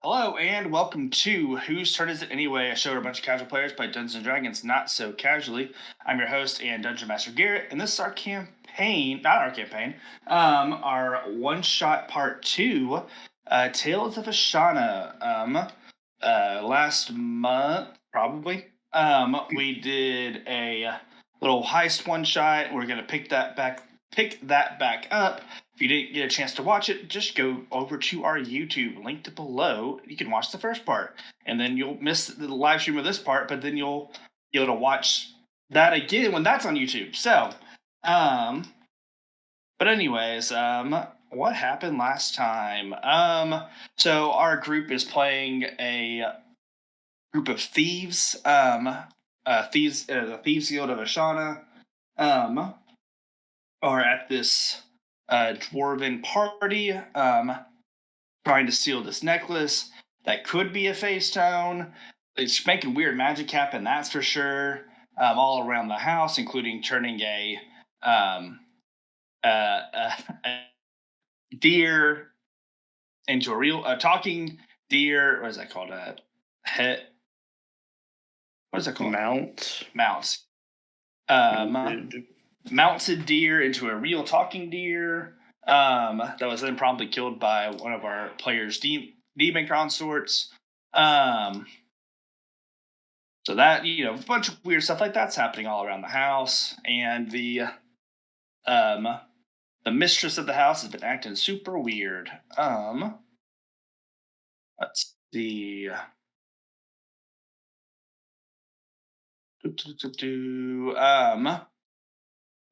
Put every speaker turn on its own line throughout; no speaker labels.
Hello and welcome to Whose Turn Is It Anyway? A show where a bunch of casual players play Dungeons and Dragons not so casually. I'm your host and Dungeon Master Garrett, and this is our campaign, not our campaign, our one shot part two, Tales of Ashana. Last month, probably, we did a little heist one shot. We're gonna pick that back up. If you didn't get a chance to watch it, just go over to our YouTube, linked below. You can watch the first part, and then you'll miss the live stream of this part, but then you'll be able to watch that again when that's on YouTube. So, um, but anyways, what happened last time? So our group is playing a group of thieves, the Thieves Guild of Ashana, um, are at this dwarven party, trying to steal this necklace that could be a face stone. It's making weird magic happen, that's for sure. All around the house, including turning um, a deer into a talking deer. What is that called? A het. What is that called?
Mount.
Mounts.
Mounted.
Mounted deer into a real talking deer. That was then promptly killed by one of our players' demon consorts. So that, a bunch of weird stuff like that's happening all around the house, and the mistress of the house has been acting super weird. Let's see.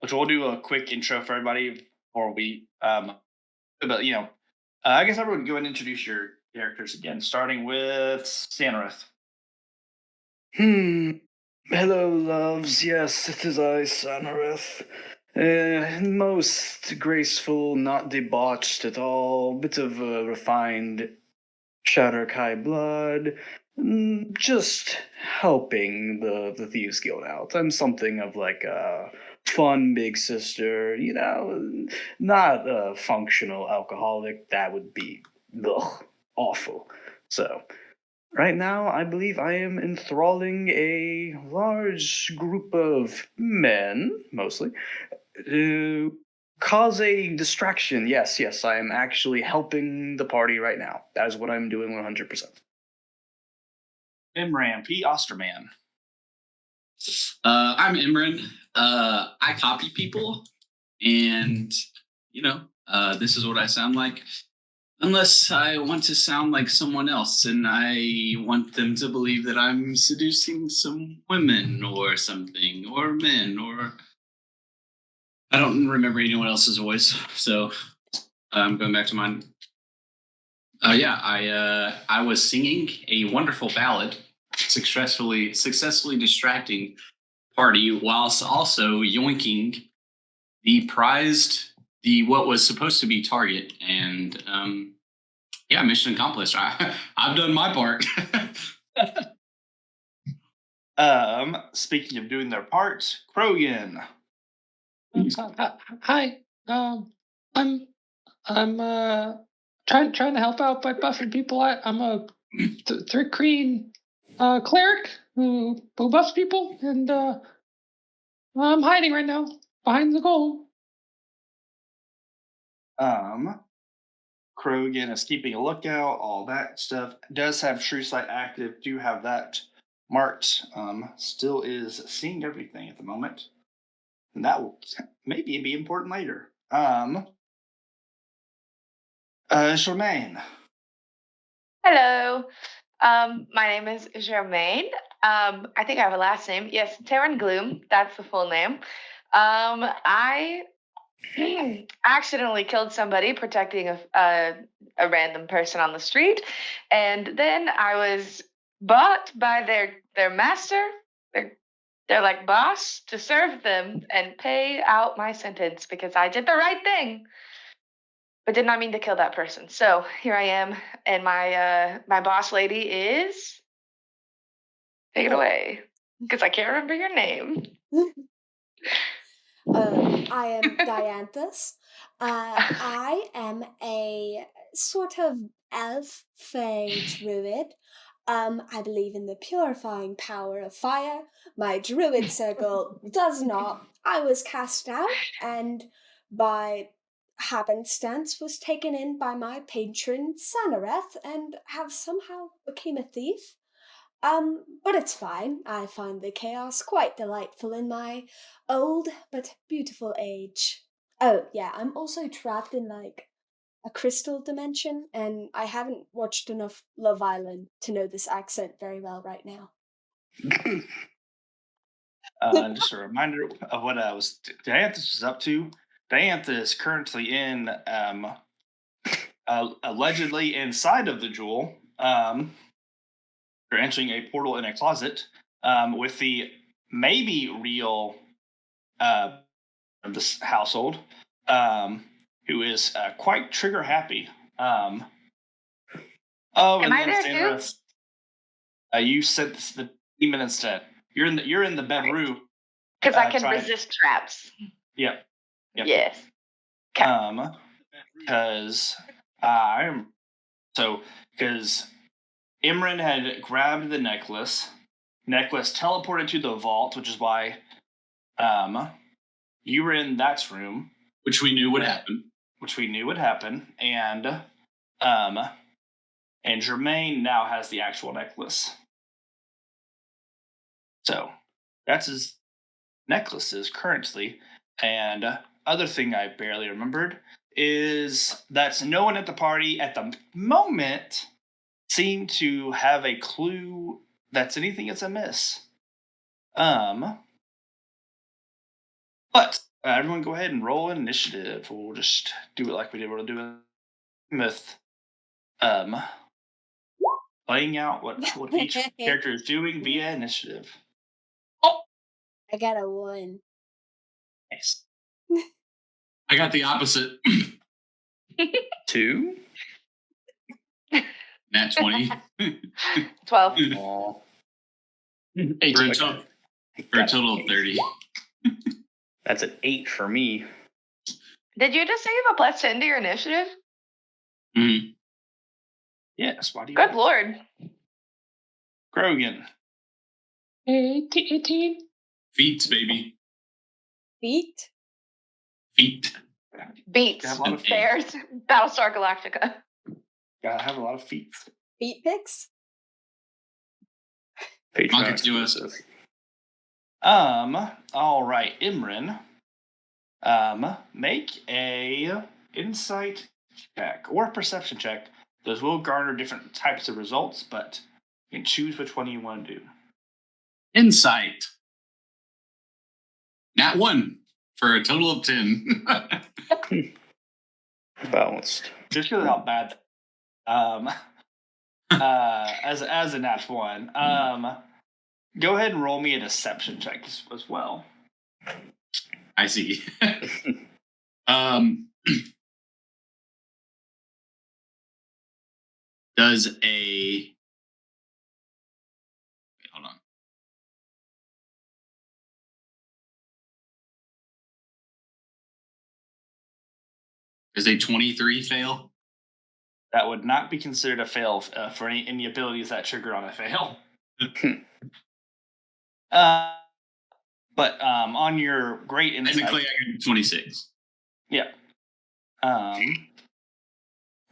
Which we'll do a quick intro for everybody before we but I guess everyone go and introduce your characters again, starting with Sanarith.
Hello, loves. Yes, it is I, Sanarith. Most graceful, not debauched at all. Bit of a refined Shadowkai blood. Just helping the Thieves Guild out. I'm something of like a fun big sister, not a functional alcoholic. That would be awful. So, right now, I believe I am enthralling a large group of men, mostly, to cause a distraction. Yes, yes, I am actually helping the party right now. That is what I'm doing 100%.
Imran P. Osterman.
I'm Imran. I copy people, and this is what I sound like. Unless I want to sound like someone else, and I want them to believe that I'm seducing some women or something, or men, or I don't remember anyone else's voice. So I'm going back to mine. I was singing a wonderful ballad, successfully distracting party whilst also yoinking the what was supposed to be target, and mission accomplished. I've done my part.
Speaking of doing their parts, Krogan.
Hi. I'm trying to help out by buffing people. I'm a Thrick Green cleric who buffs people, and I'm hiding right now behind the goal.
Krogan is keeping a lookout, all that stuff. Does have True Sight active, do have that marked. Still is seeing everything at the moment. And that will maybe be important later. Charmaine.
Hello. My name is Germaine. I think I have a last name. Yes, Taryn Gloom. That's the full name. I accidentally killed somebody protecting a random person on the street, and then I was bought by their master, their like boss, to serve them and pay out my sentence because I did the right thing, but did not mean to kill that person. So here I am, and my boss lady is. Take it away, because I can't remember your name.
I am Dianthus. I am a sort of elf, fey, druid. I believe in the purifying power of fire. My druid circle does not. I was cast out and by happenstance was taken in by my patron Sanareth and have somehow became a thief. But it's fine. I find the chaos quite delightful in my old but beautiful age. Oh, yeah, I'm also trapped in like a crystal dimension, and I haven't watched enough Love Island to know this accent very well right now.
Just a reminder of what I was Dianthus was up to. Dianthus is currently in allegedly inside of the jewel. They're entering a portal in a closet with the maybe real of this household, who is quite trigger happy. Oh,
Am
and
I
then
there too?
Sandra's, you sent the demon instead. You're in the bedroom.
Because I can
trying-
resist traps.
Yep.
Yes. Okay.
Because because Imran had grabbed the necklace teleported to the vault, which is why you were in that room,
Which we knew would happen.
and Jermaine now has the actual necklace. So that's his necklaces currently. And other thing I barely remembered is that no one at the party at the moment seemed to have a clue that's anything is amiss. But everyone go ahead and roll initiative. We'll just do it like we did. We'll do it with playing out what each character is doing via initiative.
I got a 1.
Nice.
I got the opposite.
2?
Nat 20.
12.
Aw.
for,
18.
a total of 30.
That's an 8 for me.
Did you just say you have a +10 to your initiative?
Mm-hmm.
Yes, why do you
Good lord.
Grogan.
18.
Feats, baby.
Feet?
Feet.
Beats.
Have a lot of
Bears. Battlestar Galactica.
Gotta have a lot of feet.
Feet pics?
Mock
Patreon
it to us.
exclusive.
All right, Imran. Make a insight check or perception check. Those will garner different types of results, but you can choose which one you want to do.
Insight. Nat 1 for a total of 10.
Balanced.
Just because of how bad. As a nat 1. Go ahead and roll me a deception check as well.
I see. Does a hold on. Does a 23 fail?
That would not be considered a fail for any abilities that trigger on a fail. But on your great insight,
Technically, I got 26.
yeah.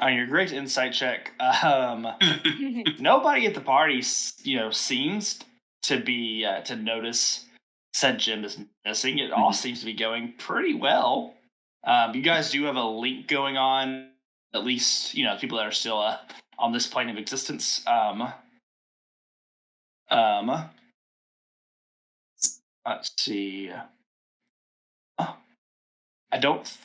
On your great insight check, nobody at the party, seems to be to notice said gem is missing. It all seems to be going pretty well. You guys do have a link going on. At least people that are still on this plane of existence. Let's see. I don't.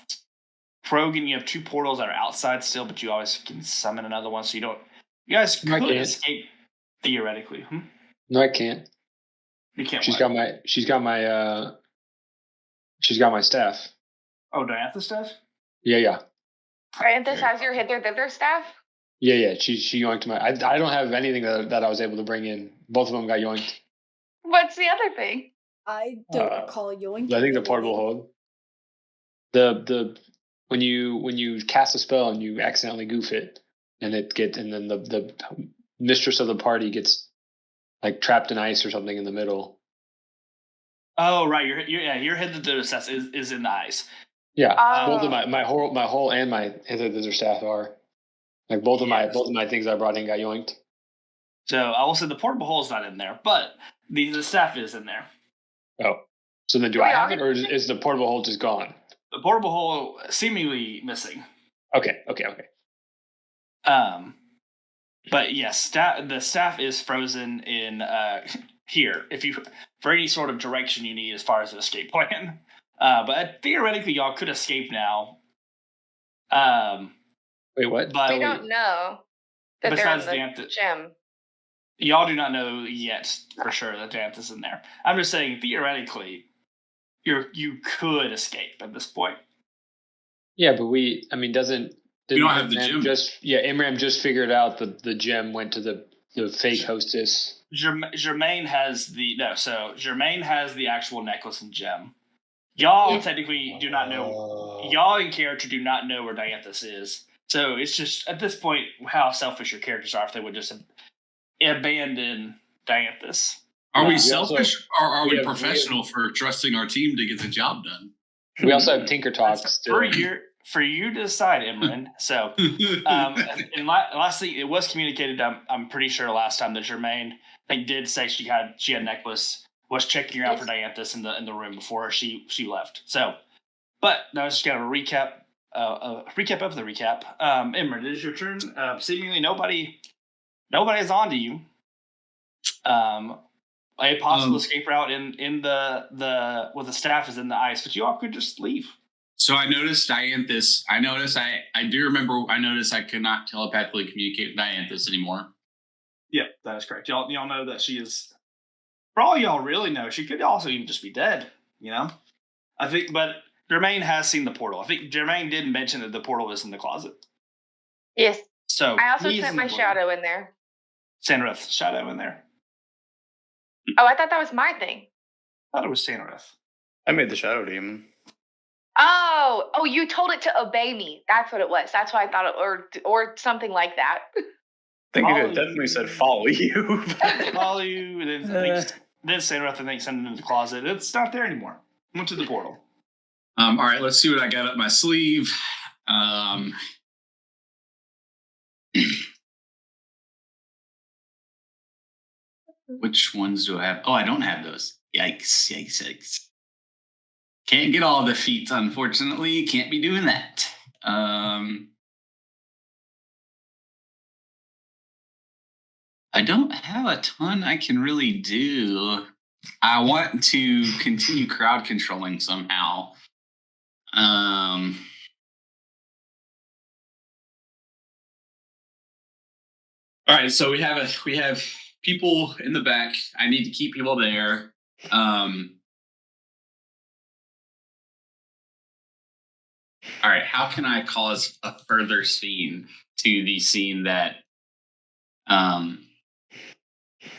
Krogan, you have 2 portals that are outside still, but you always can summon another one, so you don't. You guys
No, I
could
can't.
escape theoretically.
No, I can't.
You can't.
She's
what?
got my staff.
Oh, Diantha stuff?
Yeah.
Francis has your hither thither staff?
Yeah. She yoinked my. I don't have anything that I was able to bring in. Both of them got yoinked.
What's the other thing?
I don't recall yoinking.
I think the portable hold. The when you cast a spell and you accidentally goof it,
and then the mistress of the party gets like trapped in ice or something in the middle.
Oh, right. Your head that assess is in the ice.
Yeah,
Oh.
both of my whole and my hither staff are like both of my things I brought in got yoinked.
So I will say the portable hole is not in there, but the staff is in there.
Oh, so then do I have it, or is the portable hole just gone?
The portable hole seemingly missing.
Okay.
But yes, the staff is frozen in here. If you for any sort of direction you need as far as an escape plan. But theoretically, y'all could escape now.
Wait, what?
But
We don't know that they're in the gym.
Y'all do not know yet for sure that Danth is in there. I'm just saying theoretically, you could escape at this point.
Yeah, but doesn't
we don't have the gym.
Imram just figured out that the gem went to the fake hostess.
Germaine has Germaine has the actual necklace and gem. Y'all technically do not know. Y'all in character do not know where Dianthus is. So it's just at this point how selfish your characters are if they would just abandon Dianthus.
Are we selfish or are we professional for trusting our team to get the job done?
We also have Tinker Talks
for you to decide, Imran. So, and lastly, it was communicated. I'm pretty sure last time that Germaine did say she had a necklace, was checking around for Dianthus in the room before she left. So, but that was just kind of a recap. Recap of the recap. Imran, it is your turn. Seemingly nobody's on to you. A possible escape route in the with the staff is in the ice, but you all could just leave.
So I noticed Dianthus. I noticed I noticed I could not telepathically communicate with Dianthus anymore.
Yep, that is correct. Y'all know that she is. For all y'all really know, she could also even just be dead. You know, I think, but Jermaine has seen the portal. I think Jermaine did mention that the portal is in the closet.
Yes.
So
I also sent my shadow in there.
Sanrith shadow in there.
Oh, I thought that was my thing.
I thought it was Sanrith.
I made the shadow demon.
Oh, you told it to obey me. That's what it was. That's why I thought it, or something like that.
I think it definitely said follow you.
Follow you, and then Sanrith, I think, sent it into the closet. It's not there anymore. Went to the portal.
All right, let's see what I got up my sleeve. Which ones do I have? Oh, I don't have those. Yikes. Can't get all the feats, unfortunately. Can't be doing that. I don't have a ton I can really do. I want to continue crowd controlling somehow. All right, so we have people in the back. I need to keep people there. All right, how can I cause a further scene to the scene that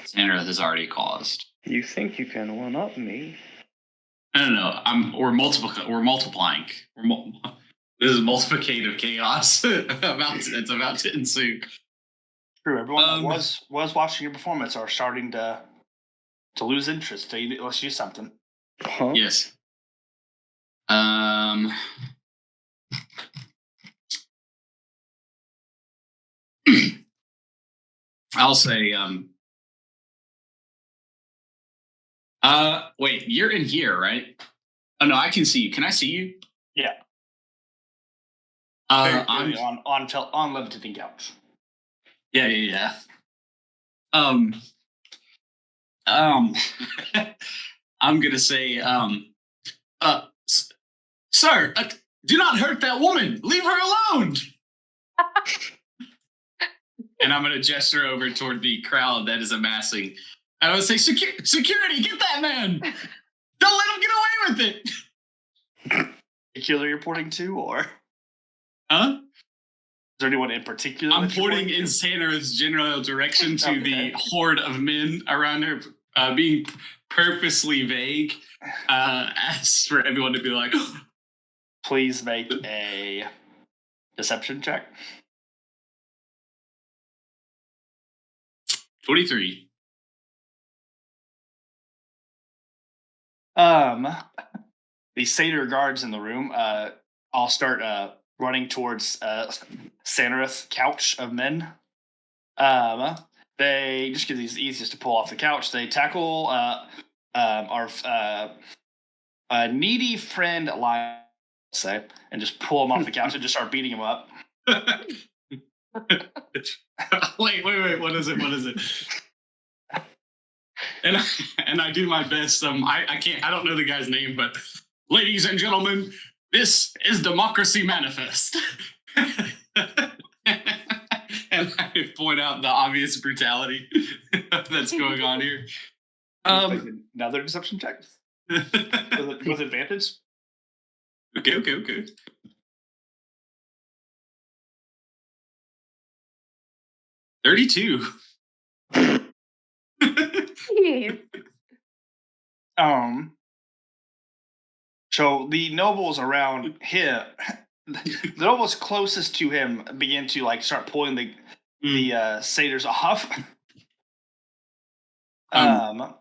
Sandra has already caused?
You think you can one up me?
No. We're multiplying. This is multiplicative chaos it's about to ensue.
True. Everyone that was watching your performance are starting to lose interest. So let's use something.
Huh?
Yes. I'll say, wait, you're in here, right? Oh no, I can see you. Can I see you?
Yeah.
I'm
on levitating couch.
Yeah. I'm gonna say, sir, do not hurt that woman. Leave her alone. And I'm gonna gesture over toward the crowd that is amassing. And I would say, security, get that man. Don't let him get away with it.
The killer you're pointing to, or?
Huh?
Is there anyone in particular?
I'm pointing in Sandra's general direction to the horde of men around her, being purposely vague, as for everyone to be like,
please make a deception check.
23.
The satyr guards in the room all start running towards Sanarith's couch of men. They just because he's easiest to pull off the couch. They tackle our needy friend Lyle, say, and just pull him off the couch and just start beating him up.
Wait, what is it? And I do my best. I don't know the guy's name, but ladies and gentlemen, this is Democracy Manifest. And I point out the obvious brutality that's going on here.
Another deception check with advantage.
Okay. 32.
Jeez.
So the nobles around him, the nobles closest to him, begin to like start pulling the satyrs off. The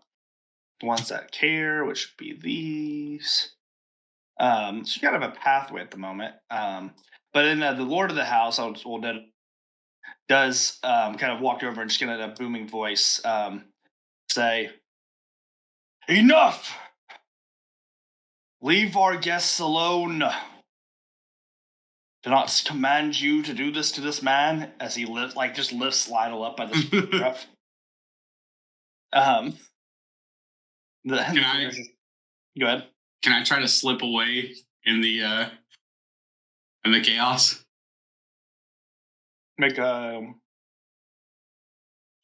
ones that care, which would be these. So you kind of have a pathway at the moment. But then the Lord of the House, does kind of walk over and just get in a booming voice, say, "Enough! Leave our guests alone. Do not command you to do this to this man," as he just lifts Lionel up by the scruff. Go ahead.
Can I try to slip away in the chaos?
Make a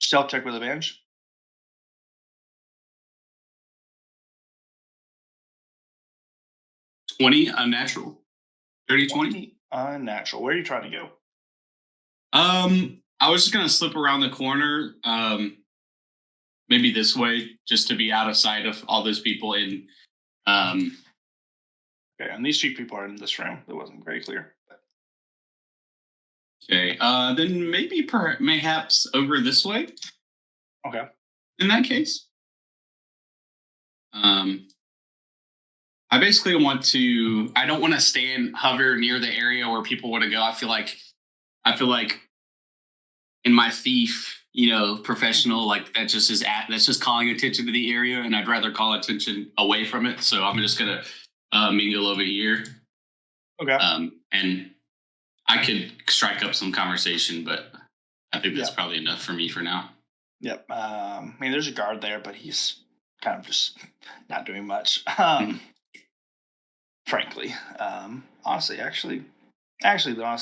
stealth check with advantage.
20 unnatural. 30-20.
Unnatural. Where are you trying to go?
I was just gonna slip around the corner, maybe this way, just to be out of sight of all those people in.
Okay, and these two people are in this room. That wasn't very clear.
Okay, then maybe mayhaps over this way.
Okay.
In that case, I basically want to. I don't want to hover near the area where people want to go. I feel like in my thief, professional, like that's just calling attention to the area, and I'd rather call attention away from it. So I'm just gonna mingle over here.
Okay.
And I could strike up some conversation, but I think that's probably enough for me for now.
Yep. There's a guard there, but he's kind of just not doing much. Frankly, honestly,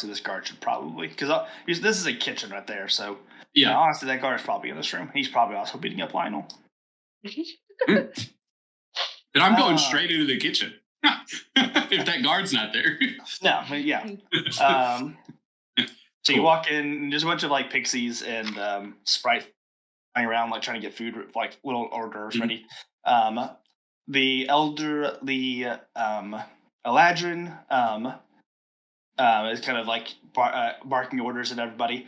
this guard should probably, because this is a kitchen right there. So honestly, that guard is probably in this room. He's probably also beating up Lionel.
Then I'm going straight into the kitchen. If that guard's not there.
No, yeah. So you walk in, and there's a bunch of like pixies and sprites flying around, like trying to get food, like little hors d'oeuvres ready. The Eladrin is kind of like barking orders at everybody.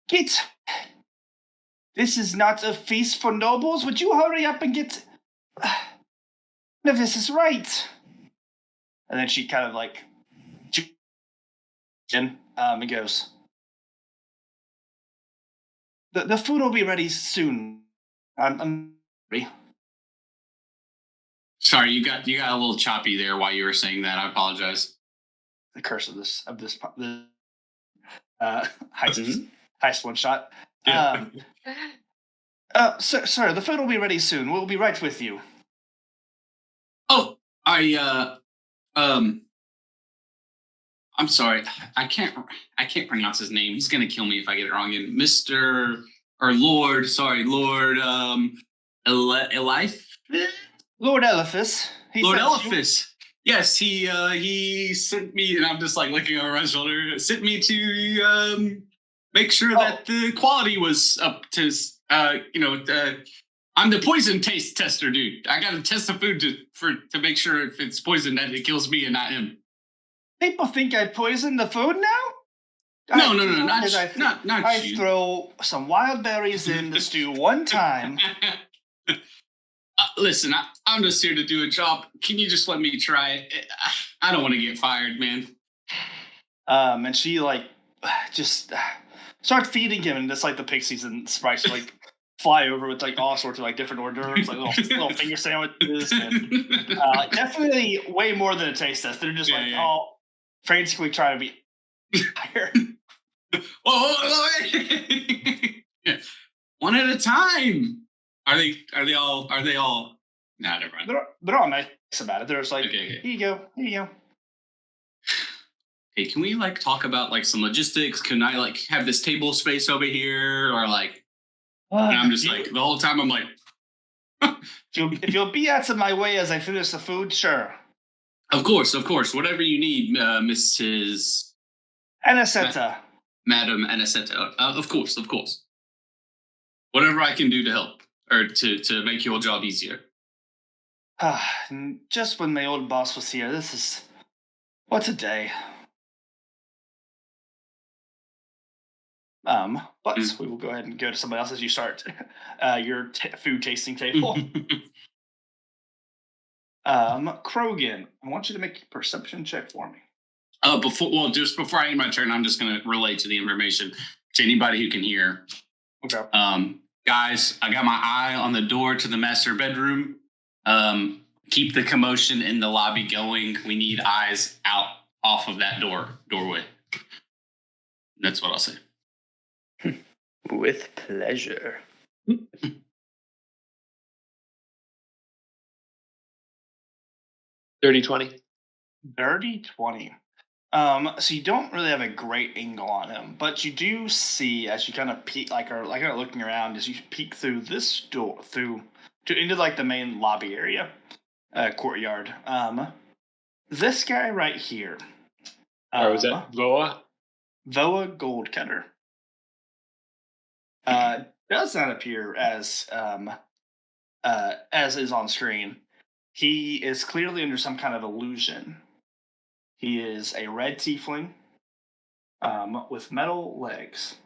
Get! This is not a feast for nobles. Would you hurry up and get? No, this is right. And then she kind of like, and goes, the food will be ready soon. I'm ready.
Sorry, you got a little choppy there while you were saying that. I apologize.
The curse of this heist one shot.
Yeah.
Sir, the food will be ready soon. We'll be right with you.
Oh, I'm sorry. I can't pronounce his name. He's gonna kill me if I get it wrong. And Lord Eliphas?
Lord Eliphas.
Lord Eliphas. Yes, he sent me, and I'm just like looking over my shoulder. Sent me to make sure that the quality was up to. I'm the poison taste tester, dude. I gotta test the food to make sure if it's poison that it kills me and not him.
People think I poisoned the food now?
No,
Because
not
I
you.
throw some wild berries in the stew one time.
Listen, I'm just here to do a job. Can you just let me try it? I don't want to get fired, man.
And she like just starts feeding him, and just like the pixies and sprites like fly over with like all sorts of like different hors d'oeuvres, like little finger sandwiches, and definitely way more than a taste test. They're just all frantically trying to be higher.
One at a time. Are they all? Nah, never mind.
They're all nice about it. They're just like,
Okay.
here you go.
Hey, can we like talk about like some logistics? Can I like have this table space over here, or like? And I'm just like the whole time I'm like,
if you'll be out of my way as I finish the food, sure.
Of course, whatever you need, Mrs.
Aniseta.
Madam Aniseta. Of course. Whatever I can do to help or to make your job easier.
Just when my old boss was here, what's a day? But we will go ahead and go to somebody else as you start your food tasting table. Krogan, I want you to make a perception check for me.
Just before I end my turn, I'm just going to relate to the information to anybody who can hear.
Okay.
Guys, I got my eye on the door to the master bedroom. Keep the commotion in the lobby going. We need eyes out off of that doorway. That's what I'll say.
With pleasure.
30-20.
Dirty 20. So you don't really have a great angle on him, but you do see as you kind of peek, kind of looking around, as you peek through this door, into like the main lobby area, courtyard. This guy right here.
Was that Voa?
Voa Goldcutter. Does not appear as is on screen. He is clearly under some kind of illusion. He is a red tiefling with metal legs.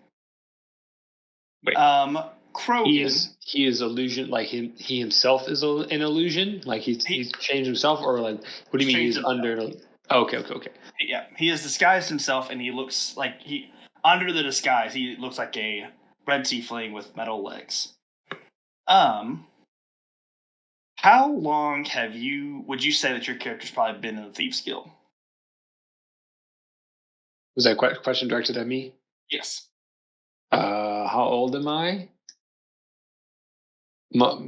Wait.
Krogan.
He is illusion, like he himself is an illusion? Like he's changed himself, or like what do you mean he's under? Okay.
Yeah, he has disguised himself, and he looks like under the disguise he looks like a red tiefling with metal legs. How long would you say that your character's probably been in the Thieves Guild?
Was that question directed at me?
Yes.
How old am I?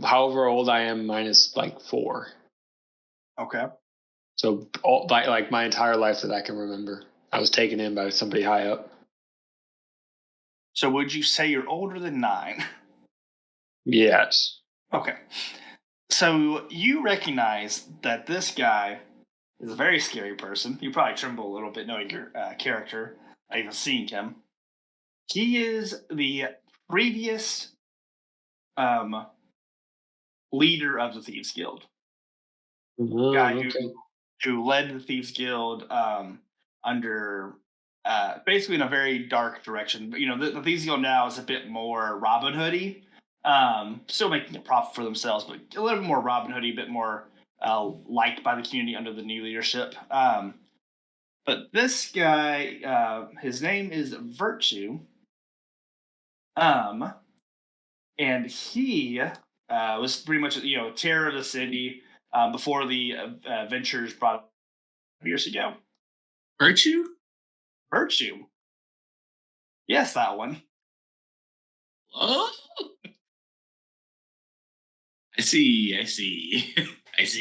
However old I am, minus like 4.
Okay.
So like my entire life that I can remember, I was taken in by somebody high up.
So would you say you're older than 9?
Yes.
Okay. So you recognize that this guy is a very scary person. You probably tremble a little bit knowing your character, even seeing him. He is the previous leader of the Thieves Guild. Guy who led the Thieves Guild under basically in a very dark direction. But the Thieves Guild now is a bit more Robin Hood-y. Still making a profit for themselves, but a little bit more Robin Hood-y, a bit more liked by the community under the new leadership. But this guy, his name is Virtue. And he was pretty much terror of the city before the Ventures brought up years ago.
Virtue?
Yes, that one.
Oh, I see.
Is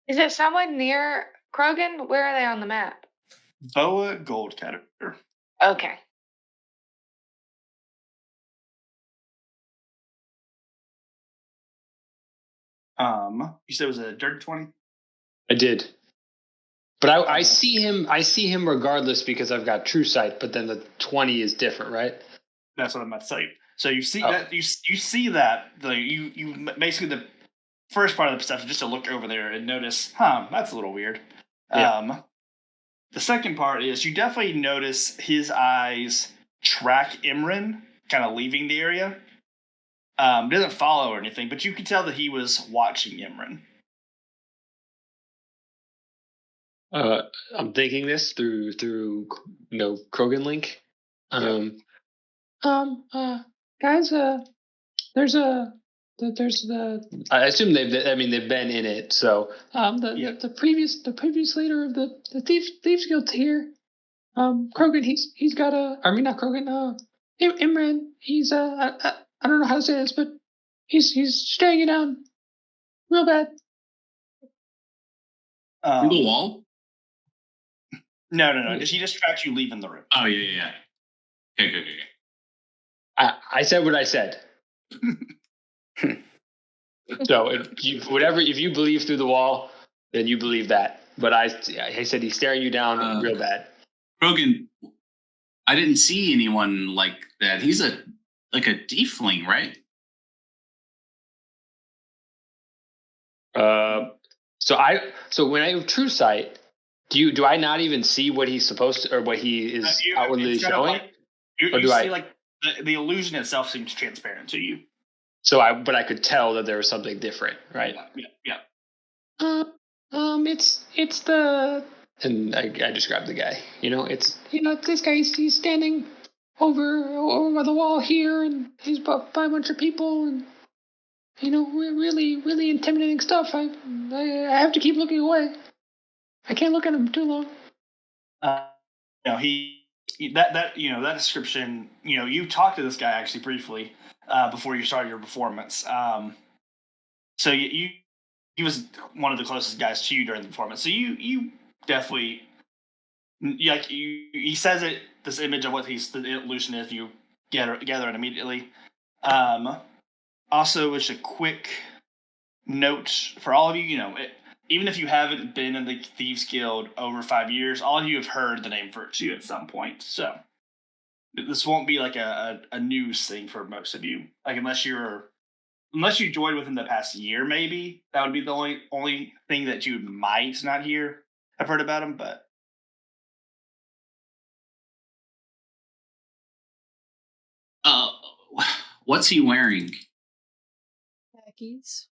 it someone near Krogan? Where are they on the map?
Boa Goldcutter.
Okay.
You said it was a dirty 20?
I did. But I see him regardless because I've got true sight, but then the 20 is different, right?
That's what I'm about to say. So you see that you see that you basically the first part of the perception just to look over there and notice, that's a little weird.
Yeah.
The second part is you definitely notice his eyes track Imran kind of leaving the area. Doesn't follow or anything, but you can tell that he was watching Imran.
I'm thinking this through Krogan link.
Guys, there's the
I assume they've been in it, so
the previous leader of the thieves guild here. Krogan, he's got a, I mean not Krogan, Imran. He's I don't know how to say this, but he's staring you down real bad.
Through the wall?
No. He just tracked you leaving the room.
Oh yeah. Okay.
I said what I said. So if you believe through the wall, then you believe that. But I said he's staring you down real bad.
Krogan, I didn't see anyone like that. He's like a tiefling, right?
So when I have true sight, do I not even see what he's supposed to, or what he is outwardly showing?
You see, like the illusion itself seems transparent to you.
But I could tell that there was something different, right?
Yeah.
It's the,
And I just grabbed the guy.
this guy, he's standing over the wall here, and he's by a bunch of people, and really intimidating stuff. I have to keep looking away. I can't look at him too long.
That description. You talked to this guy actually briefly before you started your performance. So he was one of the closest guys to you during the performance. So you definitely he says it. This image of what the illusion is, you gather it immediately. Also, it's a quick note for all of you. Even if you haven't been in the Thieves Guild over 5 years, all of you have heard the name Virtue at some point. So this won't be like a news thing for most of you. Like unless you joined within the past year, maybe that would be the only thing that you might not hear. I've heard about him, but
what's he wearing?
Khakis.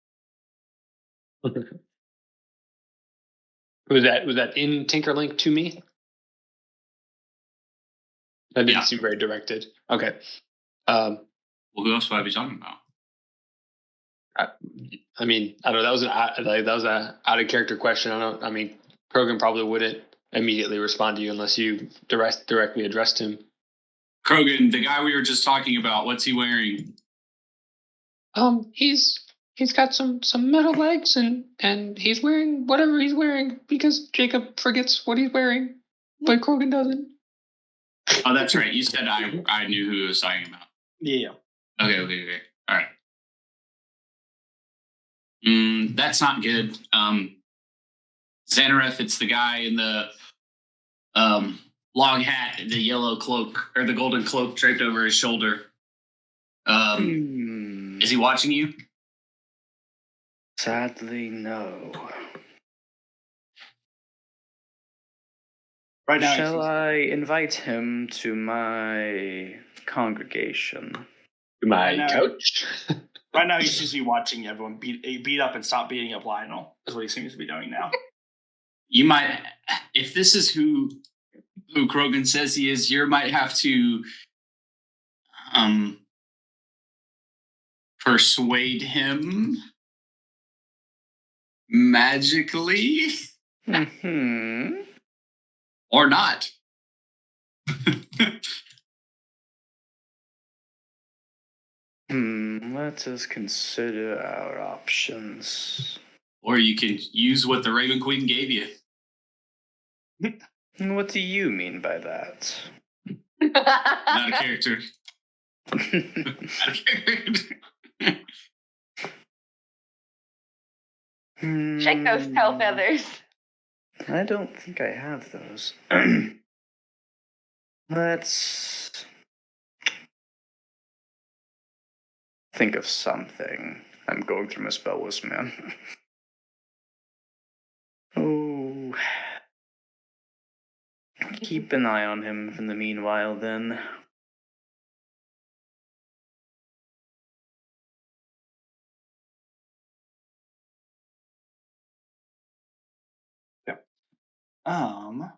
Was that in Tinkerlink to me? That didn't seem very directed. Okay.
Well, who else would I be talking about?
I don't know. That was a out of character question. Krogan probably wouldn't immediately respond to you unless you directly addressed him.
Krogan, the guy we were just talking about, what's he wearing?
He's got some metal legs, and he's wearing whatever he's wearing because Jacob forgets what he's wearing, but Krogan doesn't.
Oh, that's right. You said I knew who he was talking about.
Yeah.
Okay. All right. That's not good. Xanareth, it's the guy in the long hat, the yellow cloak, or the golden cloak draped over his shoulder. Is he watching you?
Sadly, no.
Right now,
Shall I invite him to my congregation?
To my couch?
Right now, he seems to be watching everyone beat up and stop beating up Lionel. Is what he seems to be doing now.
You might, if this is who Krogan says he is, you might have to persuade him magically, or not.
Let us consider our options.
Or you can use what the Raven Queen gave you.
What do you mean by that?
Not a character. Not a character.
Shake those tail feathers.
I don't think I have those. Let's think of something. I'm going through my spell list, man. Oh. keep an eye on him in the meanwhile, then.
Krogan,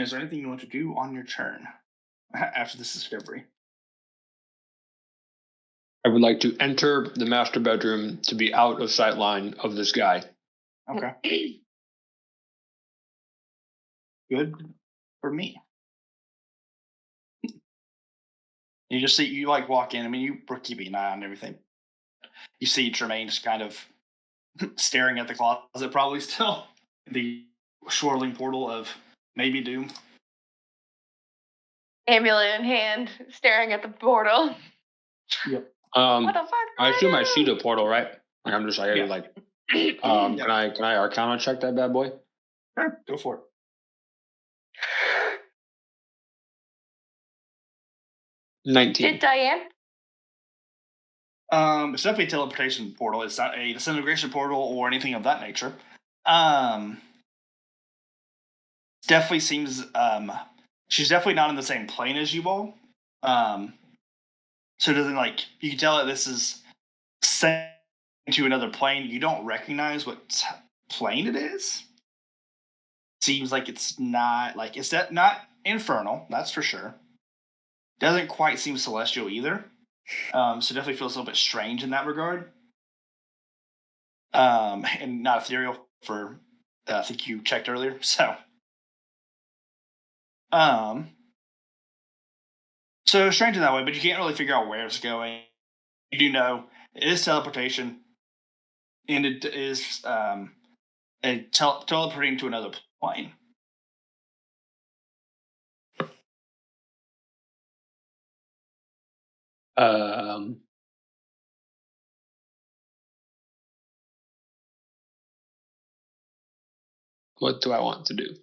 is there anything you want to do on your turn after this discovery?
I would like to enter the master bedroom to be out of sight line of this guy.
Okay. Good for me. You just see, you like walk in. I mean, you were keeping an eye on everything. You see Tremaine just kind of staring at the closet, probably still. The swirling portal of maybe doom.
Amulet in hand, staring at the portal.
Yep.
What the fuck?
I assume I see the portal, right? Like, I'm just like,
Yeah.
like
Yep.
can I Arcana check that bad boy?
Sure, go for it.
$19.
Did Diane?
It's definitely a teleportation portal. It's not a disintegration portal or anything of that nature. Definitely seems she's definitely not in the same plane as you all. So it doesn't, like, you can tell that this is sent to another plane. You don't recognize what plane it is. Seems like it's not, like, it's not infernal, that's for sure. Doesn't quite seem celestial either. So definitely feels a little bit strange in that regard. And not ethereal for I think you checked earlier. So so strange in that way, but you can't really figure out where it's going. You do know it is teleportation, and it is teleporting to another plane.
What do I want to do?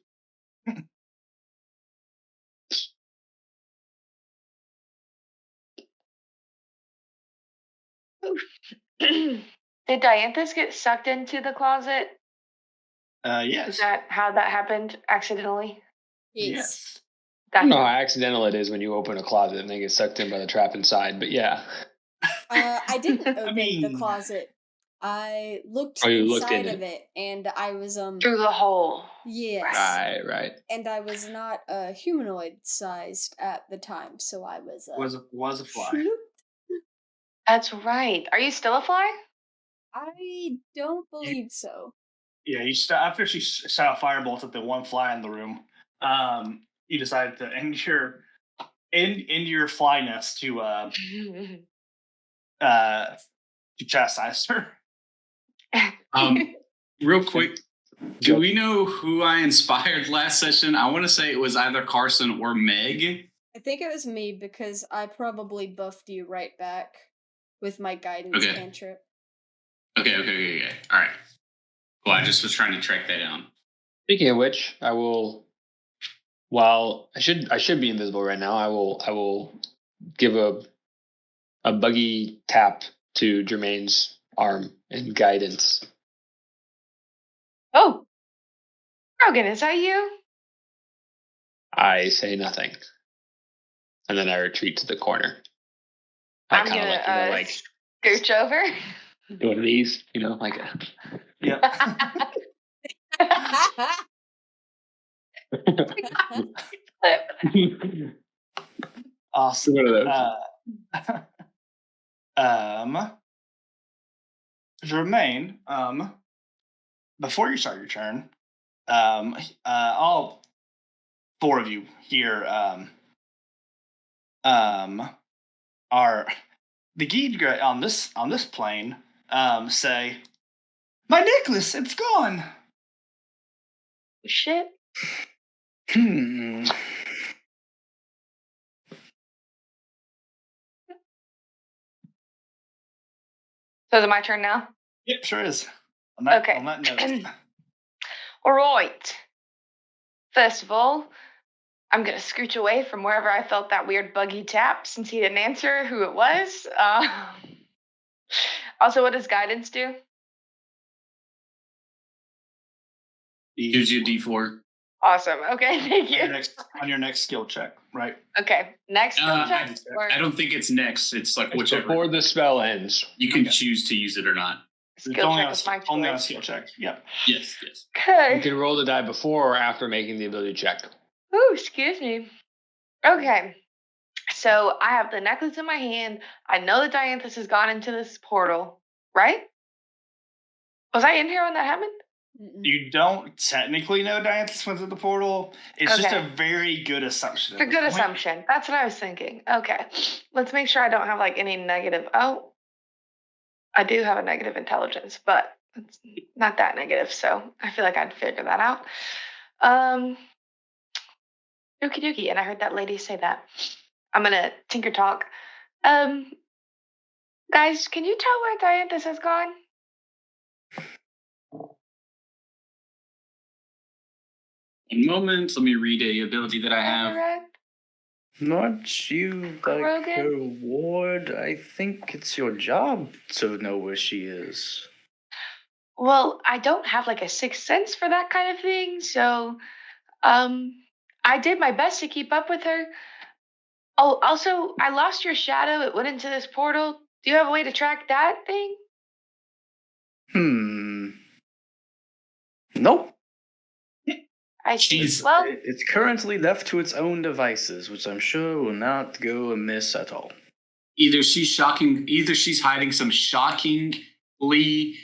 Did Dianthus get sucked into the closet?
Yes.
Is that how that happened accidentally?
Yes.
I don't know how accidental it is when you open a closet and they get sucked in by the trap inside, but yeah.
I didn't open the
mean-
closet. I looked
Oh, you looked in
inside of it, and I was
Through the hole.
yes,
Right.
and I was not humanoid sized at the time, so I was
Was a fly.
schloop.
That's right. Are you still a fly?
I don't believe so.
Yeah, after she shot a firebolt at the one fly in the room, you decided to end your flyness to chastise her.
Real quick, do we know who I inspired last session? I want to say it was either Carson or Meg.
I think it was me because I probably buffed you right back with my guidance cantrip.
Okay. All right. Well, I just was trying to track that down.
Speaking of which, I will. While I should be invisible right now, I will give a buggy tap to Jermaine's arm in guidance.
Oh, Rogan, is that you?
I say nothing, and then I retreat to the corner.
I'm gonna scooch over.
One of these, like a.
Yep. Awesome.
One of those.
Jermaine, before you start your turn, all four of you here are the Geedra on this plane say, "My necklace, it's gone."
Shit. So is it my turn now?
Yep, sure is. On that
Okay.
note.
All right. First of all, I'm going to scooch away from wherever I felt that weird buggy tap since he didn't answer who it was. Also, what does guidance do?
Gives you a D4.
Awesome. Okay, thank
On your
you.
next skill check, right?
Okay, next skill check.
I don't think it's next. It's like
It's
whichever.
before the spell ends.
You can choose to use it or not.
It's
Skill
only
check
on,
is my
only on a
choice.
skill check. Yep.
Yes.
You
Okay.
can roll the die before or after making the ability check.
Ooh, excuse me. Okay. So I have the necklace in my hand. I know that Dianthus has gone into this portal, right? Was I in here when that happened?
You don't technically know Dianthus went through the portal. It's just
Okay.
a very good assumption.
It's a good assumption. That's what I was thinking. Okay. Let's make sure I don't have like any negative. Oh, I do have a negative intelligence, but it's not that negative. So I feel like I'd figure that out. Okie dokie. And I heard that lady say that. I'm going to tinker talk. Guys, can you tell where Dianthus has gone?
One moment. Let me read a ability that I have.
Correct?
Not you, like
Krogan?
her ward. I think it's your job to know where she is.
Well, I don't have like a sixth sense for that kind of thing, so I did my best to keep up with her. Oh, also, I lost your shadow. It went into this portal. Do you have a way to track that thing?
Nope.
I see.
Jeez.
Well,
It's currently left to its own devices, which I'm sure will not go amiss at all.
Either she's hiding some shockingly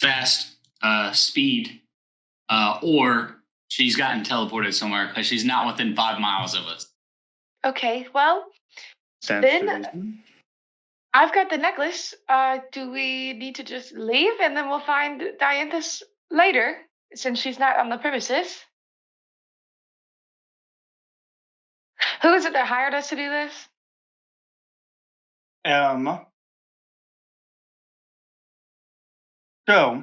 fast speed, or she's gotten teleported somewhere because she's not within 5 miles of us.
okay. Well,
Stands to
Then-
reason.
I've got the necklace. Do we need to just leave and then we'll find Dianthus later, since she's not on the premises? Who is it that hired us to do this?
So,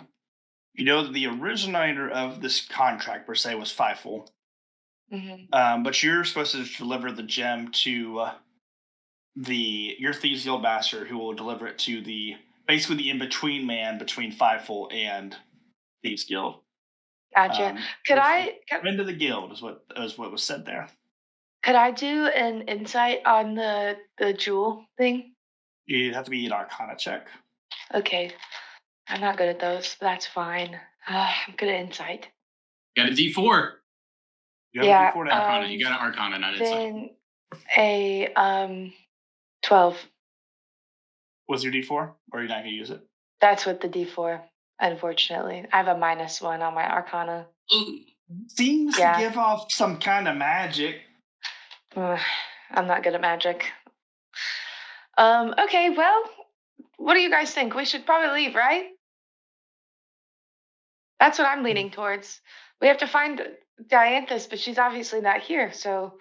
you know that the originator of this contract per se was Fifel.
Mm-hmm.
But you're supposed to deliver the gem to your Thieves Guild master, who will deliver it to basically the in-between man between Fifel and Thieves Guild.
Gotcha. Could I
Into the guild is what was said there.
could I do an insight on the jewel thing?
You have to be an Arcana check.
Okay. I'm not good at those, but that's fine. I'm good at insight.
Got a D4.
You have
Yeah,
a D4 now.
Arcana. You got an Arcana, not insight.
Then a 12.
Was your D4, or are you not going to use it?
That's with the D4. Unfortunately, I have a -1 on my Arcana.
Ooh.
Seems
Yeah.
to give off some kind of magic.
I'm not good at magic. Okay, well, what do you guys think? We should probably leave, right? That's what I'm leaning towards. We have to find Dianthus, but she's obviously not here, so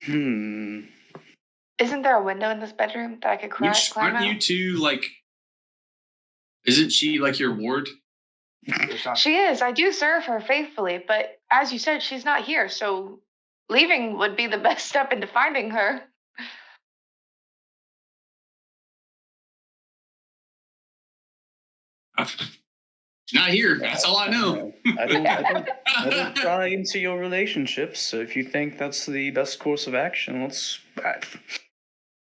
isn't there a window in this bedroom that I could climb
Aren't
out?
you two like? Isn't she like your ward?
There's not-
She is. I do serve her faithfully, but as you said, she's not here, so leaving would be the best step into finding her.
She's not here. That's all I know.
I don't pry into your relationships, so if you think that's the best course of action,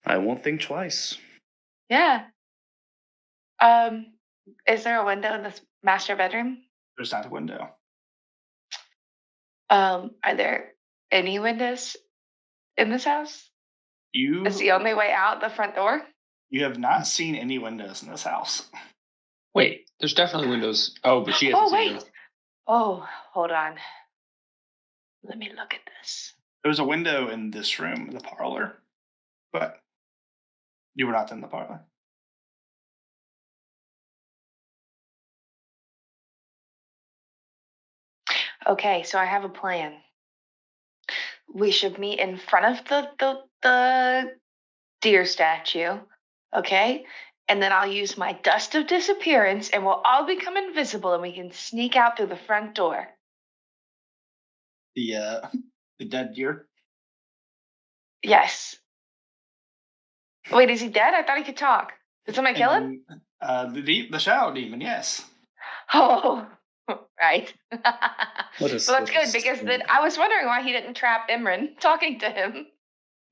I won't think twice.
Yeah. Is there a window in this master bedroom?
There's not a window.
Are there any windows in this house? Is the only way out the front door?
You have not seen any windows in this house.
Wait, there's definitely windows. Oh, but she hasn't
Oh,
seen
wait.
them.
Oh, hold on. Let me look at this.
There's a window in this room, the parlor, but you were not in the parlor.
Okay, so I have a plan. We should meet in front of the deer statue, okay? And then I'll use my dust of disappearance and we'll all become invisible and we can sneak out through the front door.
The dead deer.
Yes. Wait, is he dead? I thought he could talk. Did somebody kill him?
The shadow demon, yes.
Oh, Right.
What a
Well, that's good
swift
because then
swing.
I was wondering why he didn't trap Imran talking to him.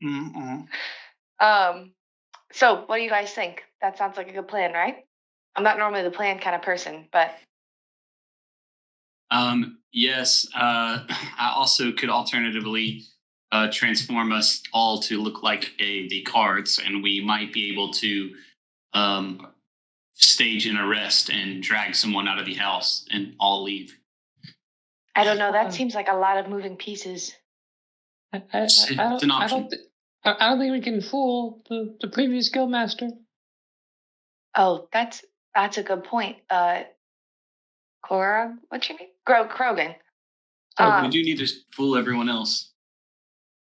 Mm-hmm.
So what do you guys think? That sounds like a good plan, right? I'm not normally the plan kind of person, but
Yes. I also could alternatively transform us all to look like the cards, and we might be able to um, stage an arrest and drag someone out of the house and all leave.
I don't know. That
Uh,
seems like a lot of moving pieces.
It's an option.
I don't think we can fool the previous guildmaster.
Oh, that's a good point. Cora, what's your name? Krogan.
We do need to fool everyone else.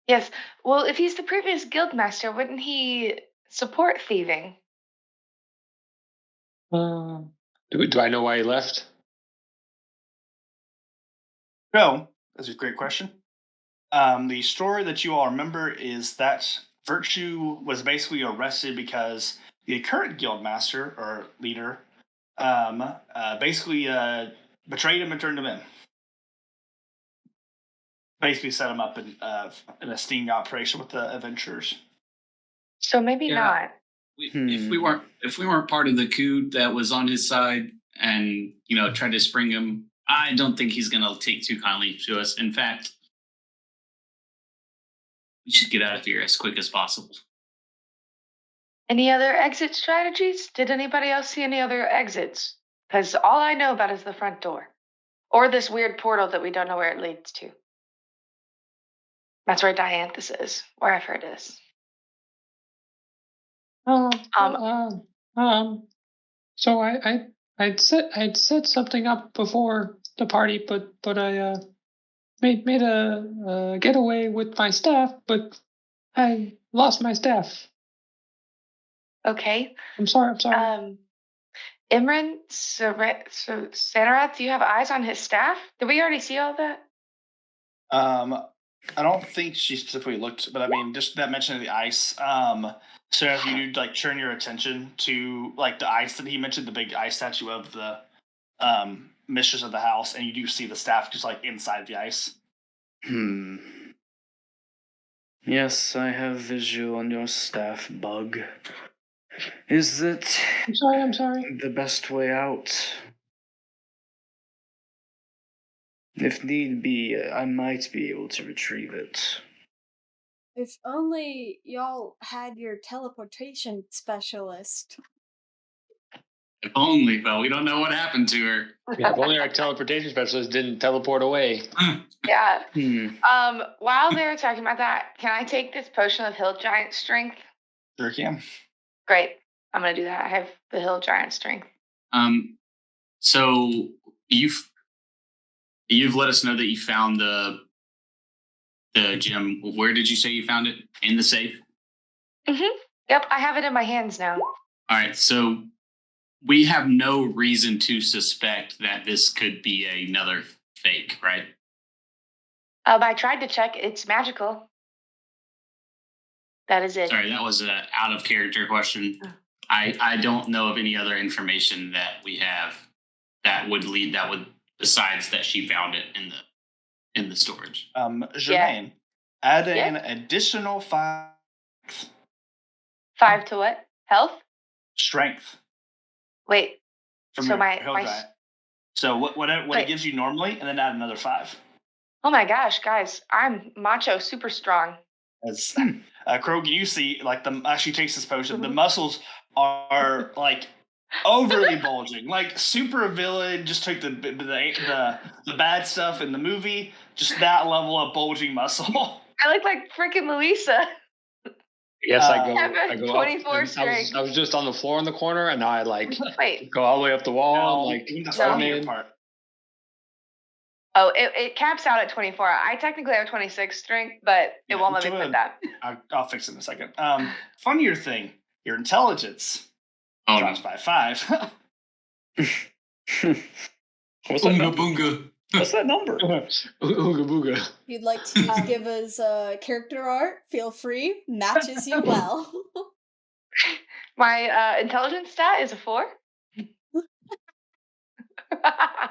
Yes. Well, if he's the previous guildmaster, wouldn't he support thieving?
Do I know why he left?
So, that's a great question. The story that you all remember is that Virtue was basically arrested because the current guildmaster or leader basically betrayed him and turned him in. Basically, set him up in a sting operation with the adventurers.
So maybe
Yeah.
not.
If we weren't part of the coup that was on his side and tried to spring him, I don't think he's gonna take too kindly to us. In fact, we should get out of here as quick as possible.
Any other exit strategies? Did anybody else see any other exits? Because all I know about is the front door. Or this weird portal that we don't know where it leads to. That's where Dianthus is, wherever it is.
So I'd set something up before the party, but I made a getaway with my staff, but I lost my staff.
Okay.
I'm sorry.
Imran, Sanarat, do you have eyes on his staff? Did we already see all that?
I don't think she specifically looked, but I mean, just that mention of the ice. So if you do turn your attention to the ice that he mentioned, the big ice statue of the mistress of the house, and you do see the staff just inside the ice.
Yes, I have visual on your staff, Bug. Is it
I'm sorry.
the best way out? If need be, I might be able to retrieve it.
If only y'all had your teleportation specialist.
If only, but we don't know what happened to her.
Yeah, if only our teleportation specialist didn't teleport away.
Yeah.
Hmm.
While they were talking about that, can I take this potion of hill giant strength?
Sure can.
Great. I'm gonna do that. I have the hill giant strength.
So you've let us know that you found the gem. Where did you say you found it? In the safe?
Mm-hmm. Yep, I have it in my hands now.
All right, so we have no reason to suspect that this could be another fake, right?
I tried to check. It's magical. That is it.
Sorry, that was an out of character question. I don't know of any other information that we have that would besides that she found it in the storage.
Jermaine, add an additional 5.
5 to what? Health?
Strength.
Wait.
From
So
your
my
hill giant. So what it gives you normally, and then add another 5.
Oh my gosh, guys! I'm macho, super strong.
As Krogan, you see, as she takes this potion, the muscles are overly bulging, super villain. Just took the bad stuff in the movie, just that level of bulging muscle.
I look like freaking Louisa.
Yes, I go.
have a
I go
24
up.
strength.
I was just on the floor in the corner, and now I
Wait.
go all the way up the wall.
That's
No.
funny part.
Oh, it caps out at 24. I technically have 26 strength, but it won't let me put that.
I'll fix it in a second. Funnier thing, your intelligence drops by 5.
What's that number?
Boonga.
What's that number?
Ooga booga.
If you'd like to give us character art, feel free. Matches you well.
My intelligence stat is a 4.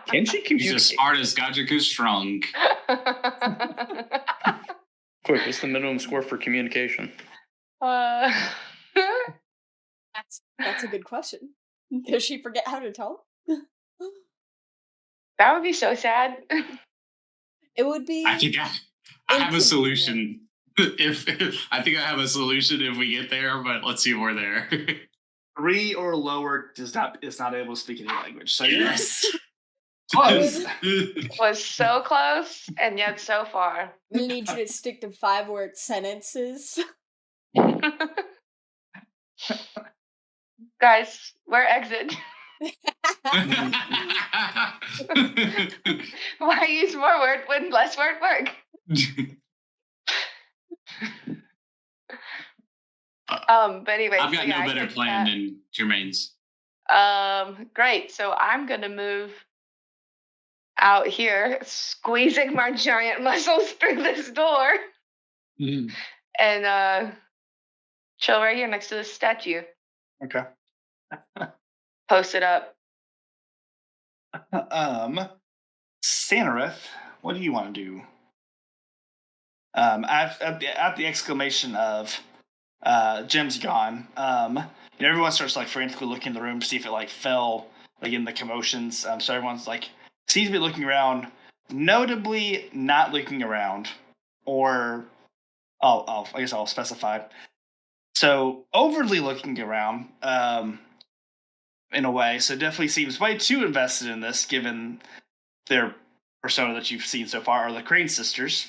Can she
He's
communicate?
as smart as Gajaku's strong.
Quick, what's the minimum score for communication?
That's a good question. Does she forget how to talk?
That would be so sad.
It would be.
I think I have a solution. If I think I have a solution if we get there, but let's see if we're there.
3 or lower is not able to speak any language. So
Yes.
close.
Was so close and yet so far.
We'll need you to stick to 5-word sentences.
Guys, we're exit. Why use more word when less word work? But anyway,
I've got
so yeah,
no
I
better
think
plan
that-
than Jermaine's.
Great. So I'm gonna move out here, squeezing my giant muscles through this door, and chill right here next to the statue.
Okay.
Post it up.
Sanarith, what do you want to do? At the exclamation of Jim's gone, everyone starts like frantically looking in the room to see if it like fell like in the commotions. So everyone's like seems to be looking around, notably not looking around, or I guess I'll specify. So overly looking around, in a way. So definitely seems way too invested in this, given their persona that you've seen so far are the Crane sisters.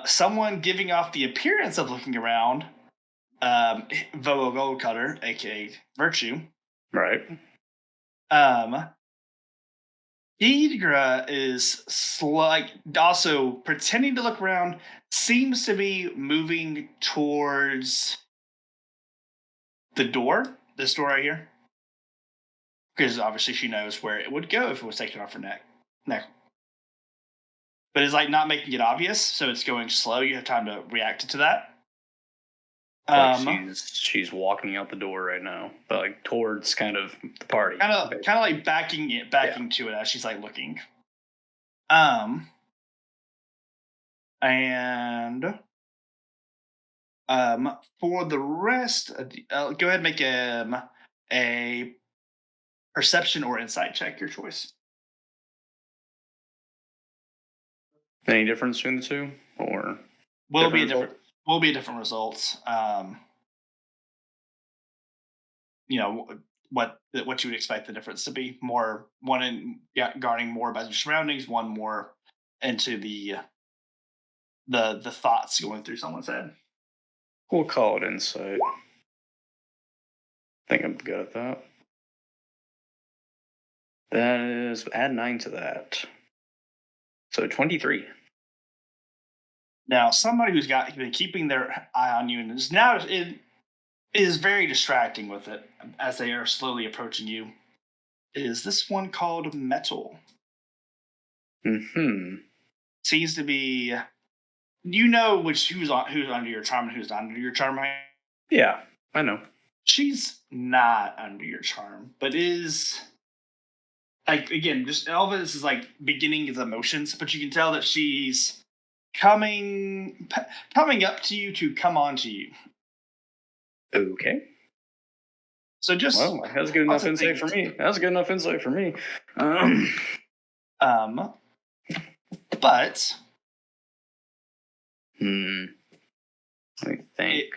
Someone giving off the appearance of looking around, Vogo Goldcutter, aka Virtue.
Right.
Deidre is also pretending to look around, seems to be moving towards the door, this door right here. Because obviously she knows where it would go if it was taken off her neck. But it's like not making it obvious, so it's going slow. You have time to react to that.
She's walking out the door right now, but like towards kind of the party.
Kind of like backing to it as she's like looking. And for the rest, go ahead and make a perception or insight check, your choice.
Any difference between the two, or
Will be different results. What you would expect the difference to be. More one in guarding more about your surroundings, one more into the thoughts going through someone's head.
we'll call it insight. I think I'm good at that. That is add 9 to that, so 23.
Now, somebody who's been keeping their eye on you and is very distracting with it as they are slowly approaching you is this one called Metal. Seems to be, who's under your charm and who's not under your charm.
Yeah, I know.
She's not under your charm, but is like, again, just all of this is like beginning of emotions, but you can tell that she's coming up to you to come on to you.
Okay.
So just
that's good enough insight for me. That's good enough insight for me.
But
let me think.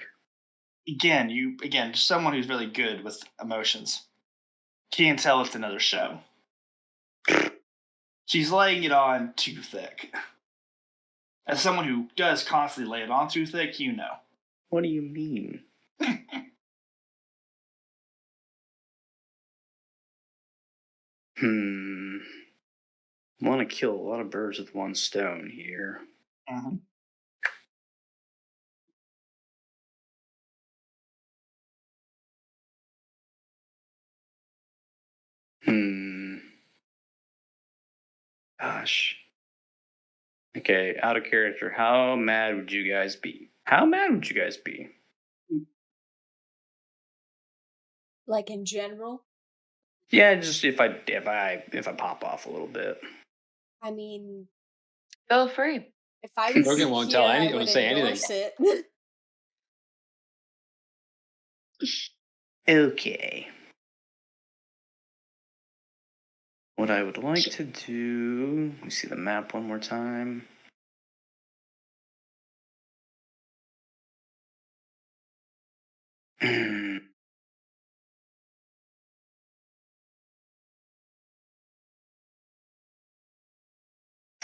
Again, just someone who's really good with emotions. Can't tell it's another show. She's laying it on too thick. As someone who does constantly lay it on too thick, you know.
What do you mean? Want to kill a lot of birds with one stone here.
Mm-hmm.
Gosh. Okay, out of character. How mad would you guys be? How mad would you guys be?
Like in general?
Yeah, just if I pop off a little bit.
I mean,
Feel free.
if I was
Krogan won't tell
here, I
won't
would
say
endorse it.
Okay. What I would like to do, let me see the map one more time.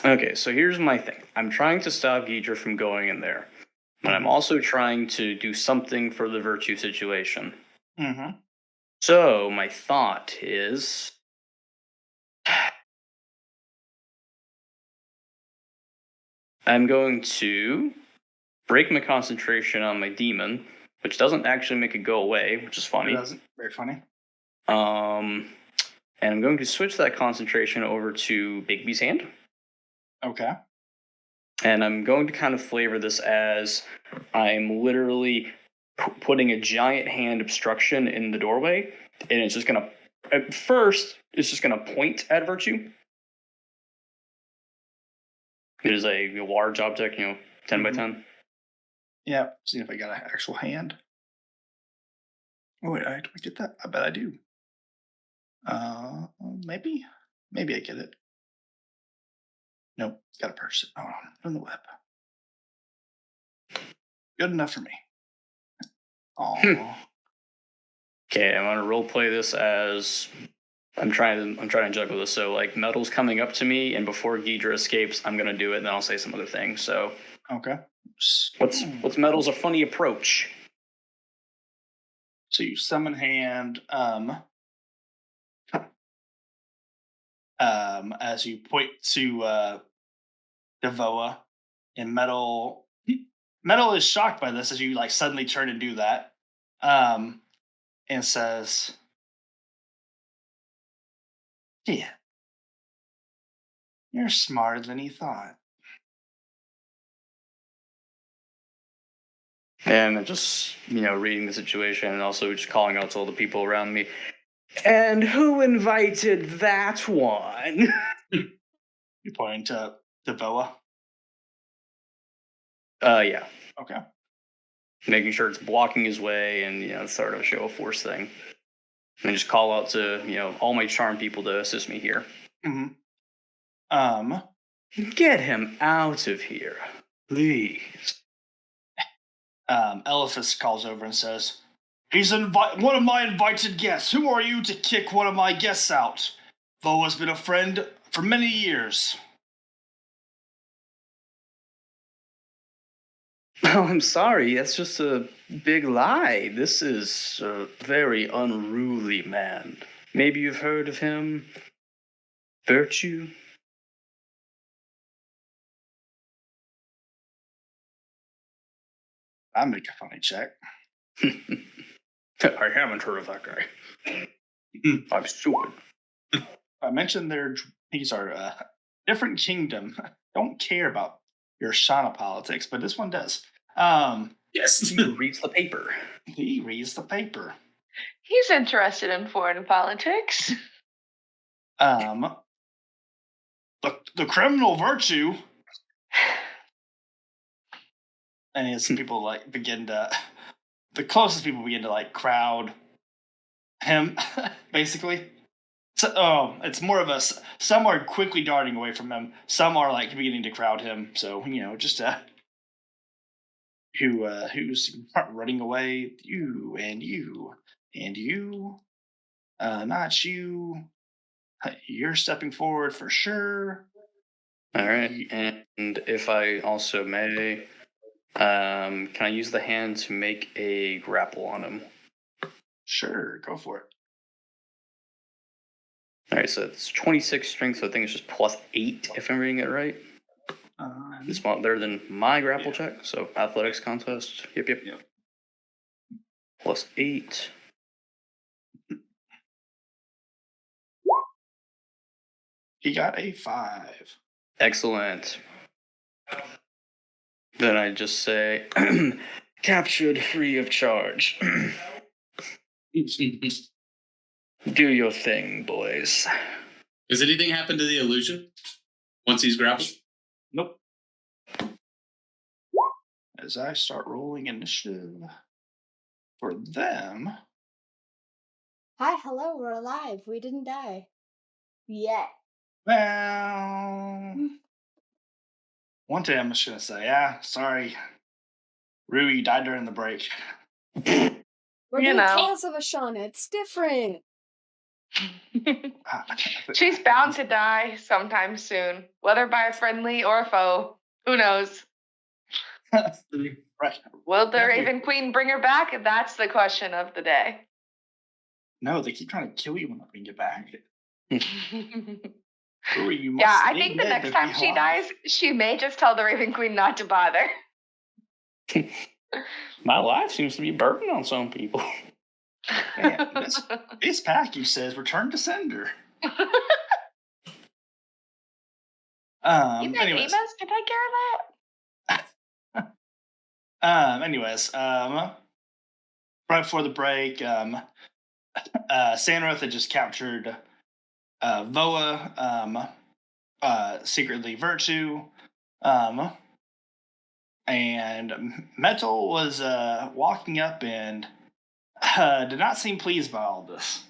Okay, so here's my thing. I'm trying to stop Ghidra from going in there, but I'm also trying to do something for the virtue situation.
Mm-hmm.
So my thought is, I'm going to break my concentration on my demon, which doesn't actually make it go away, which is
It
funny.
doesn't. Very funny.
And I'm going to switch that concentration over to Bigby's hand.
Okay.
And I'm going to kind of flavor this as I'm literally putting a giant hand obstruction in the doorway, and it's just going to, at first, it's just going to point at Virtue. It is a large object, 10 by 10.
Yeah. See if I got an actual hand. Oh wait, do I get that? I bet I do. Maybe I get it. Nope, gotta purchase it. Hold on, from the web. Good enough for me. Oh.
Okay, I'm gonna role play this as I'm trying to juggle this. So like Metal's coming up to me, and before Ghidra escapes, I'm gonna do it, and then I'll say some other thing. So
Okay.
what's Metal's a funny approach?
So you summon hand as you point to Devoa, and Metal is shocked by this as you like suddenly turn and do that. And says, "Yeah, you're smarter than you thought."
And just reading the situation, and also just calling out to all the people around me. And who invited that one?
You point to Devoa.
Yeah.
Okay.
Making sure it's blocking his way, and sort of a show of force thing. And just call out to all my charm people to assist me here.
Mm-hmm.
Get him out of here, please.
Eliphas calls over and says, "He's one of my invited guests. Who are you to kick one of my guests out? Voa's been a friend for many years."
Oh, I'm sorry. That's just a big lie. This is a very unruly man. Maybe you've heard of him? Virtue?
I make a funny check.
I haven't heard of that guy. I'm stupid.
I mentioned these are a different kingdom. Don't care about your Ashana politics, but this one does.
Yes, he reads the paper.
He reads the paper.
He's interested in foreign politics.
The criminal Virtue. And as people the closest people begin to crowd him, basically. So, it's more of some are quickly darting away from him. Some are beginning to crowd him. So just who's running away? You and you and you. Not you. You're stepping forward for sure.
All right, and if I also may, can I use the hand to make a grapple on him?
Sure, go for it.
All right, so it's 26 strength, so I think it's just +8 if I'm reading it right. It's better than my grapple check, so athletics contest. Yep. +8.
He got a 5.
Excellent. Then I just say, captured free of charge. Do your thing, boys.
Does anything happen to the illusion once he's grappled?
Nope. As I start rolling initiative for them.
Hi, hello, we're alive. We didn't die. Yet.
Well, one thing I'm just gonna say, sorry, Rui died during the break.
We're
You
doing
know.
Tales of Ashana. It's different.
She's bound to die sometime soon, whether by a friendly or a foe. Who knows?
Right.
Will the
Yeah,
Raven Queen bring her back? That's the question of the day.
No, they keep trying to kill you when they bring you back. Rui, you must
Yeah, I
stay
think the
dead
next
to
time
be
she
alive.
dies, she may just tell the Raven Queen not to bother.
My life seems to be burdened on some people.
Man, this package says return to sender.
You make
Anyways.
emos to take care of that?
Right before the break, Sanroth had just captured Voa, secretly Virtue, and Metal was walking up and did not seem pleased by all this.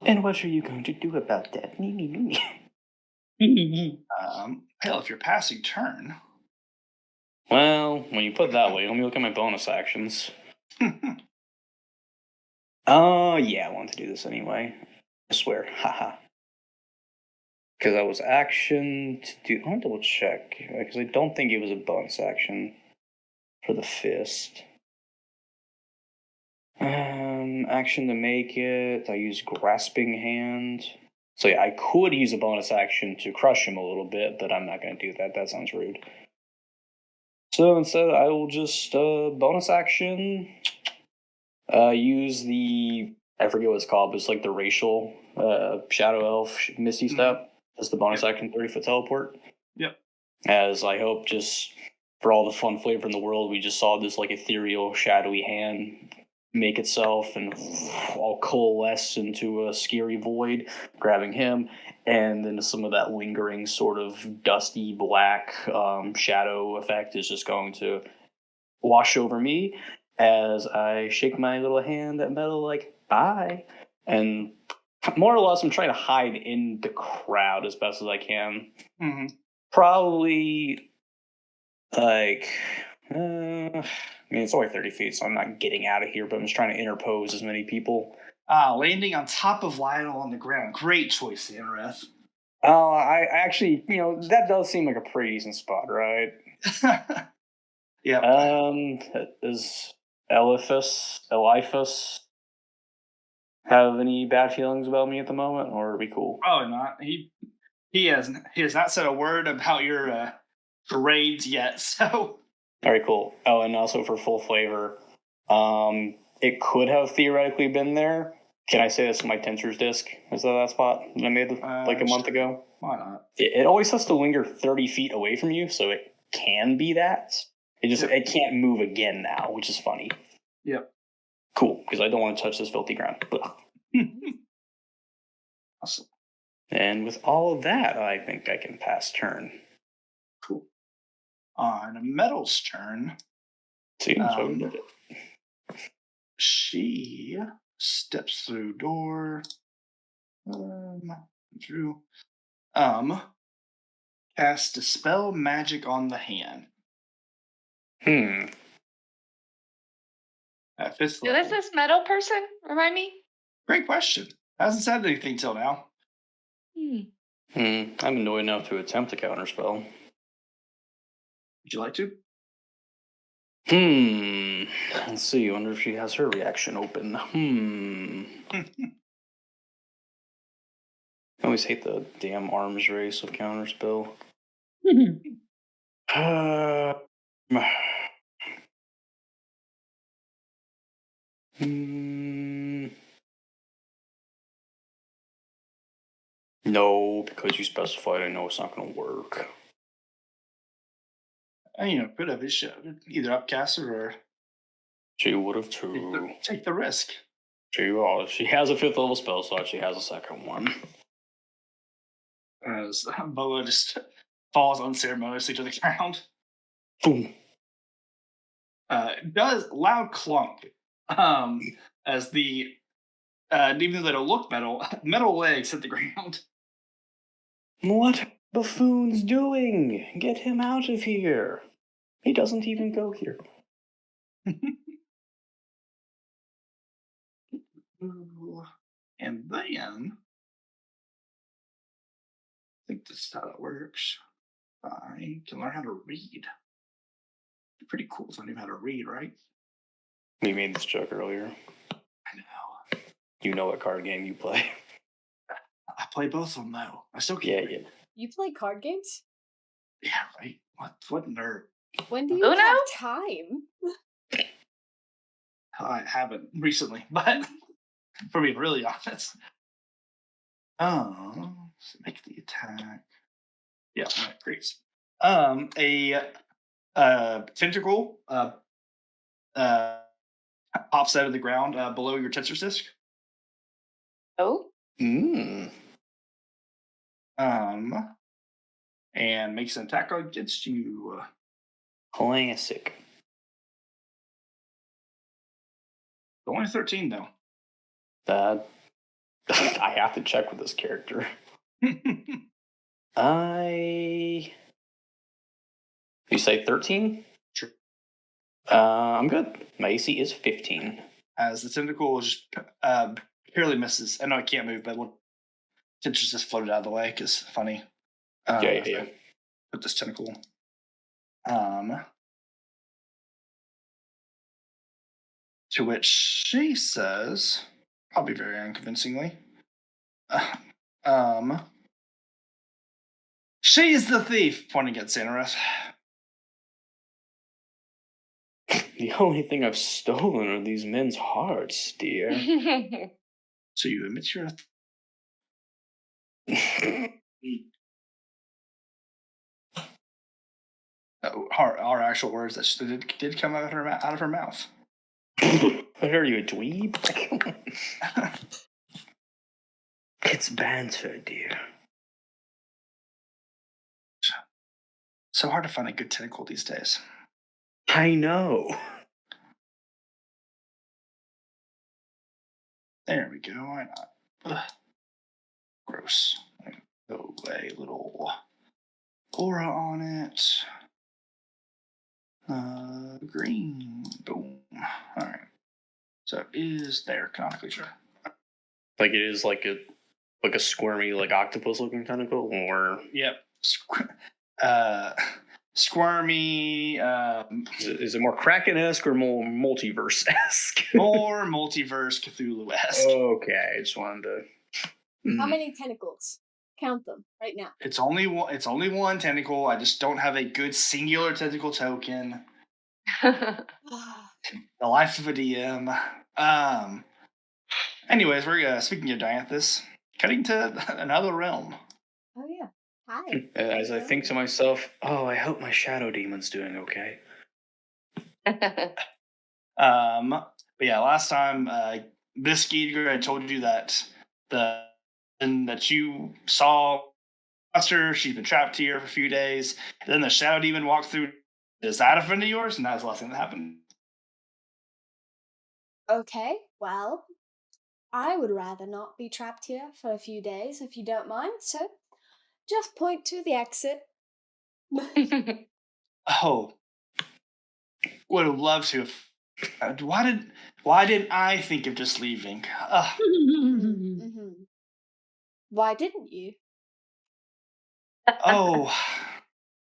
And what are you going to do about that?
Hell, if you're passing turn.
Well, when you put it that way, let me look at my bonus actions. Oh, yeah, I wanted to do this anyway. I swear. Haha. Because I was action to do... I want to double check. Because I don't think it was a bonus action for the fist. Action to make it. I use grasping hand. So yeah, I could use a bonus action to crush him a little bit, but I'm not going to do that. That sounds rude. So instead, I will just bonus action. Use the... I forget what it's called, but it's like the racial Shadow Elf Misty Step. That's the bonus action 30-foot teleport.
Yep.
As I hope, just for all the fun flavor in the world, we just saw this like ethereal, shadowy hand make itself and all coalesce into a scary void, grabbing him, and then some of that lingering sort of dusty black shadow effect is just going to wash over me as I shake my little hand at Metal like, bye. And more or less, I'm trying to hide in the crowd as best as I can.
Mm-hmm.
Probably, like, I mean, it's only 30 feet, so I'm not getting out of here, but I'm just trying to interpose as many people.
Landing on top of Lionel on the ground. Great choice, Sanreth.
I actually, that does seem like a pretty decent spot, right?
Yeah.
Does Eliphas have any bad feelings about me at the moment, or are we cool?
Probably not. He has not said a word about your grades yet, so.
All right, cool. Oh, and also for full flavor, it could have theoretically been there. Can I say this is my tensor's disc? Is that spot that I made like a month ago?
Why not?
It always has to linger 30 feet away from you, so it can be that. It can't move again now, which is funny.
Yep.
Cool, because I don't want to touch this filthy ground.
Awesome.
And with all of that, I think I can pass turn.
Cool. On Metal's turn,
Seems so we did it.
She steps through door. Cast Dispel Magic on the hand. At fifth
Who
level.
is this metal person? Remind me?
Great question. Hasn't said anything till now.
I'm annoyed enough to attempt a counterspell.
Would you like to?
Let's see. I wonder if she has her reaction open. I always hate the damn arms race of counterspell. No, because you specified, I know it's not going to work.
And, could have either upcasted or
She would have too.
Take the risk.
She has a 5th level spell slot. She has a second one.
As Boa just falls unceremoniously to the ground.
Boom.
Does loud clunk. As the even though they don't look metal legs hit the ground.
What buffoon's doing? Get him out of here. He doesn't even go here.
And then I think this is how it works. I can learn how to read. Pretty cool if I knew how to read, right?
We made this joke earlier.
I know.
You know what card game you play.
I play both of them though. I still can't.
Yeah.
You play card games?
Yeah, right. What nerd?
When do you
Uno?
have time?
I haven't recently, but for being really honest. Make the attack. Yeah, right, great. A tentacle pops out of the ground below your tensor disc.
Oh,
And makes an attack against you.
Classic.
Only 13 though.
That I have to check with this character. You say 13?
Sure.
I'm good. My AC is 15.
As the tentacle just barely misses. I know I can't move, but tentacles just floated out of the way because funny.
Yeah.
Put this tentacle. To which she says, probably very unconvincingly, she's the thief, pointing at Xanareth.
The only thing I've stolen are these men's hearts, dear.
So you admit you're our actual words that she did come out of her mouth.
What are you, a dweeb? It's banter, dear.
So hard to find a good tentacle these days.
I know.
There we go. Why not? Ugh. Gross. Go a little aura on it. Green. Boom. All right. So it is there canonically, sure.
Like it is like a squirmy, like octopus looking tentacle, or
Yep. Squirmy.
is it more Kraken-esque or more multiverse-esque?
More multiverse Cthulhu-esque.
Okay, I just wanted to.
How many tentacles? Count them right now.
It's only one tentacle. I just don't have a good singular tentacle token. The life of a DM. Anyways, we're speaking of Dianthus, cutting to another realm.
Oh yeah. Hi.
As I think to myself, oh, I hope my shadow demon's doing okay.
But yeah, last time, Biscuit, I told you that that you saw her. She's been trapped here for a few days. And then the shadow demon walked through. Is that a friend of yours? And that's the last thing that happened.
Okay, well, I would rather not be trapped here for a few days if you don't mind, so just point to the exit.
Oh, would have loved to have. Why didn't I think of just leaving?
Mm-hmm. Why didn't you?
Oh,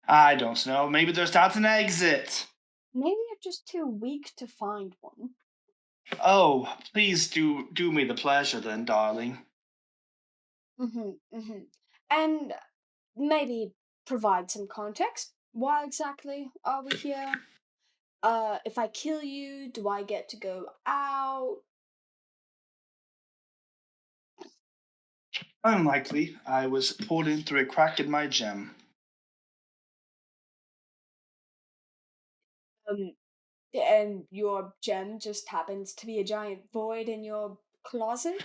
I don't know. Maybe there's not an exit.
Maybe you're just too weak to find one.
Oh, please do me the pleasure then, darling.
And maybe provide some context. Why exactly are we here? If I kill you, do I get to go out?
Unlikely. I was pulled in through a crack in my gem.
And your gem just happens to be a giant void in your closet?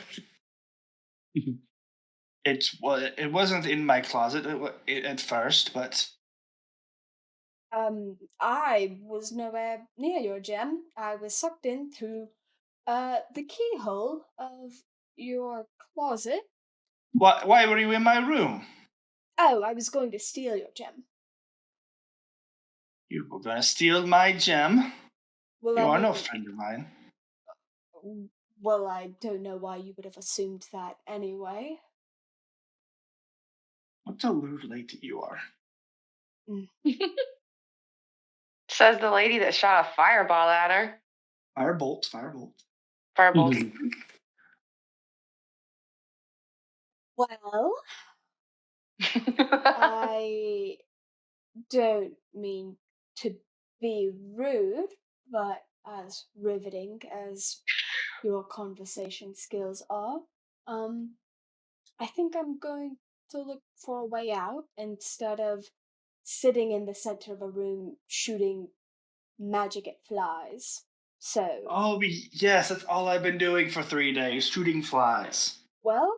It wasn't in my closet at first, but
I was nowhere near your gem. I was sucked in through the keyhole of your closet.
why were you in my room?
Oh, I was going to steal your gem.
You were gonna steal my gem.
Well,
You
I
are no
mean,
friend of mine.
well, I don't know why you would have assumed that anyway.
What a rude lady you are.
Says the lady that shot a fireball at her.
Firebolt, firebolt.
Firebolt.
Well, I don't mean to be rude, but as riveting as your conversation skills are, I think I'm going to look for a way out instead of sitting in the center of a room shooting magic at flies. So,
Oh yes, that's all I've been doing for 3 days, shooting flies.
well,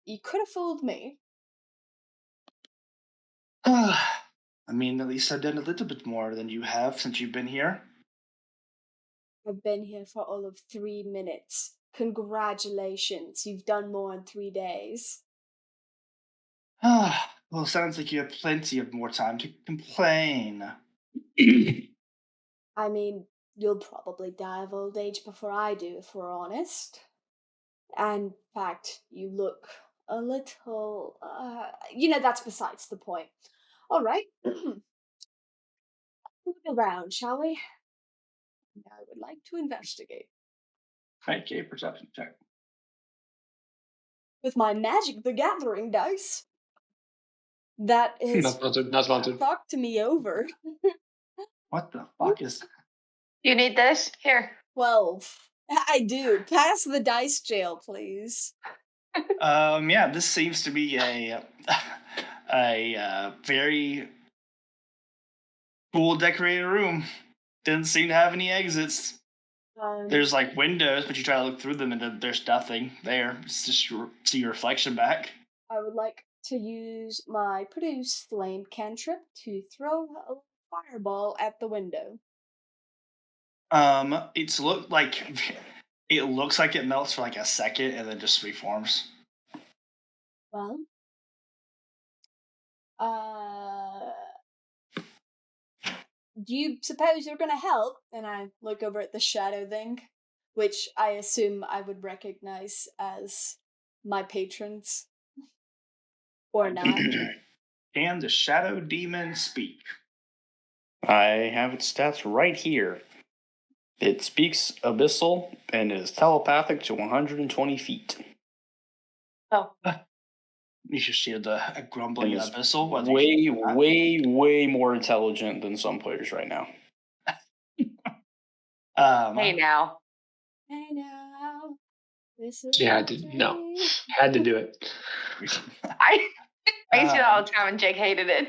you could have fooled me.
I mean, at least I've done a little bit more than you have since you've been here.
I've been here for all of 3 minutes. Congratulations, you've done more in 3 days.
Well, sounds like you have plenty of more time to complain.
I mean, you'll probably die of old age before I do, if we're honest. And in fact, you look a little. That's besides the point. All right. Look around, shall we? I would like to investigate.
Okay, perception check.
With my Magic the Gathering dice. That
Not
is
sponsored. Not sponsored.
fucked me over.
What the fuck is that?
You need this? Here.
12. I do. Pass the dice jail, please.
Yeah, this seems to be a very cool decorated room. Didn't seem to have any exits. There's like windows, but you try to look through them and there's nothing there. It's just see your reflection back.
I would like to use my Produce Flame cantrip to throw a fireball at the window.
It's look like it looks like it melts for like a second and then just reforms.
Well, do you suppose you're gonna help? And I look over at the shadow thing, which I assume I would recognize as my patrons. Or not.
Can the shadow demon speak?
I have its stats right here. It speaks Abyssal and is telepathic to 120 feet.
Oh.
You should see a grumbling
And is
abyssal.
way more intelligent than some players right now.
Hey now.
Hey now. This is
Yeah, I
my
did. No,
dream.
had to do it.
I used to do that all the time and Jake hated it.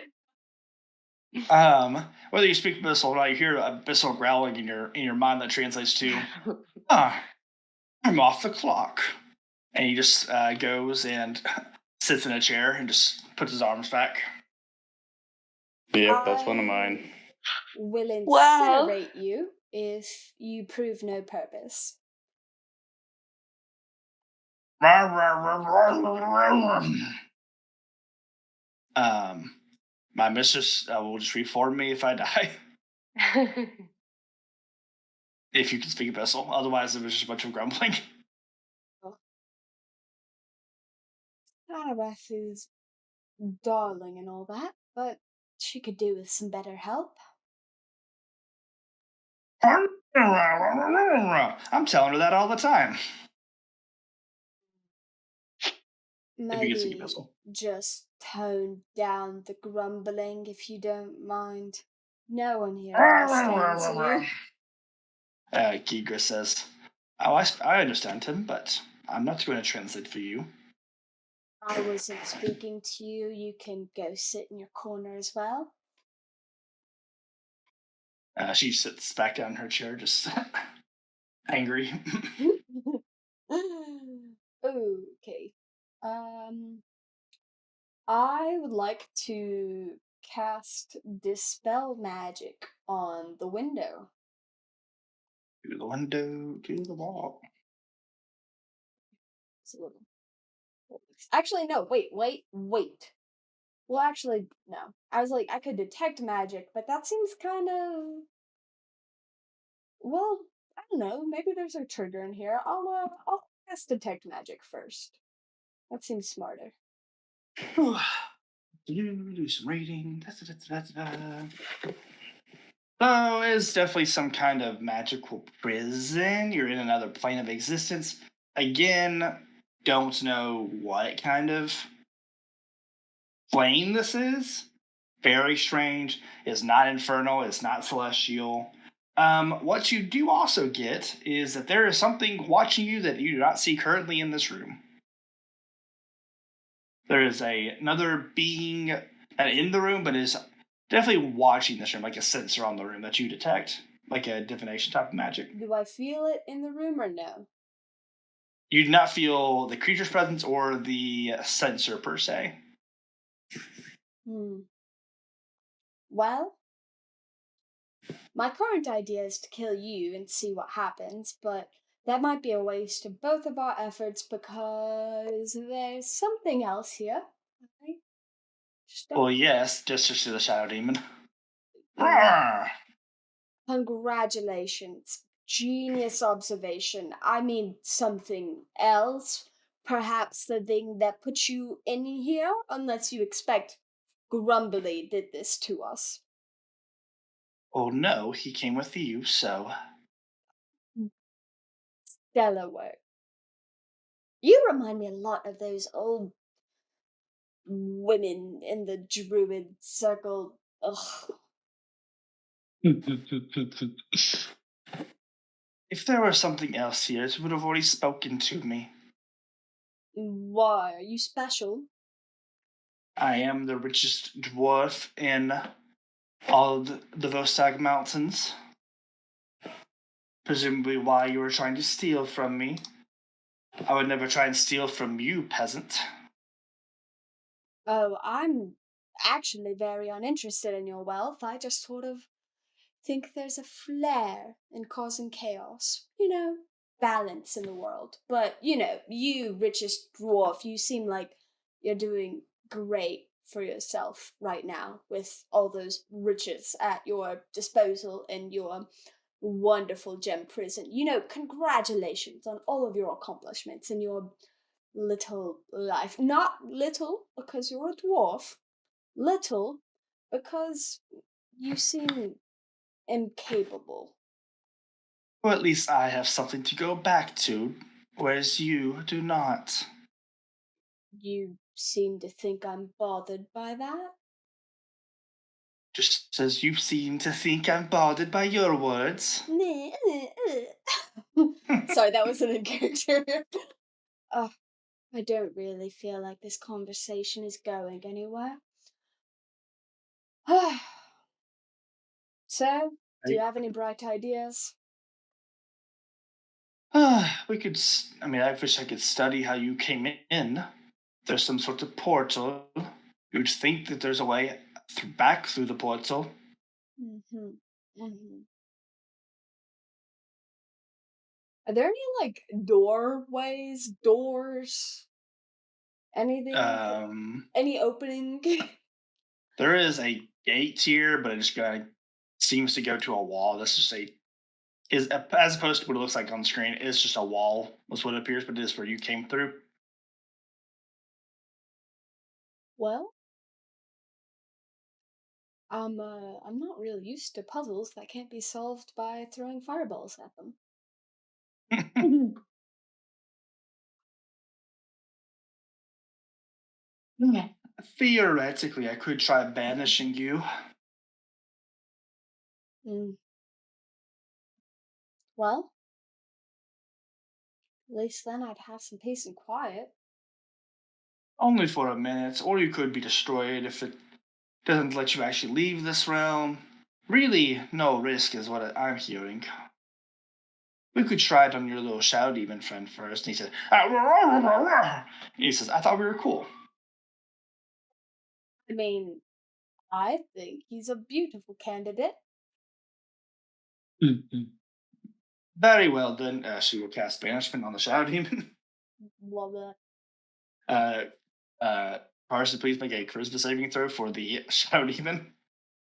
Whether you speak abyssal or not, you hear abyssal growling in your mind that translates to, I'm off the clock. And he just goes and sits in a chair and just puts his arms back.
Yep, that's one of mine.
Will incinerate
Wow.
you if you prove no purpose.
My mistress will just reform me if I die. If you can speak abyssal. Otherwise, it was just a bunch of grumbling.
Annabeth is darling and all that, but she could do with some better help.
I'm telling her that all the time. If you can speak
Maybe
abyssal.
just tone down the grumbling if you don't mind. No one here understands you.
Gigra says, "Oh, I understand him, but I'm not going to translate for you."
I wasn't speaking to you. You can go sit in your corner as well.
She sits back down in her chair, just angry.
Okay. I would like to cast Dispel Magic on the window.
To the window, to the wall.
It's a little. Actually, no. Wait. Well, actually, no. I was like, I could detect magic, but that seems kind of. Well, I don't know. Maybe there's a trigger in here. I'll cast detect magic first. That seems smarter.
Do some reading. So it's definitely some kind of magical prison. You're in another plane of existence. Again, don't know what kind of plane this is. Very strange. It's not infernal. It's not celestial. What you do also get is that there is something watching you that you do not see currently in this room. There is another being in the room, but is definitely watching this room, like a sensor on the room that you detect, like a divination type of magic.
Do I feel it in the room or no?
You do not feel the creature's presence or the sensor per se.
Well, my current idea is to kill you and see what happens, but that might be a waste of both of our efforts because there's something else here. I just don't.
Well, yes, just to the shadow demon.
Yeah. Congratulations. Genius observation. I mean, something else. Perhaps the thing that put you in here, unless you expect Grumbly did this to us.
Oh no, he came with you, so.
Stellar work. You remind me a lot of those old women in the druid circle. Ugh.
If there were something else here, it would have already spoken to me.
Why? Are you special?
I am the richest dwarf in all of the Vostag Mountains. Presumably why you were trying to steal from me. I would never try and steal from you, peasant.
Oh, I'm actually very uninterested in your wealth. I just sort of think there's a flair in causing chaos. Balance in the world. But, you richest dwarf, you seem like you're doing great for yourself right now with all those riches at your disposal in your wonderful gem prison. Congratulations on all of your accomplishments in your little life. Not little because you're a dwarf, little because you seem incapable.
Or at least I have something to go back to, whereas you do not.
You seem to think I'm bothered by that.
Just as you seem to think I'm bothered by your words.
Sorry, that wasn't in character. I don't really feel like this conversation is going anywhere. So, do you have any bright ideas?
We could. I mean, I wish I could study how you came in. There's some sort of portal. You'd think that there's a way back through the portal.
Are there any doorways, doors, anything? Any opening?
There is a gate here, but it just seems to go to a wall. That's just is as opposed to what it looks like on the screen. It's just a wall. That's what it appears, but it is where you came through.
Well, I'm not really used to puzzles that can't be solved by throwing fireballs at them.
Theoretically, I could try banishing you.
Well, at least then I'd have some peace and quiet.
Only for a minute, or you could be destroyed if it doesn't let you actually leave this realm. Really, no risk is what I'm hearing. We could try it on your little shadow demon friend first. And he said, he says, I thought we were cool.
I mean, I think he's a beautiful candidate.
Very well done. She will cast banishment on the shadow demon.
Blah, blah.
Parsley, please make a charisma saving throw for the shadow demon.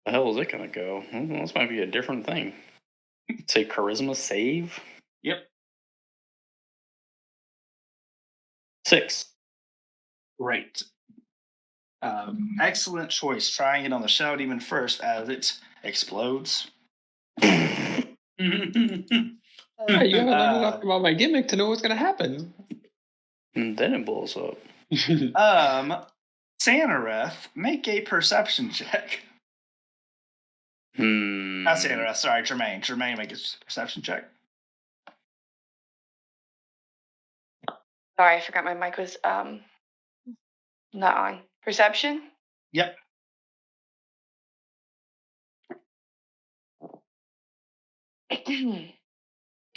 The hell is it gonna go? This might be a different thing. Say charisma save?
Yep.
6.
Great. Excellent choice. Trying it on the shadow demon first as it explodes.
Hey, you haven't learned enough
Uh,
about my gimmick to know what's gonna happen.
And then it blows up.
Sanareth, make a perception check. Not Sanareth, sorry, Jermaine. Jermaine, make a perception check.
Sorry, I forgot my mic was not on. Perception?
Yep.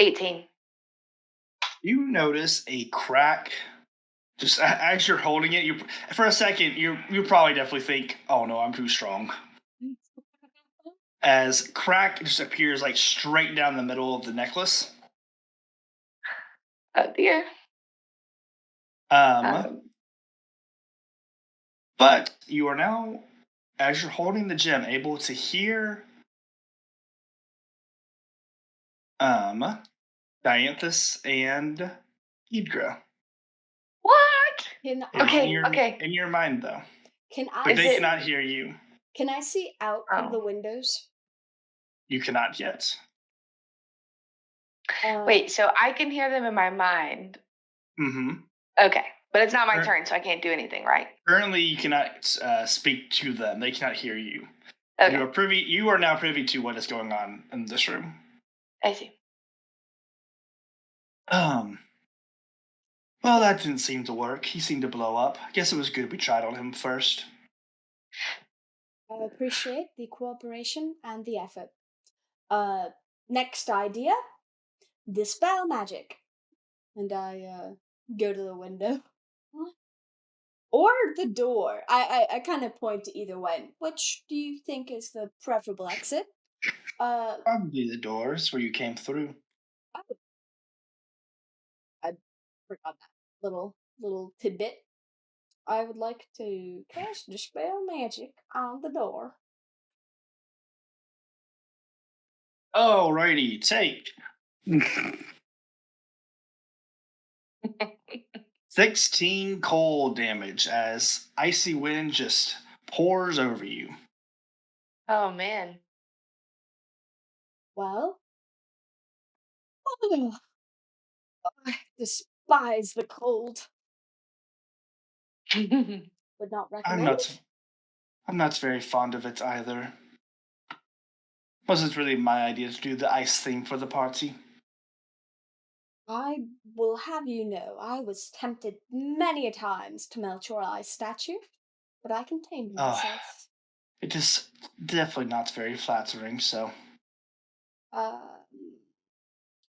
$18.
You notice a crack. Just as you're holding it, you for a second you probably definitely think, "Oh no, I'm too strong." As crack just appears like straight down the middle of the necklace.
Oh dear.
But you are now, as you're holding the gem, able to hear Dianthus and Hydra.
What?
Can
Okay,
I,
okay.
In your mind though.
Can
But
I
they
Is it-
cannot hear you.
Can I see out
Oh.
of the windows?
You cannot yet.
Wait, so I can hear them in my mind.
Mm-hmm.
Okay, but it's not my
Sure.
turn, so I can't do anything, right?
Currently, you cannot speak to them. They cannot hear you.
Okay,
You are now privy to what is going on in this room.
I see.
Well, that didn't seem to work. He seemed to blow up. I guess it was good we tried on him first.
I appreciate the cooperation and the effort. Next idea: dispel magic. And I go to the window. Or the door. I kind of point to either one. Which do you think is the preferable exit?
Probably the doors where you came through.
I forgot that little tidbit. I would like to cast dispel magic on the door.
Alrighty, take 16 cold damage as icy wind just pours over you.
Oh man.
Well, I despise the cold. Would not recommend.
I'm not very fond of it either. Wasn't really my idea to do the ice theme for the party.
I will have you know, I was tempted many a times to melt your ice statue, but I contained
Oh.
myself.
It is definitely not very flattering, so.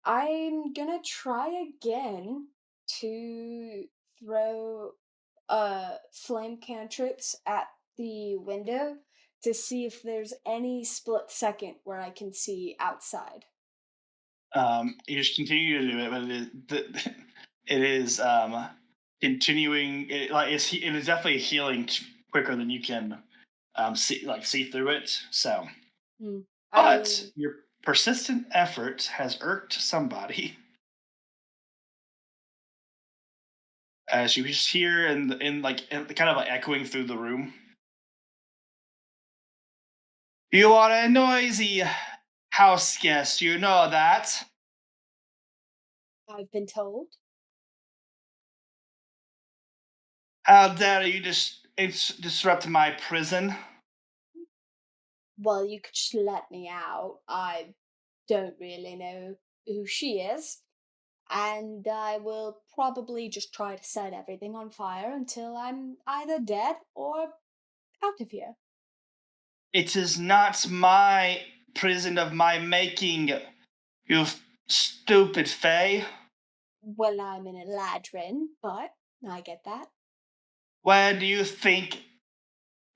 I'm gonna try again to throw flame cantrips at the window to see if there's any split second where I can see outside.
You just continue to do it, but it is continuing. It is definitely healing quicker than you can see through it. So, but your persistent effort has irked somebody. As you just hear in kind of like echoing through the room. You are a noisy house guest, you know that.
I've been told.
How dare you disrupt my prison?
Well, you could just let me out. I don't really know who she is. And I will probably just try to set everything on fire until I'm either dead or out of here.
It is not my prison of my making, you stupid Fae.
Well, I'm an Eladrin, but I get that.
Where do you think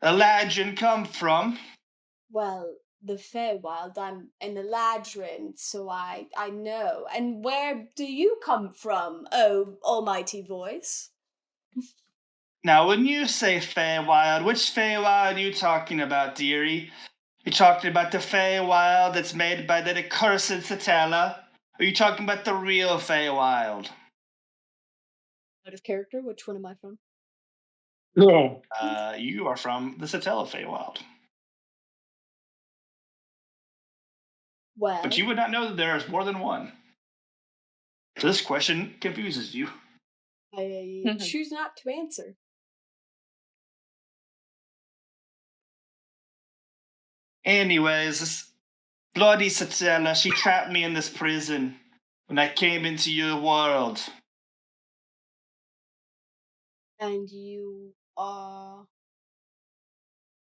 Eladrin come from?
Well, the Feywild, I'm an Eladrin, so I know. And where do you come from, oh almighty voice?
Now, when you say Feywild, which Feywild are you talking about, dearie? You talking about the Feywild that's made by that accursed Satella? Or are you talking about the real Feywild?
Out of character, which one am I from?
No.
You are from the Satella Feywild.
Well,
But you would not know that there is more than one. So this question confuses you.
I choose not to answer.
Anyways, this bloody Satella, she trapped me in this prison when I came into your world.
And you are...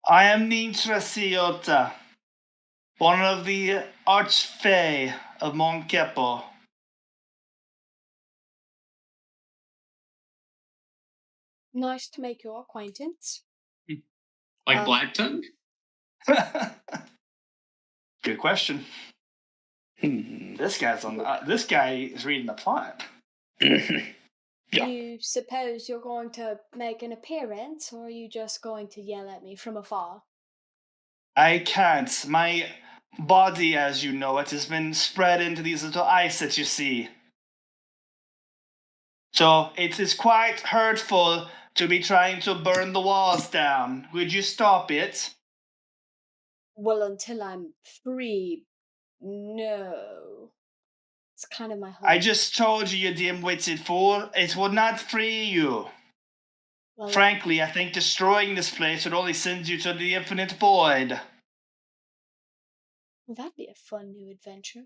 I am Nintra Siota, one of the Archfey of Monkepo.
Nice to make your acquaintance.
Like Black Tongue?
Good question. This guy's on. This guy is reading the plot.
Yeah.
You suppose you're going to make an appearance, or are you just going to yell at me from afar?
I can't. My body, as you know it, has been spread into these little ice that you see. So it is quite hurtful to be trying to burn the walls down. Would you stop it?
Well, until I'm free, no. It's kind of my whole...
I just told you, you dim-witted fool. It would not free you.
Well,
Frankly, I think destroying this place would only send you to the infinite void.
well, that'd be a fun new adventure.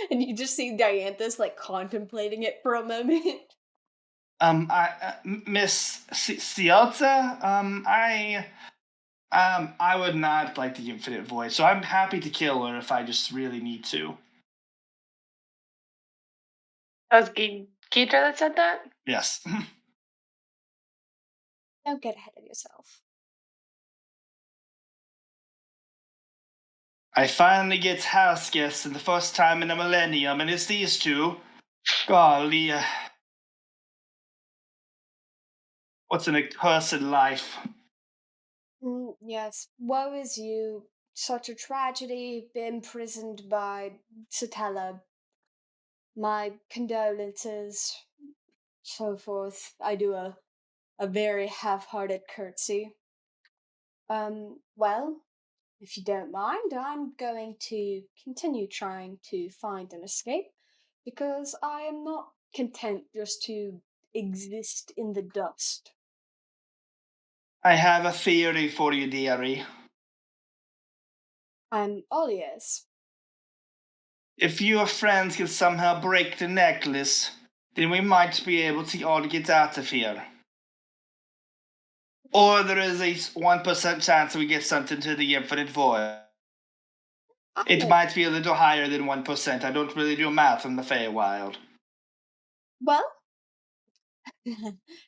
And you just see Dianthus like contemplating it for a moment.
Miss Cialta, I would not like the infinite void, so I'm happy to kill her if I just really need to.
That was Geetra that said that?
Yes.
Don't get ahead of yourself.
I finally get house guests in the first time in a millennium, and it's these two. Golly. What's an accursed life?
Yes, woe is you. Such a tragedy, imprisoned by Satella. My condolences, so forth. I do a very half-hearted curtsy. Well, if you don't mind, I'm going to continue trying to find an escape, because I am not content just to exist in the dust.
I have a theory for you, dearie.
I'm all ears.
If your friends can somehow break the necklace, then we might be able to all get out of here. Or there is a 1% chance we get sent into the infinite void. It might be a little higher than 1%. I don't really do math in the Feywild.
Well,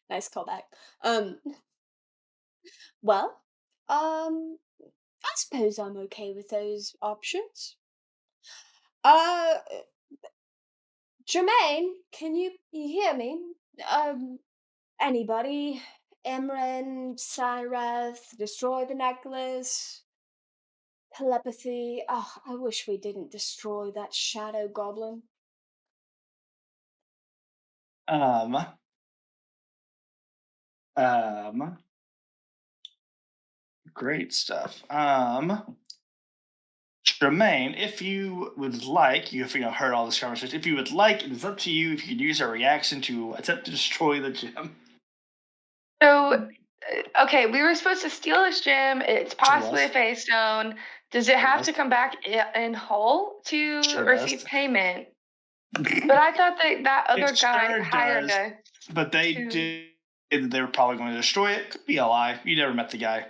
nice callback. Well, I suppose I'm okay with those options. Jermaine, can you hear me? Anybody? Imran, Cyrus, destroy the necklace, telepathy. Oh, I wish we didn't destroy that shadow goblin.
Great stuff. Jermaine, if you would like, you've heard all this conversation. If you would like, it is up to you if you could use a reaction to attempt to destroy the gem.
So, okay, we were supposed to steal this gem. It's possibly a
was.
Fey Stone. Does it have
was.
to come back in whole to
Sure
receive
does.
payment? But I thought that other
It
guy
sure
hired
does.
us.
But they
to-
did. They were probably going to destroy it. Could be a lie. You never met the guy.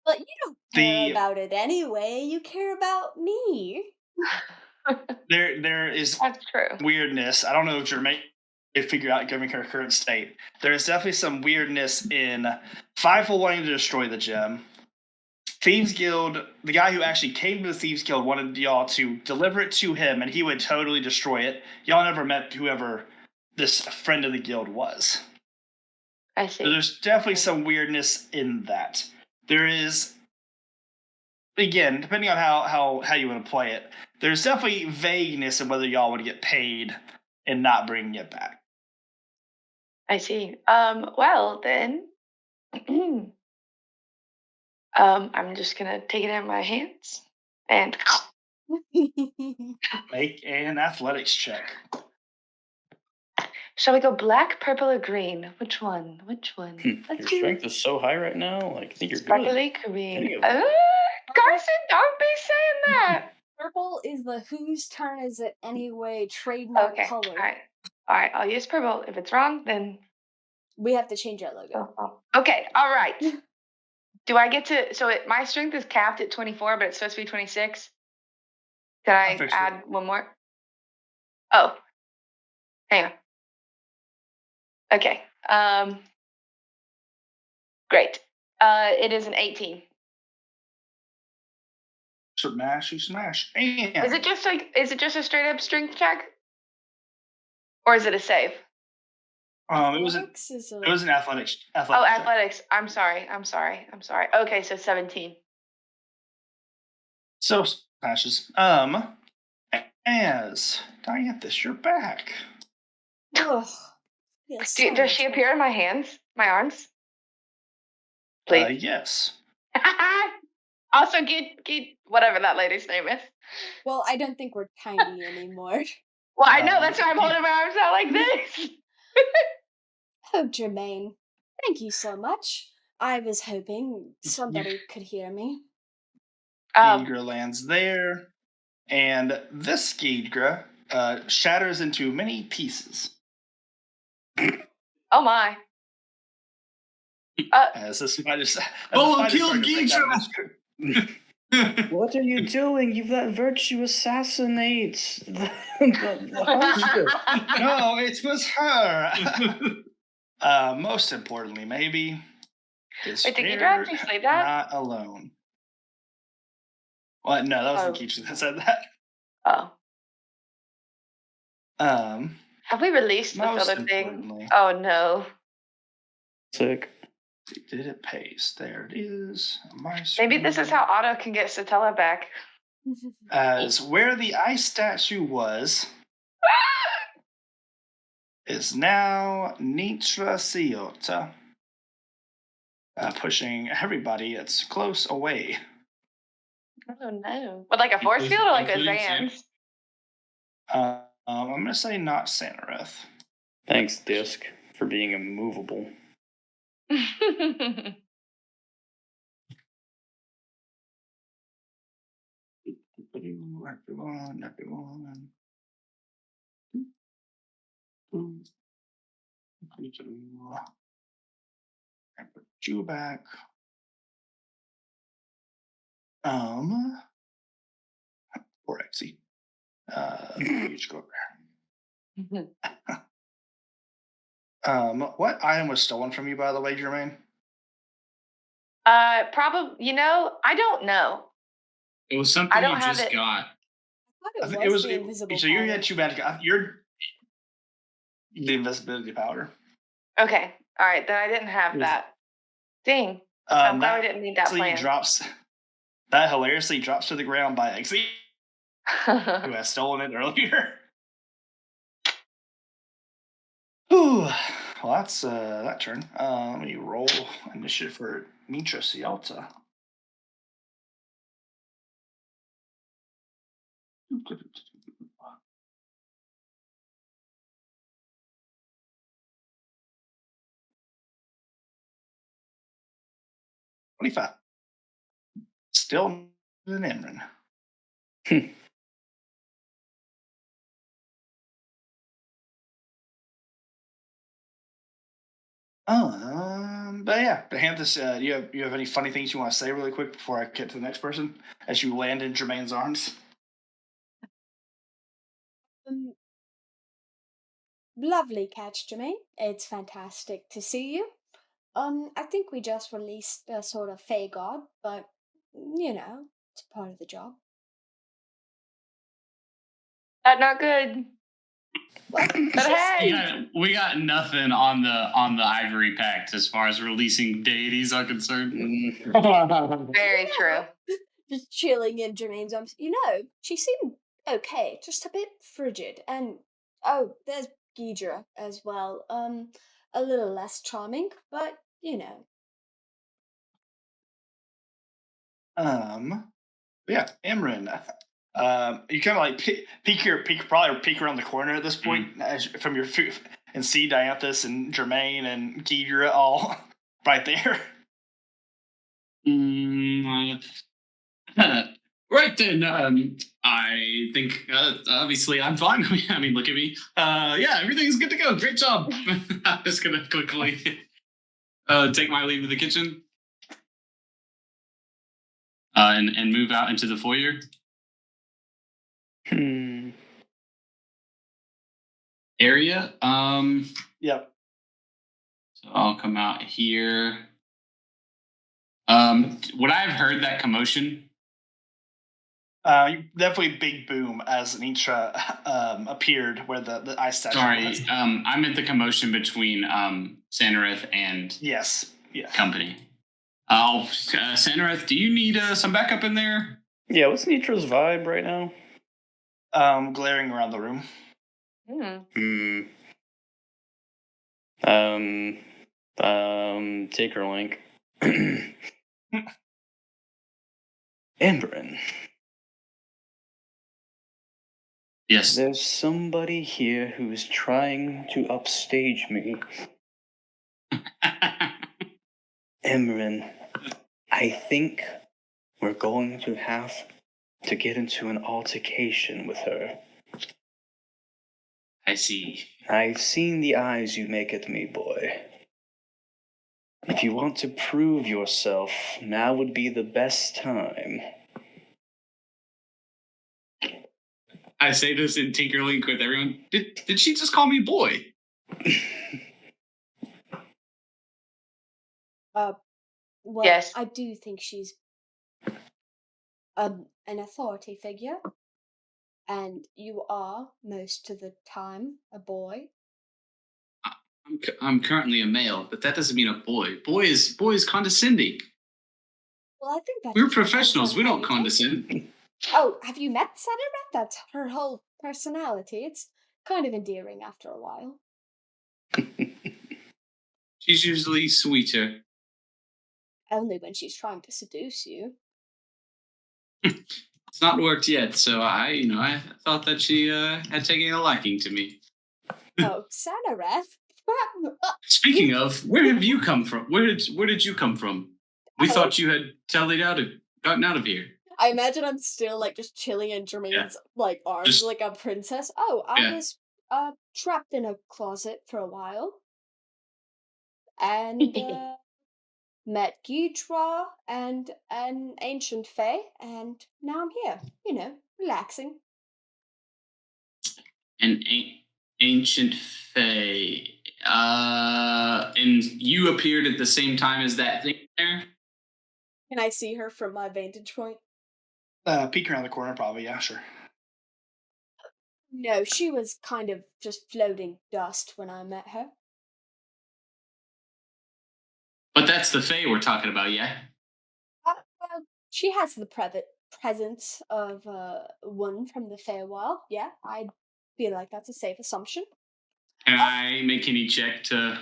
But you don't care
The
about it anyway. You care about me.
there is
That's true.
weirdness. I don't know if Jermaine could figure out given her current state. There is definitely some weirdness in Fightful wanting to destroy the gem. Thieves Guild, the guy who actually came to the Thieves Guild wanted y'all to deliver it to him and he would totally destroy it. Y'all never met whoever this friend of the guild was.
I see.
So there's definitely some weirdness in that. There is, again, depending on how you want to play it, there's definitely vagueness in whether y'all would get paid and not bringing it back.
I see. Well then, I'm just gonna take it in my hands and
Make an athletics check.
shall we go black, purple, or green? Which one? Which one?
Your
Let's
strength is so high right now. Like, I think you're good.
sparkly
Any
green.
of them.
Carson, don't be saying that.
Purple is the whose turn is it anyway trademark
Okay.
color.
All right. I'll use purple. If it's wrong, then
We have to change our logo.
okay. All right. Do I get to? So my strength is capped at 24, but it's supposed to be 26. Can I
Officially.
add one more? Oh, hang on. Okay. Great. It is an 18.
Smash, you smash. And
Is it just a straight up strength check? Or is it a save?
it was
Athletics is a-
an athletics
Oh,
check.
athletics. I'm sorry. Okay, so 17.
So smashes. As Dianthus, you're back.
Ugh. Yes, so
Does
much
she
better.
appear in my hands? My arms? Please.
Yes.
Also, get whatever that lady's name is.
Well, I don't think we're tiny anymore.
Well, I know that's why I'm holding my arms out like this.
Oh, Jermaine, thank you so much. I was hoping somebody could hear me.
Skeedra lands there, and this Skeedra shatters into many pieces.
Oh my.
As the spider,
Killed Geedra!
What are you doing? You've let virtue assassinate the hostess.
No, it was her. Most importantly, maybe. Is
Wait, did Geedra
Fair
actually say that?
not alone. Well, no, that wasn't Keach that said that.
Oh. Have we released the
most
filler thing?
importantly,
Oh no.
Sick.
did it paste? There it is.
Maybe this is how Otto can get Satella back.
As where the ice statue was is now Nitra Ciota. Pushing everybody it's close away.
Oh no. With like a force field or like a
Including
Zans?
I'm going to say not Sanareth.
Thanks, Disc, for being immovable.
Everyone. I put you back. Poor Exy. You just go over there. What item was stolen from you, by the way, Jermaine?
Probably. I don't know.
It was something
I don't
you
have
just
it.
got.
I thought it was the invisible
so you
powder.
had you're the invisibility powder.
Okay. All right. Then I didn't have that. Dang. I'm glad we didn't need that plan.
That hilariously drops to the ground by Exy, who has stolen it earlier. Ooh, well, that's that turn. Let me roll initiative for Mitra Cialta. $25. Still an Emran. But yeah, Panthus, you have any funny things you want to say really quick before I get to the next person as you land in Jermaine's arms?
Um, Lovely catch, Jermaine. It's fantastic to see you. I think we just released a sort of Fey God, but it's part of the job.
That's not good.
Well,
But hey,
Yeah, we got nothing on the Ivory Pact as far as releasing deities are concerned.
very true.
just chilling in Jermaine's arms. She seemed okay, just a bit frigid. And there's Ghidra as well. A little less charming, but
Yeah, Imran. You kind of like peek around the corner at this point from your food and see Dianthus and Jermaine and Ghidra all right there.
Right then, I think obviously I'm fine. I mean, look at me. Yeah, everything's good to go. Great job. I'm just gonna quickly take my leave of the kitchen and move out into the foyer area.
Yep.
So I'll come out here. Would I have heard that commotion?
Definitely big boom as Nitra appeared where the ice statue
Sorry,
was.
I meant the commotion between Sanareth and
Yes.
company. Oh, Sanareth, do you need some backup in there?
Yeah, what's Nitra's vibe right now?
Glaring around the room.
Take her link. Emberin.
Yes.
There's somebody here who's trying to upstage me. Emberin, I think we're going to have to get into an altercation with her.
I see.
I've seen the eyes you make at me, boy. If you want to prove yourself, now would be the best time.
I say this in Tinkerlink with everyone. Did she just call me boy?
Well,
Yes.
I do think she's an authority figure, and you are most of the time a boy.
I'm currently a male, but that doesn't mean a boy. Boy is condescending.
Well, I think that's
We're
just
professionals. We don't
reputation.
condescend.
Oh, have you met Sanareth? That's her whole personality. It's kind of endearing after a while.
She's usually sweeter.
Only when she's trying to seduce you.
It's not worked yet, so I thought that she had taken a liking to me.
Oh, Sanareth?
Speaking of, where have you come from? Where did you come from? We thought you had gotten out of here.
I imagine I'm still like just chilling in Jermaine's like arms
Just-
like a princess. Oh, I
Yeah.
was trapped in a closet for a while. And met Ghidra and an ancient fae, and now I'm here, relaxing.
An ancient fae. And you appeared at the same time as that thing there?
Can I see her from my vantage point?
Peek around the corner, probably. Yeah, sure.
No, she was kind of just floating dust when I met her.
But that's the fae we're talking about, yeah?
Well, she has the presence of one from the Feywild. Yeah, I feel like that's a safe assumption.
Can I make any check to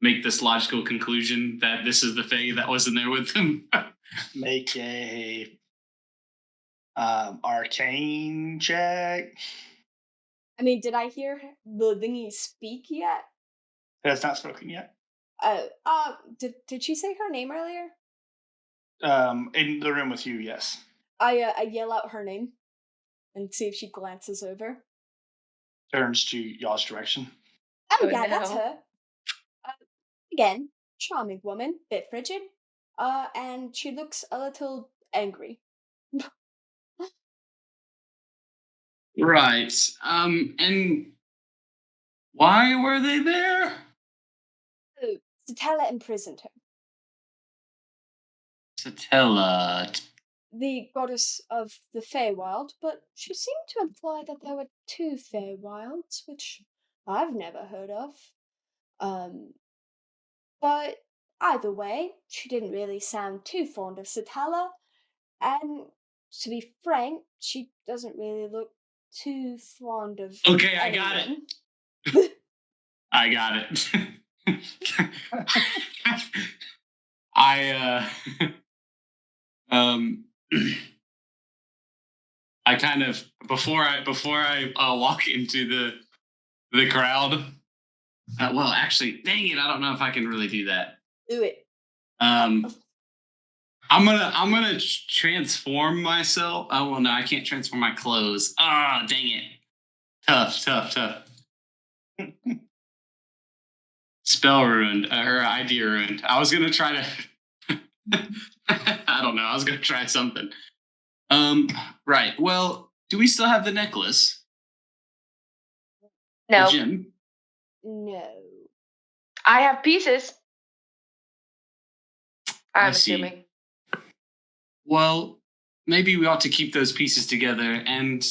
make this logical conclusion that this is the fae that wasn't there with them?
Make a arcane check.
I mean, did I hear the thingy speak yet?
It has not spoken yet.
Did she say her name earlier?
In the room with you, yes.
I yell out her name and see if she glances over.
Turns to y'all's direction.
Oh,
Oh,
yeah, that's
no.
her. Again, charming woman, bit frigid, and she looks a little angry.
Right. And why were they there?
Oh, Satella imprisoned her.
Satella.
The goddess of the Feywild, but she seemed to imply that there were two Feywilds, which I've never heard of. But either way, she didn't really sound too fond of Satella, and to be frank, she doesn't really look too fond of
Okay, I got it.
anyone.
I got it. I um I kind of before I walk into the crowd. Well, actually, dang it, I don't know if I can really do that.
Do it.
I'm gonna transform myself. Oh well, no, I can't transform my clothes. Ah, dang it. Tough. Spell ruined, or idea ruined. I was gonna try to. I don't know. I was gonna try something. Right. Well, do we still have the necklace?
No,
The gem?
No.
I have pieces.
I
I'm
see.
assuming.
Well, maybe we ought to keep those pieces together, and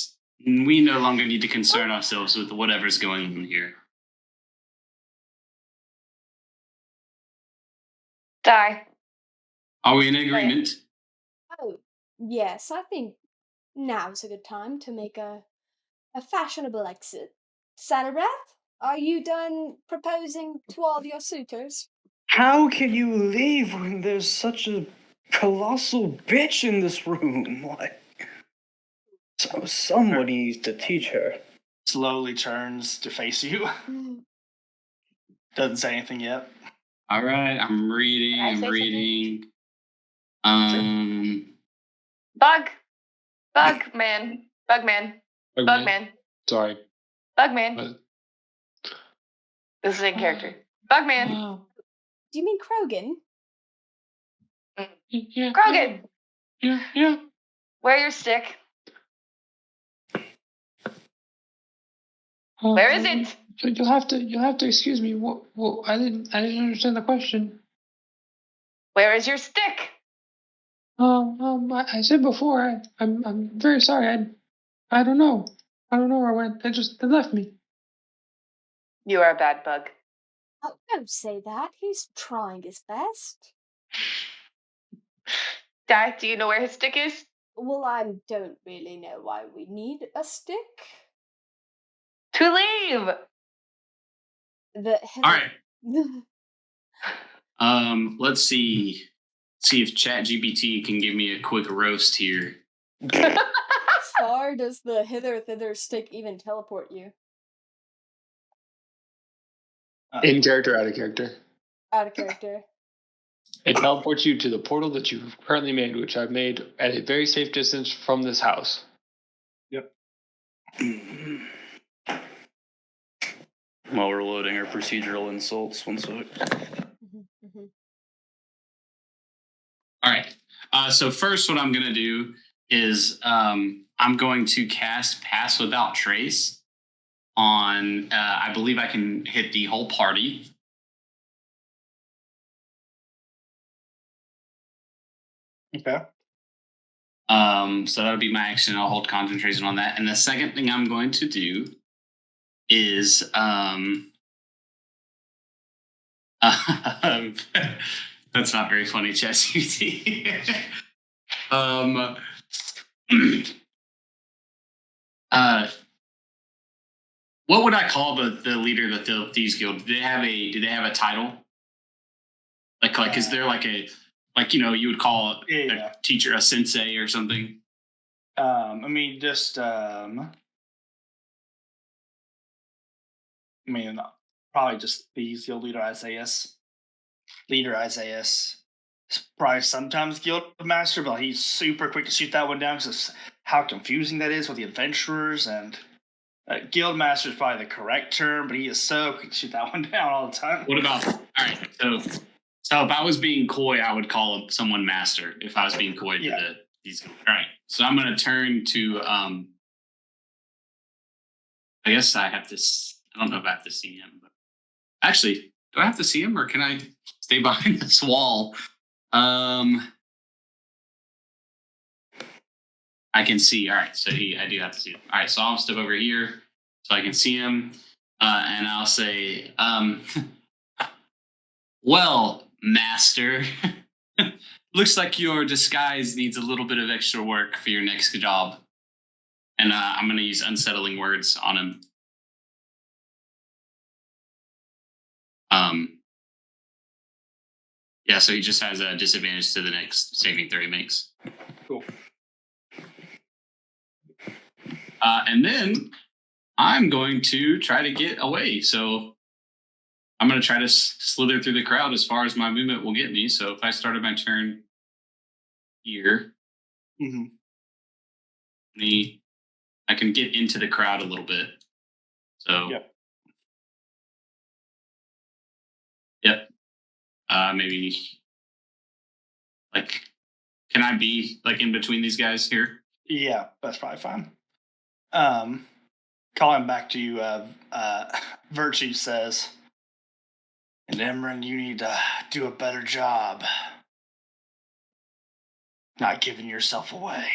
we no longer need to concern ourselves with whatever's going on here.
Die.
Are we in agreement?
Oh, yes, I think now's a good time to make a fashionable exit. Satarath, are you done proposing to all your suitors?
How can you leave when there's such a colossal bitch in this room? Like, so somebody needs to teach her.
Slowly turns to face you. Doesn't say anything yet.
All right, I'm reading.
Can I
I'm
say
reading.
Bug man.
Sorry.
Bugman. This is in character. Bugman.
Wow.
Do you mean Krogan?
Yeah.
Krogan,
Yeah.
wear your stick. Where is it?
So you'll have to excuse me. What? I didn't understand the question.
Where is your stick?
I said before. I'm very sorry. I don't know. I don't know where it went. It left me.
You are a bad bug.
Oh, don't say that. He's trying his best.
Di, do you know where his stick is?
Well, I don't really know why we need a stick.
To leave.
All right. Let's see. See if ChatGPT can give me a quick roast here.
How far does the hither thither stick even teleport you?
In character, out of character.
Out of character.
It teleports you to the portal that you've currently made, which I've made at a very safe distance from this house.
Yep.
While we're loading our procedural insults, one sec.
All right. So first, what I'm going to do is I'm going to cast Pass Without Trace on, I believe I can hit the whole party.
Okay.
So that'll be my action. I'll hold concentration on that. And the second thing I'm going to do is that's not very funny, ChatGPT. What would I call the leader of the Thieves Guild? Do they have a title? Like is there like a you would call a teacher a sensei or something?
I mean, probably just Thieves Guild leader Isaias. Leader Isaias. Probably sometimes Guild Master, but he's super quick to shoot that one down because of how confusing that is with the adventurers. And Guild Master is probably the correct term, but he is so quick to shoot that one down all the time.
What about? All right, So if I was being coy, I would call someone master. If I was being coy
Yeah.
to these. All right. So I'm going to turn to. I guess I have to. I don't know if I have to see him. But actually, do I have to see him, or can I stay behind this wall? I can see. All right. So I do have to see him. All right. So I'll step over here so I can see him, and I'll say, "Well, master." Looks like your disguise needs a little bit of extra work for your next job. And I'm going to use unsettling words on him. Yeah, so he just has a disadvantage to the next saving throw he makes.
Cool.
And then I'm going to try to get away. So I'm going to try to slither through the crowd as far as my movement will get me. So if I started my turn here,
Mm-hmm.
I can get into the crowd a little bit. So, yep. Maybe, like, can I be, like, in between these guys here?
Yeah, that's probably fine. Calling back to you, Virtue says, and Emran, you need to do a better job not giving yourself away.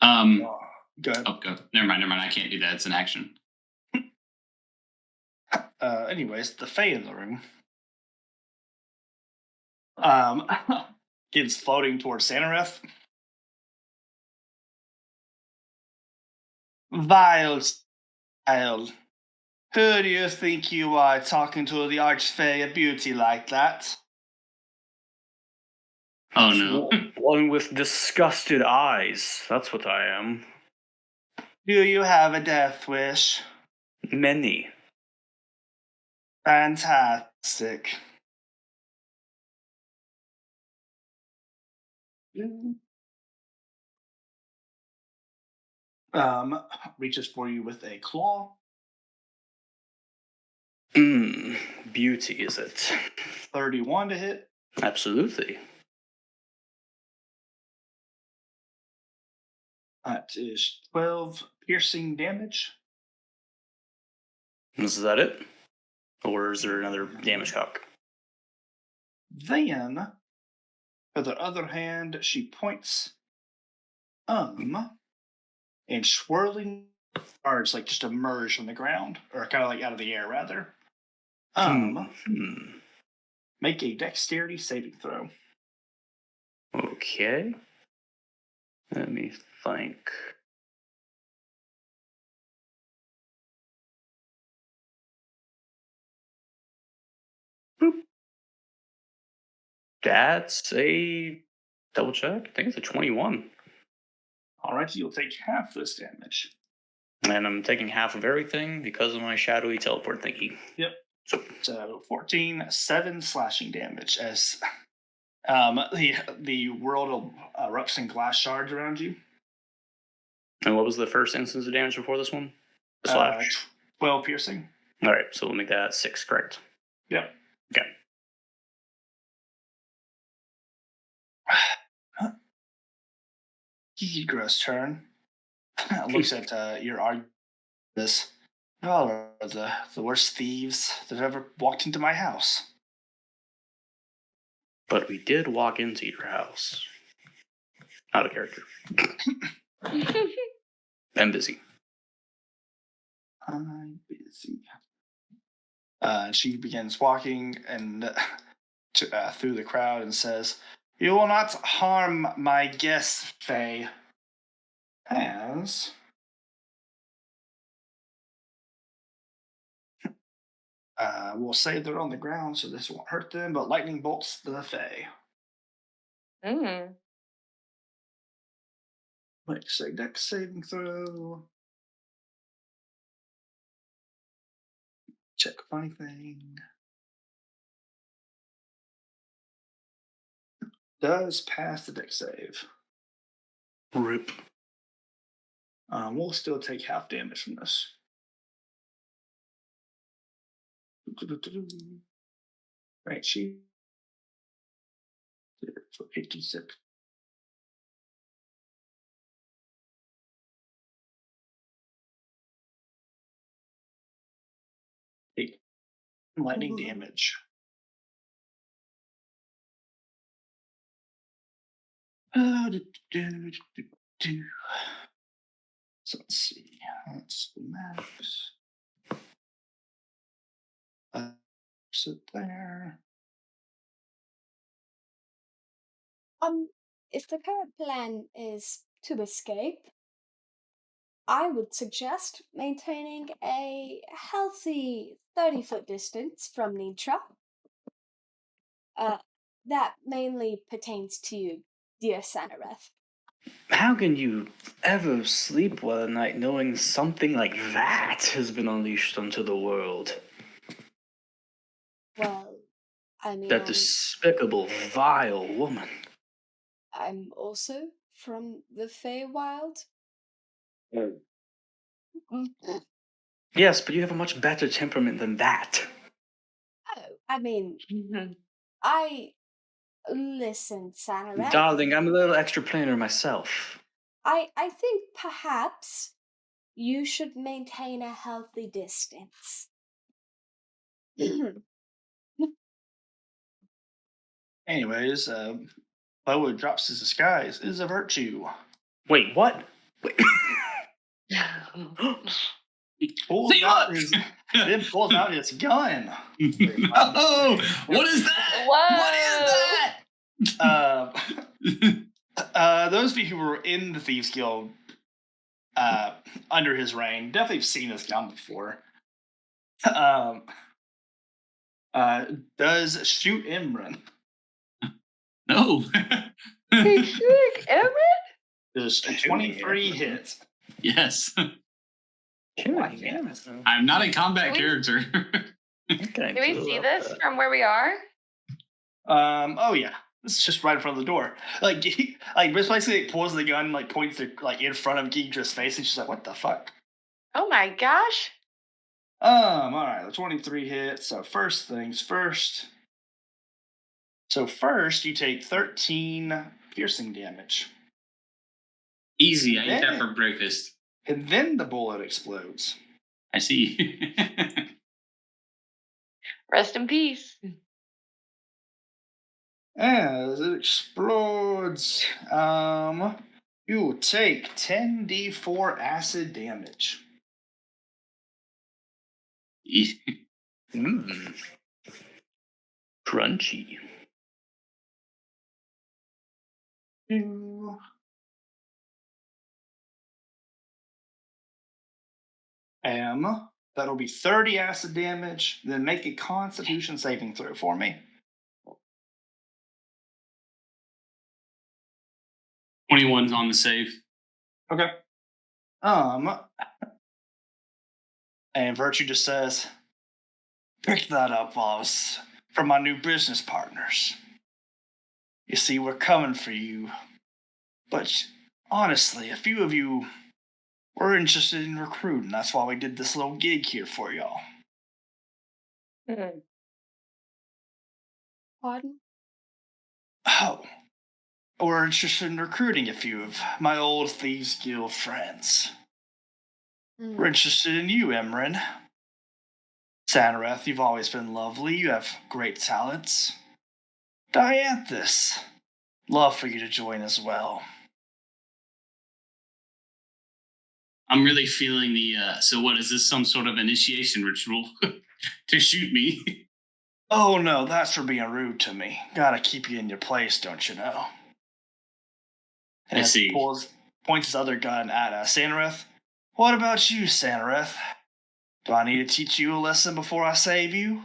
Go ahead.
Oh, go. Never mind. I can't do that. It's an action.
Anyways, the Fae in the room is floating towards Sanareth. Vile child, who do you think you are talking to the Archfey of beauty like that?
Oh, no.
One with disgusted eyes. That's what I am.
Do you have a death wish?
Many.
Fantastic. Reaches for you with a claw.
Beauty, is it?
31 to hit.
Absolutely.
That is 12 piercing damage.
Is that it? Or is there another damage calc?
Then, with her other hand, she points, and swirling stars like just emerge from the ground, or kind of like out of the air, rather. Make a dexterity saving throw.
Okay. Let me think. Boop. That's a double check. I think it's a 21.
All right, you'll take half this damage.
And I'm taking half of everything because of my shadowy teleport thingy.
Yep. So 14, 7 slashing damage as the world erupts in glass shards around you.
And what was the first instance of damage before this one? The slash?
12 piercing.
All right, so we'll make that 6, correct?
Yep.
Okay.
Gross turn. Looks at your argument. This. Y'all are the worst thieves that have ever walked into my house.
But we did walk into your house. Out of character. I'm busy.
I'm busy. She begins walking and through the crowd and says, "You will not harm my guests, Faye." As we'll say they're on the ground, so this won't hurt them, but lightning bolts the Fae. Like, say, dex saving throw. Check funny thing. Does pass the dex save.
Rip.
We'll still take half damage from this. Right, she did it for 86. Eight. Lightning damage. So let's see. That's the max. Sit there.
If the current plan is to escape, I would suggest maintaining a healthy 30-foot distance from Nitra. That mainly pertains to you, dear Sanareth.
How can you ever sleep well at night knowing something like that has been unleashed onto the world?
Well, I mean,
That despicable, vile woman.
I'm also from the Feywild.
Yes, but you have a much better temperament than that.
Oh, I mean, listen, Sanareth.
Darling, I'm a little extraplanar myself.
I think perhaps you should maintain a healthy distance.
Anyways, Boa drops his disguise is a virtue.
Wait, what? Wait.
Pulls
See,
out
look!
his, then pulls out his gun.
Oh, what is that?
Whoa!
What is that?
Those of you who were in the Thieves Guild under his reign definitely have seen this gun before. Does shoot Imran.
No.
He's shooting Emran?
Does a 23 hit.
Yes.
Yeah.
I'm not a combat
Do we-
character.
Okay,
Do we see this from where we are?
Oh yeah. This is just right in front of the door. Like, this basically pulls the gun, like points it like in front of Gidra's face, and she's like, "What the fuck?"
Oh my gosh.
All right, the 23 hits. So first things first. So first, you take 13 piercing damage,
Easy. I eat that for breakfast.
and then the bullet explodes.
I see.
Rest in peace.
As it explodes, you will take 10d4 acid damage.
Crunchy.
That'll be 30 acid damage. Then make a Constitution saving throw for me.
21's on the save.
Okay. And Virtue just says, "Pick that up, boss, from my new business partners. You see, we're coming for you. But honestly, a few of you were interested in recruiting. That's why we did this little gig here for y'all."
Pardon?
Oh, we're interested in recruiting a few of my old Thieves Guild friends. We're interested in you, Emran. Sanareth, you've always been lovely. You have great talents. Dianthus, love for you to join as well.
I'm really feeling the. So, what is this? Some sort of initiation ritual to shoot me?
Oh no, that's for being rude to me. Gotta keep you in your place, don't you know? And
I
as he
see.
points his other gun at Sanareth. What about you, Sanareth? Do I need to teach you a lesson before I save you?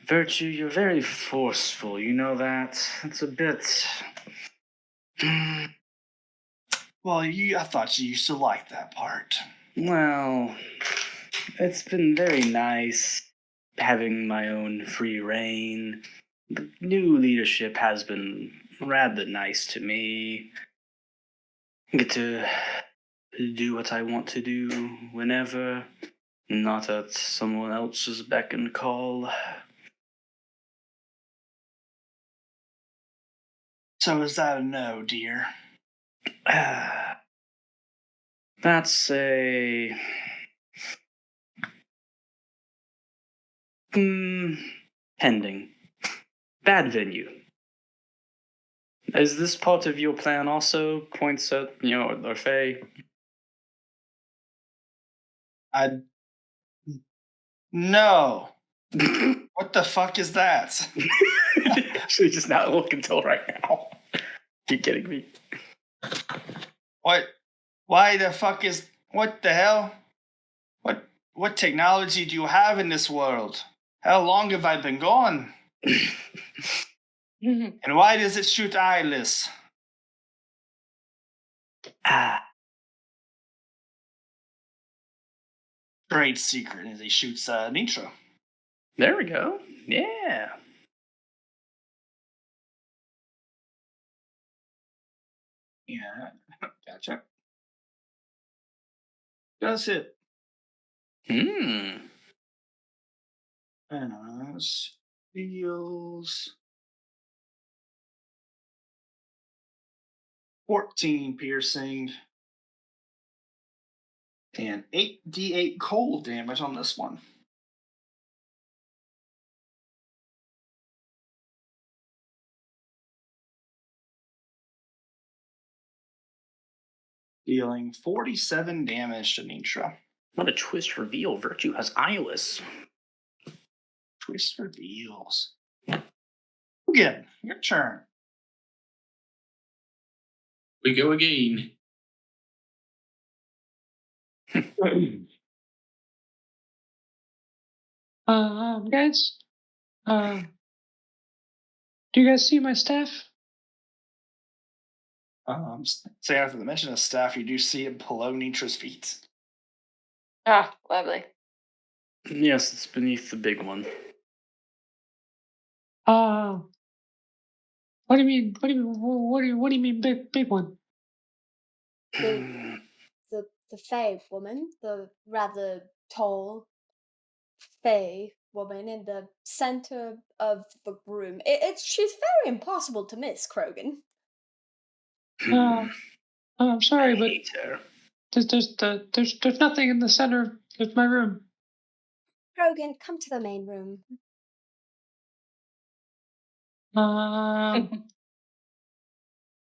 Virtue, you're very forceful, you know that? It's a bit...
Well, I thought you used to like that part.
Well, it's been very nice having my own free reign. The new leadership has been rather nice to me. I get to do what I want to do whenever, not at someone else's beck and call.
So is that a no, dear?
That's a pending. Bad venue. Is this part of your plan also? Points at, or Faye?
No. What the fuck is that?
Actually, just not look until right now. You kidding me?
What? Why the fuck is? What the hell? What technology do you have in this world? How long have I been gone? And why does it shoot eyeless? Great secret as he shoots Nitra.
There we go. Yeah.
Yeah, gotcha. Does it? Feels 14 piercing and 8d8 cold damage on this one. Dealing 47 damage to Nitra.
What a twist reveal. Virtue has eyeless.
Twist reveals. Again, your turn.
We go again.
Guys, do you guys see my staff?
Say after the mention of staff, you do see it below Nitra's feet.
Ah, lovely.
Yes, it's beneath the big one.
What do you mean? What do you mean, big one?
The Fae woman, the rather tall Fae woman in the center of the room. She's very impossible to miss, Krogan.
I'm sorry, but
Hate her.
there's nothing in the center of my room.
Krogan, come to the main room.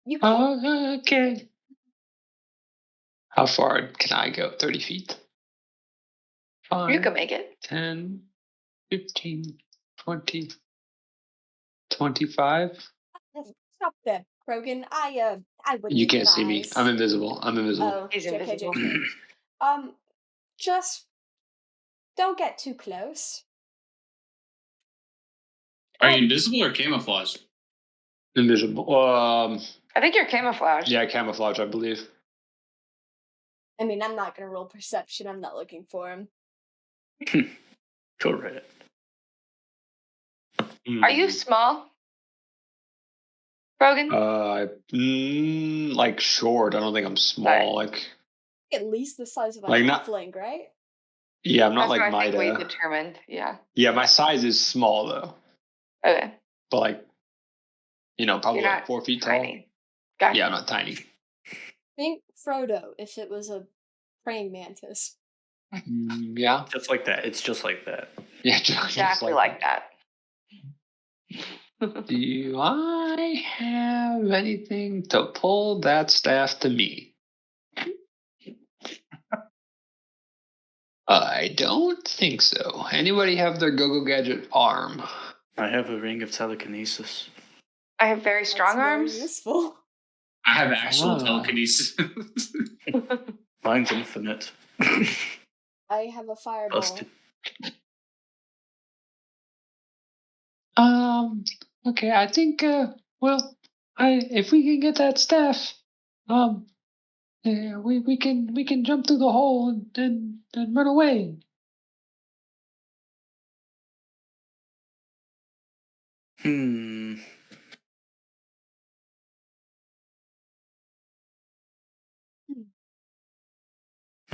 You can.
Okay.
How far can I go? 30 feet?
You
5,
can make it.
10, 15, 20, 25.
Stop there, Krogan. I wouldn't
You can't see me.
advise.
I'm invisible.
Oh,
He's
JK,
invisible.
JK. Just don't get too close.
Are you invisible or camouflaged?
Invisible.
I think you're camouflaged.
Yeah, camouflage, I believe.
I mean, I'm not gonna roll perception. I'm not looking for him.
Correct.
Are you small, Brogan?
Like short. I don't think I'm small.
Right.
Like,
At least the size of a
Like not-
halfling, right?
yeah, I'm not
That's
like
what I think we
Mida.
determined. Yeah.
Yeah, my size is small though,
Okay.
but like, probably
You're
like
not
4 feet
tiny.
tall.
Gotcha.
Yeah, I'm not tiny.
Think Frodo if it was a praying mantis.
Yeah,
Just like that. It's just like that.
yeah, just
Exactly like that.
Do I have anything to pull that staff to me? I don't think so. Anybody have their go-go gadget arm?
I have a ring of telekinesis.
I have very strong
That's very
arms.
useful.
I have actual
Ah.
telekinesis.
Mine's infinite.
I have a fireball.
Plus 2.
Okay, I think, if we can get that staff, yeah, we can jump through the hole and run away.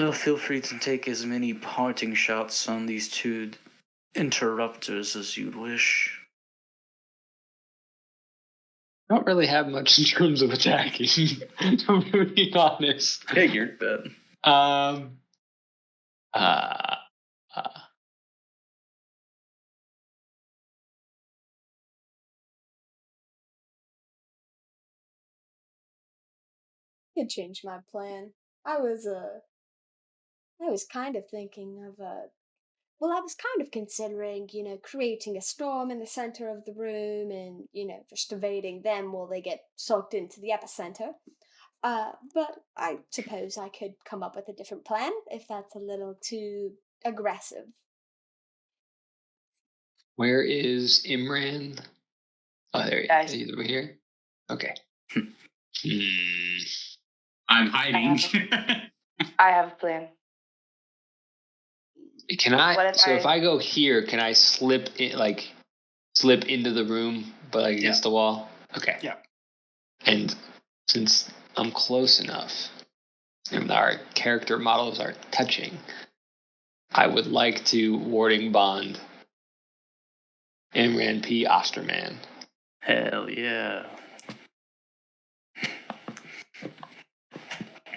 Feel free to take as many parting shots on these two interrupters as you'd wish.
I don't really have much in terms of attacking, to be honest.
Figured that.
Uh,
Could change my plan. I was kind of thinking of well, I was kind of considering, creating a storm in the center of the room and, just evading them while they get sucked into the epicenter. But I suppose I could come up with a different plan if that's a little too aggressive.
where is Imran? Oh, there he
Guys.
is. He's over here. Okay.
I'm hiding.
I have a plan.
Can I?
What if
So if
I-
I go here, can I slip into the room, but like against the wall? Okay.
Yeah.
And since I'm close enough, and our character models are touching, I would like to warding bond Imran P. Osterman.
Hell yeah.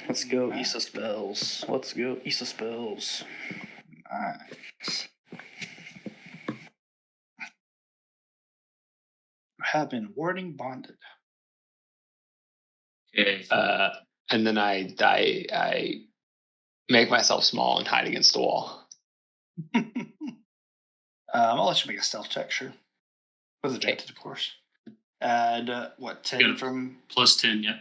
Let's go, Issa spells. Let's go, Issa spells.
Nice. Have been warding bonded.
Okay.
And then I make myself small and hide against the wall.
I'll let you make a stealth check, sure. With advantage, of course. Add, 10
Good.
from...
Plus 10, yeah.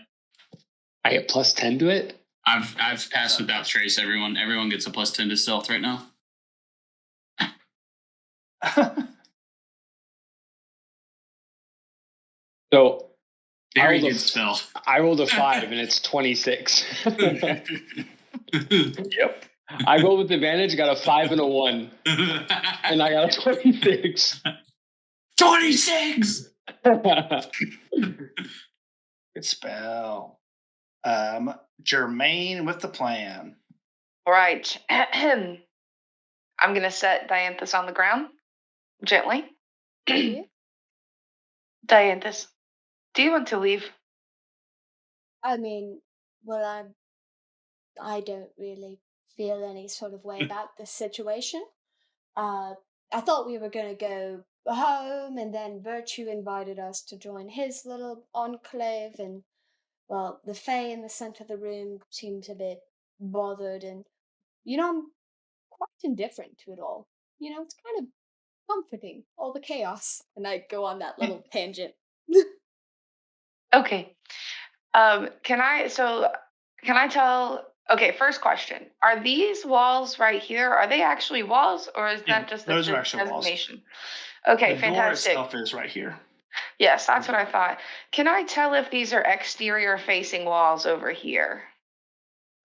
I get plus 10 to it.
I've passed without trace. Everyone gets a plus 10 to stealth right now.
So
Very
rolled a
good spell.
I rolled a 5 and it's 26.
Yep.
I rolled with advantage, got a 5 and a 1, and I got a 26.
26!
Good spell. Jermaine with the plan.
All right. I'm going to set Dianthus on the ground gently.
Yeah.
Dianthus, do you want to leave?
I mean, well, I don't really feel any sort of way about this situation. I thought we were gonna go home, and then Virtue invited us to join his little enclave, and well, the Fae in the center of the room seems a bit bothered, and I'm quite indifferent to it all. It's kind of comforting, all the chaos, and I go on that little tangent.
Okay. Can I tell? Okay, first question. Are these walls right here, are they actually walls, or is
Yeah,
that just
those
the
are actual walls.
designation? Okay,
The door
fantastic.
itself is right here.
Yes, that's what I thought. Can I tell if these are exterior facing walls over here?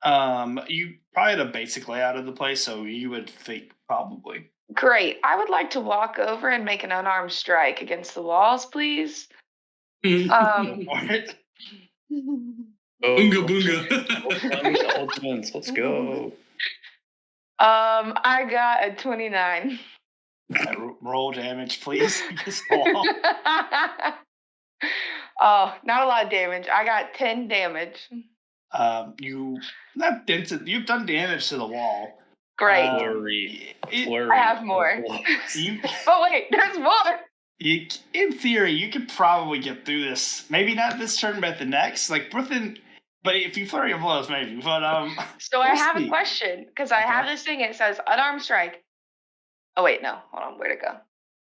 You probably had a basic layout of the place, so you would think probably.
Great. I would like to walk over and make an unarmed strike against the walls, please.
Go for it.
Boonga boonga.
Elements, let's go.
I got a 29.
Roll damage, please. This wall.
Oh, not a lot of damage. I got 10 damage.
You've done damage to the wall.
Great.
Flurry.
I have more.
You,
But wait, there's more.
in theory, you could probably get through this. Maybe not this turn, but the next. But if you flurry of blows, maybe. But
So I
we'll
have
see.
a question because I have this thing. It says unarmed strike. Oh wait, no. Hold on. Where'd it go?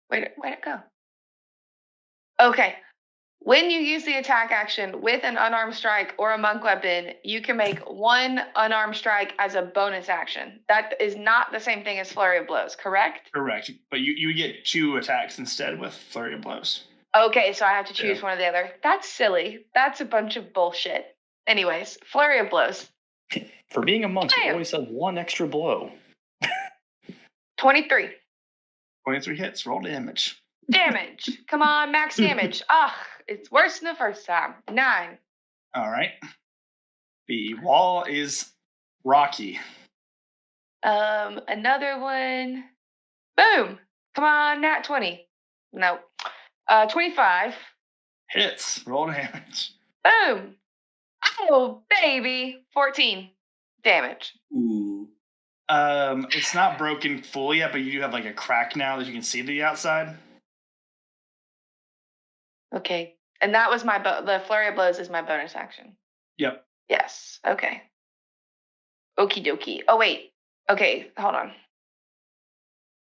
Where'd it go? Okay. When you use the attack action with an unarmed strike or a monk weapon, you can make one unarmed strike as a bonus action. That is not the same thing as flurry of blows, correct?
Correct. But you get 2 attacks instead with flurry of blows.
Okay, so I have to choose one or the other. That's silly. That's a bunch of bullshit. Anyways, flurry of blows.
For being a monk, you
Damn.
always have one extra blow.
23.
23 hits. Roll damage.
Damage. Come on, max damage. Ugh, it's worse than the first time. 9.
All right. The wall is rocky.
Another one. Boom. Come on, nat 20. No. 25.
Hits. Roll damage.
Boom. Oh, baby. 14 damage.
Ooh.
It's not broken fully yet, but you do have like a crack now that you can see to the outside.
Okay. And that was my the flurry of blows is my bonus action.
Yep.
Yes. Okay. Okie dokie. Oh wait. Okay, hold on.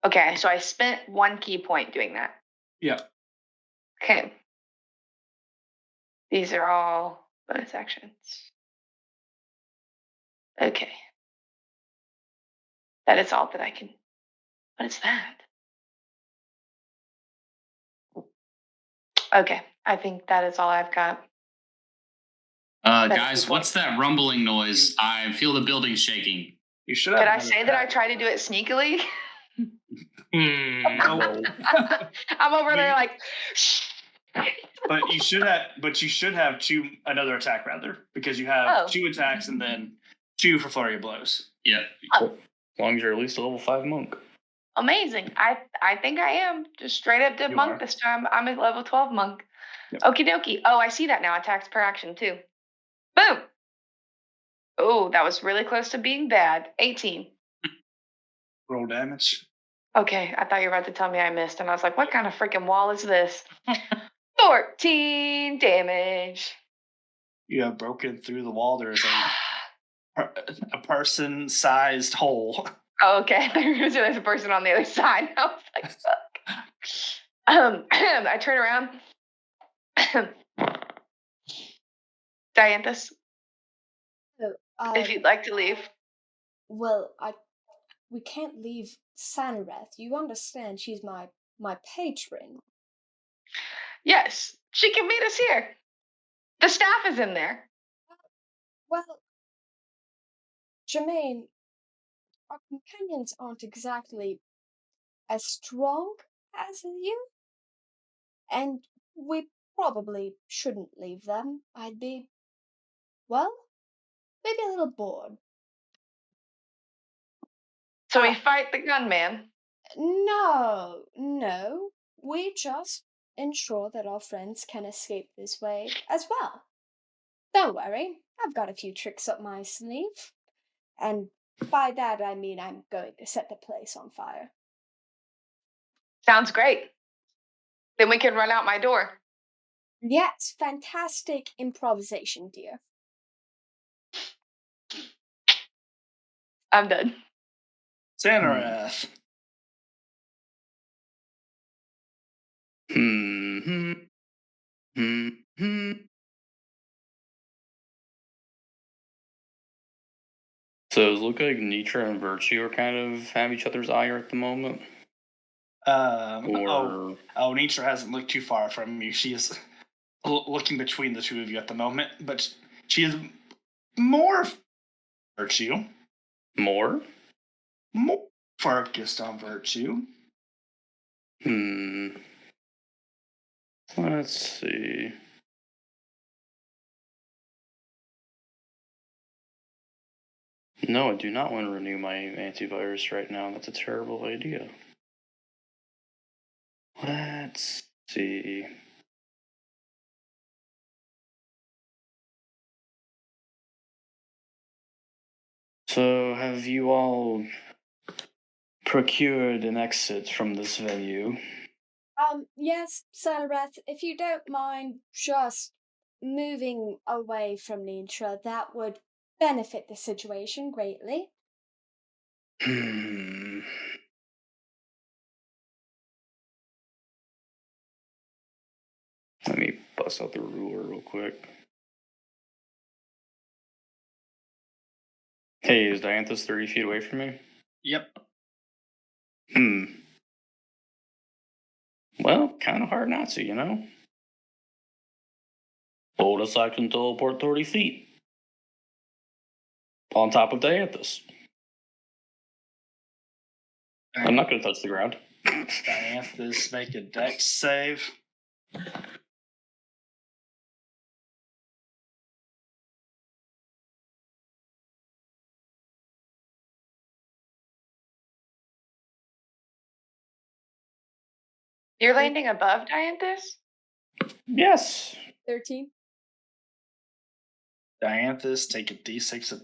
Okay, so I spent 1 key point doing that.
Yep.
Okay. These are all bonus actions. Okay. That is all that I can. What is that? Okay, I think that is all I've got.
Guys, what's that rumbling noise? I feel the building shaking.
You should have.
Did I say that I tried to do it sneakily?
No.
I'm over there like, shh.
But you should have. But you should have another attack rather, because you have 2 attacks and then 2 for flurry of blows.
Yeah.
As long as you're at least a level 5 monk.
Amazing. I think I am. Just straight up did
You
monk
are.
this time. I'm a level 12 monk.
Yep.
Okie dokie. Oh, I see that now. Attacks per action too. Boom. Oh, that was really close to being bad. 18.
Roll damage.
Okay, I thought you were about to tell me I missed, and I was like, what kind of freaking wall is this? 14 damage.
You have broken through the wall. There is a person-sized hole.
Oh, okay. There's a person on the other side. I was like, fuck. I turn around. Dianthus, if you'd like to leave.
Well, we can't leave Sanareth. You understand she's my patron.
Yes, she can meet us here. The staff is in there.
Well, Jermaine, our companions aren't exactly as strong as you, and we probably shouldn't leave them. I'd be, well, maybe a little bored.
So we fight the gunman.
No. We just ensure that our friends can escape this way as well. Don't worry, I've got a few tricks up my sleeve. And by that I mean I'm going to set the place on fire.
Sounds great. Then we can run out my door.
Yes, fantastic improvisation, dear.
I'm done.
Sanareth.
So does it look like Nitra and Virtue are kind of have each other's ire at the moment? Or
Nitra hasn't looked too far from you. She is looking between the two of you at the moment, but she is more Virtue.
more?
More focused on Virtue.
Let's see. No, I do not want to renew my antivirus right now. That's a terrible idea. Let's see. So, have you all procured an exit from this venue?
Yes, Sanareth, if you don't mind just moving away from Nitra, that would benefit the situation greatly.
Let me bust out the ruler real quick. Hey, is Dianthus 30 feet away from me?
Yep.
Well, kind of hard not to, you know? Bonus action teleport 30 feet. On top of Dianthus. I'm not going to touch the ground.
Dianthus, make a dex save.
You're landing above Dianthus?
Yes.
13.
Dianthus, take a d6 of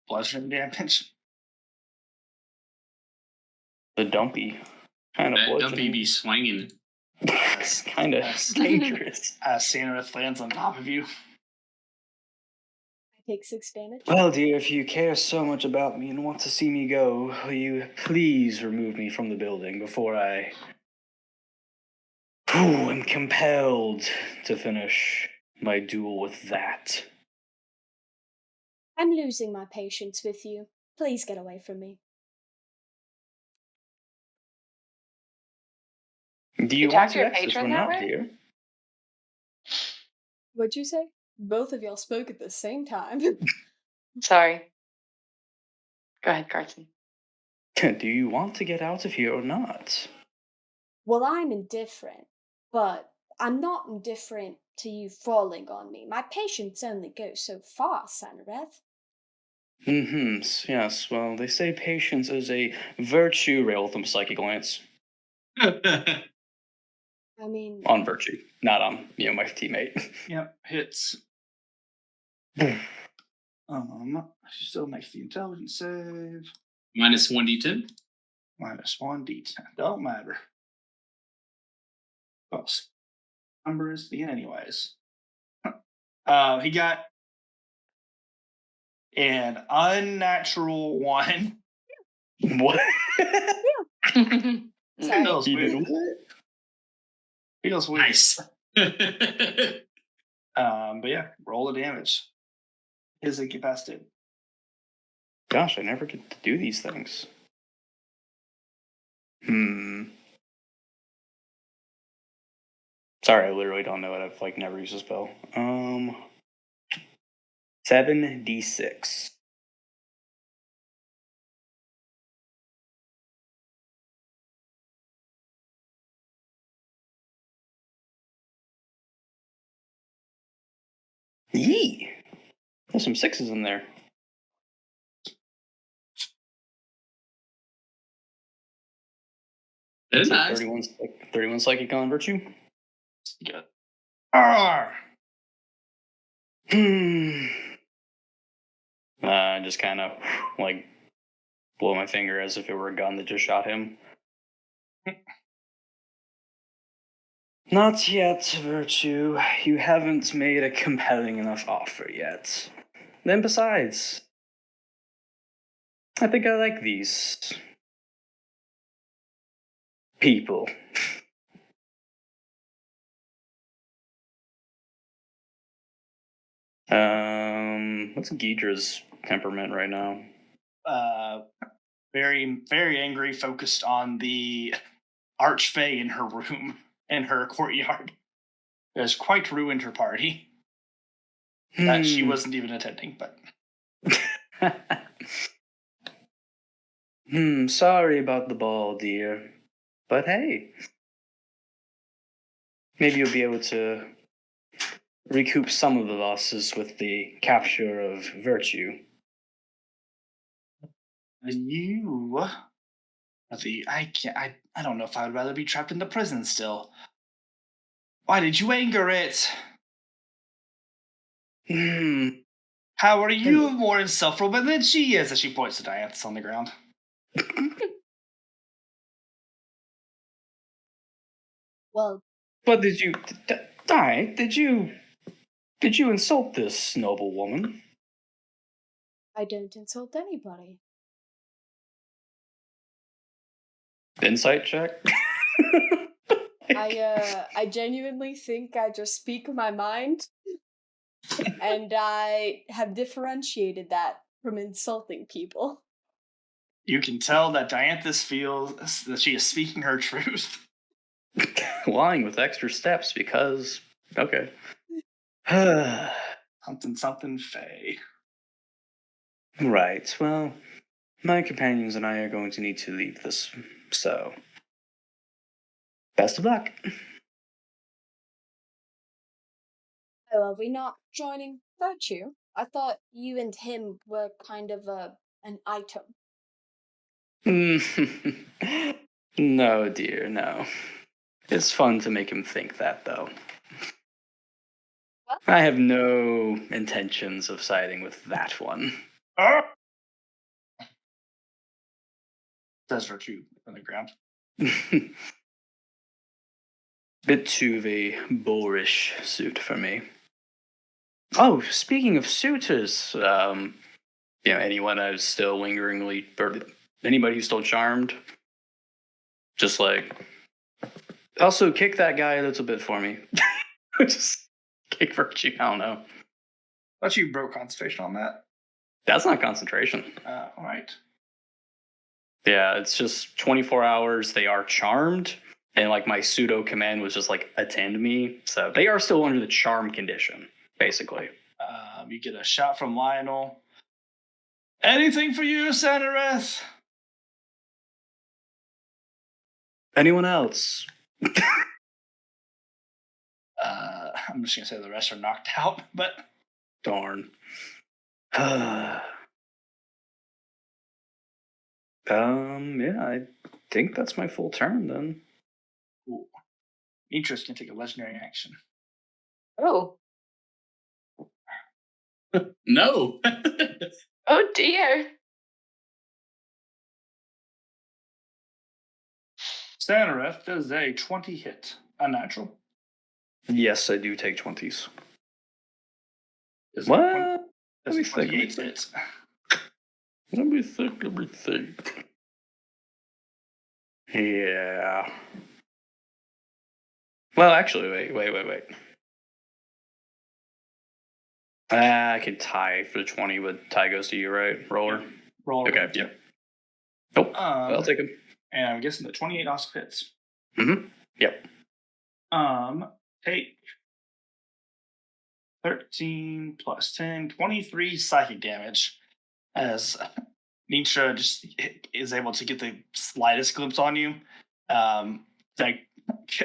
bludgeoning damage.
The dumpy kind of
That dumpy
bludgeoning.
be swinging.
It's kind of dangerous.
Sanarith lands on top of you.
I take 6 damage.
Well, dear, if you care so much about me and want to see me go, will you please remove me from the building before I am compelled to finish my duel with that.
I'm losing my patience with you. Please get away from me.
Do you
You
want
talk to
to
your
exit
patron
or
that
not,
way?
dear?
What'd you say? Both of y'all spoke at the same time.
Sorry. Go ahead, Carson.
Do you want to get out of here or not?
Well, I'm indifferent, but I'm not indifferent to you falling on me. My patience only goes so far, Sanareth.
Yes, well, they say patience is a virtue. Rail with them psychic glance.
I mean,
On virtue, not on, my teammate.
Yep, hits. She still makes the intelligence save.
Minus 1d10.
Minus 1d10. Don't matter. Well, number is the anyways. He got an unnatural 1.
What?
sorry.
Feels
He
weird.
did what?
Feels weird.
Nice.
But yeah, roll the damage. Is incapacitated.
Gosh, I never get to do these things. Sorry, I literally don't know it. I've never used a spell. 7d6. Yee! There's some 6s in there.
That is
So
nice.
31 psychic on virtue.
Good. Arr!
Just kind of blow my finger as if it were a gun that just shot him. Not yet, Virtue. You haven't made a compelling enough offer yet. Then besides, I think I like these people. What's Ghidra's temperament right now?
Very, very angry, focused on the archfey in her room, in her courtyard. It has quite ruined her party. That she wasn't even attending, but.
Sorry about the ball, dear. But hey, maybe you'll be able to recoup some of the losses with the capture of Virtue.
You. I don't know if I would rather be trapped in the prison still. Why did you anger it? How are you more insufferable than she is? As she points to Dianthus on the ground.
Well,
But did you die? Did you insult this noble woman?
I don't insult anybody.
Insight check.
I genuinely think I just speak my mind, and I have differentiated that from insulting people.
You can tell that Dianthus feels that she is speaking her truth.
Lying with extra steps because okay.
Something Faye.
Right. Well, my companions and I are going to need to leave this, so best of luck.
Oh, are we not joining Virtue? I thought you and him were kind of an item.
No, dear, no. It's fun to make him think that, though. I have no intentions of siding with that one.
Says Virtue on the ground.
Bit too of a boorish suit for me. Oh, speaking of suitors, anyone who's still lingeringly, or anybody who's still charmed, just like, also kick that guy a little bit for me. Just kick Virtue. I don't know.
Thought you broke concentration on that.
That's not concentration.
All right.
Yeah, it's just 24 hours. They are charmed. And like my pseudo command was just like attend me. So they are still under the charm condition, basically.
You get a shot from Lionel. Anything for you, Sanareth?
Anyone else?
I'm just gonna say the rest are knocked out, but
Darn. Yeah, I think that's my full turn then.
cool. Interest can take a legendary action.
Oh.
No.
Oh dear.
Sanareth does a 20 hit. Unnatural.
Yes, I do take 20s.
Does
What?
Does
Let
a
me think,
28 hit.
Let me think. Yeah. Well, actually, wait. I could tie for the 20, but tie goes to you, right? Roller?
Roll.
Okay, yeah. Nope. I'll take him.
And I'm guessing the 28 also hits.
Mm-hmm. Yep.
Take 13 plus 10, 23 psychic damage as Nisha just is able to get the slightest glimpse on you. Like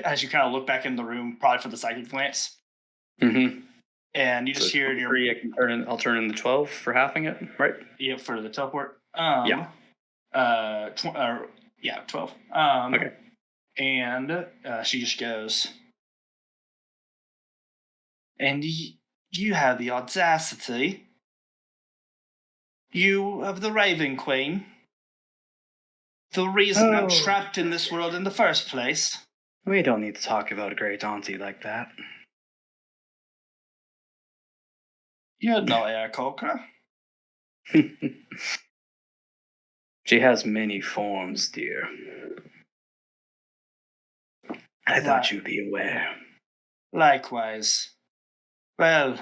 as you kind of look back in the room, probably for the psychic glance,
Mm-hmm.
and you just hear in your
3, I'll turn in the 12 for halving it, right?
yeah for the teleport. 12.
Okay.
And she just goes, and you have the audacity, you of the Raven Queen, the reason I'm trapped in this world in the first place.
We don't need to talk about a great auntie like that.
You're no Aarakocra.
She has many forms, dear. I thought you'd be aware.
Likewise. Well,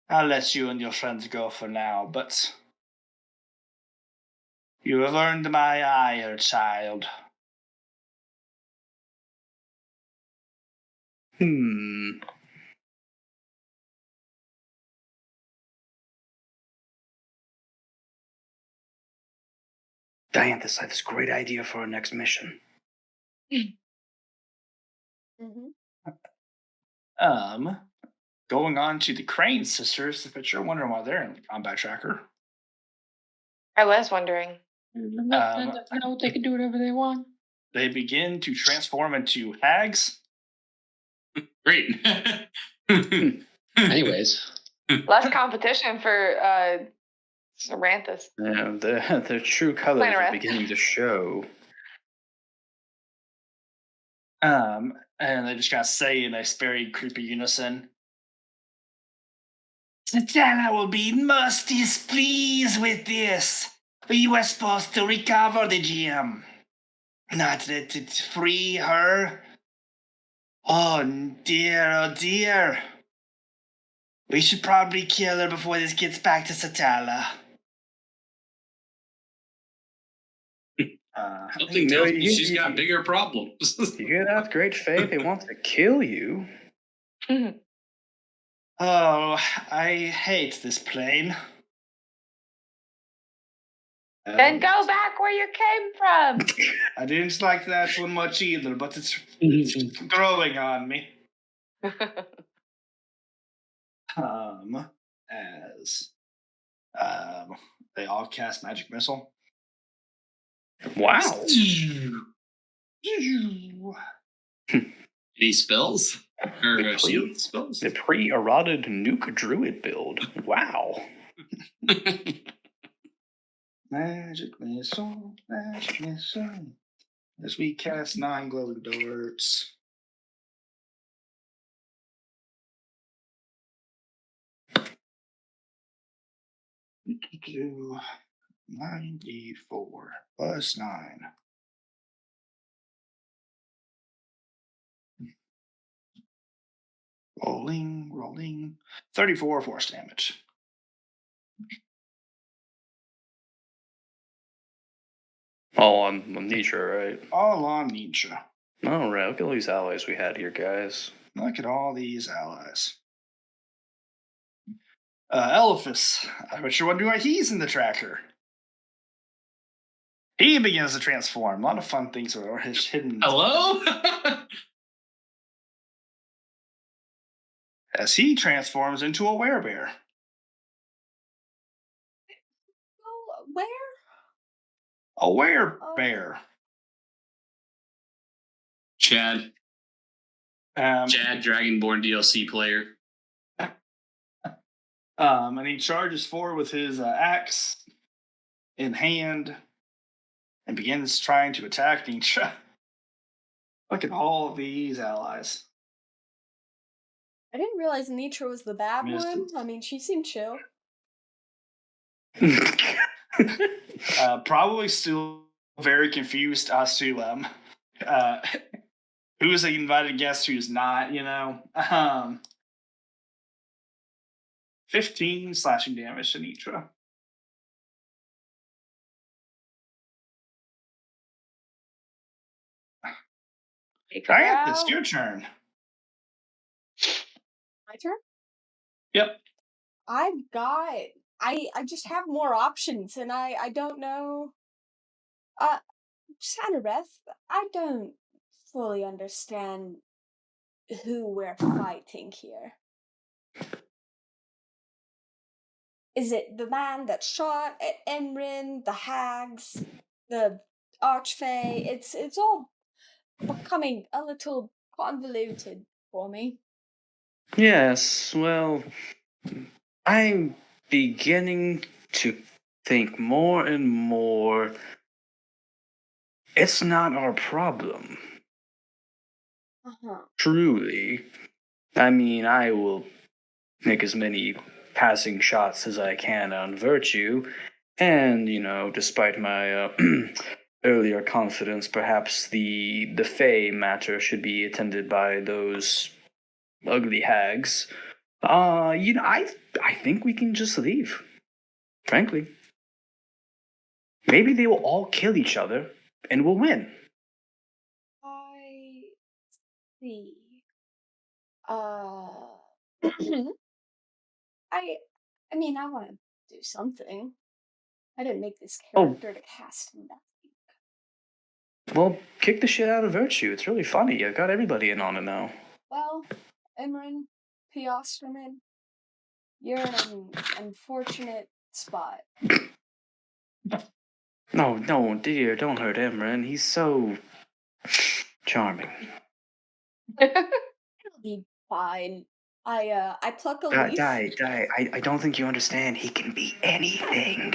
I'll let you and your friends go for now, but you have earned my ire, child.
Dianthus, I have this great idea for our next mission.
Mm-hmm.
Going on to the Crane sisters, if you're wondering why they're in the combat tracker.
I was wondering.
No, they can do whatever they want.
They begin to transform into hags.
Great.
Anyways,
Less competition for Saranthus.
Yeah, their true colors are
Planareth.
beginning to show.
And they just kind of say in a very creepy unison, Satana will be most displeased with this. We were supposed to recover the gem, not let it free her. Oh dear. We should probably kill her before this gets back to Satala.
Something tells me she's got bigger problems.
You hear that, Great Fae? They want to kill you.
Oh, I hate this plane.
Then go back where you came from.
I didn't like that one much either, but it's growing on me. As they all cast Magic Missile.
Wow.
Any spells? Or
The
shield spells?
The pre-eroded nuke druid build. Wow.
Magic missile, magic missile. As we cast 9 glowing darts. Do 94 plus 9. Rolling. 34 force damage.
All on Amnesia, right?
All on Nietzsche.
All right, look at all these allies we had here, guys.
Look at all these allies. Elephas. I bet you're wondering why he's in the tracker. He begins to transform. A lot of fun things are hidden.
Hello?
As he transforms into a werebear.
Oh, where?
A werebear.
Chad, Dragonborn DLC player.
And he charges forward with his axe in hand and begins trying to attack Nietzsche. Look at all of these allies.
I didn't realize Nietzsche was the bad
Missed
one.
it.
I mean, she seemed chill.
Probably still very confused as to who's an invited guest, who's not, 15 slashing damage to Nitra. Diane, it's your turn.
My turn?
Yep.
I just have more options, and I don't know. Sanareth, I don't fully understand who we're fighting here. Is it the man that shot at Emrin, the hags, the archfey? It's all becoming a little convoluted for me.
Yes, well, I'm beginning to think more and more it's not our problem. Truly. I mean, I will make as many passing shots as I can on virtue, and, despite my earlier confidence, perhaps the Fey matter should be attended by those ugly hags. I think we can just leave. Frankly. Maybe they will all kill each other, and we'll win.
I see. I mean, I want to do something. I didn't make this character to cast nothing.
Well, kick the shit out of Virtue. It's really funny. I've got everybody in on it now.
Well, Imran, P. Osterman, you're in an unfortunate spot.
No, dear, don't hurt Imran. He's so charming.
It'll be fine. I pluck a leaf.
I don't think you understand. He can be anything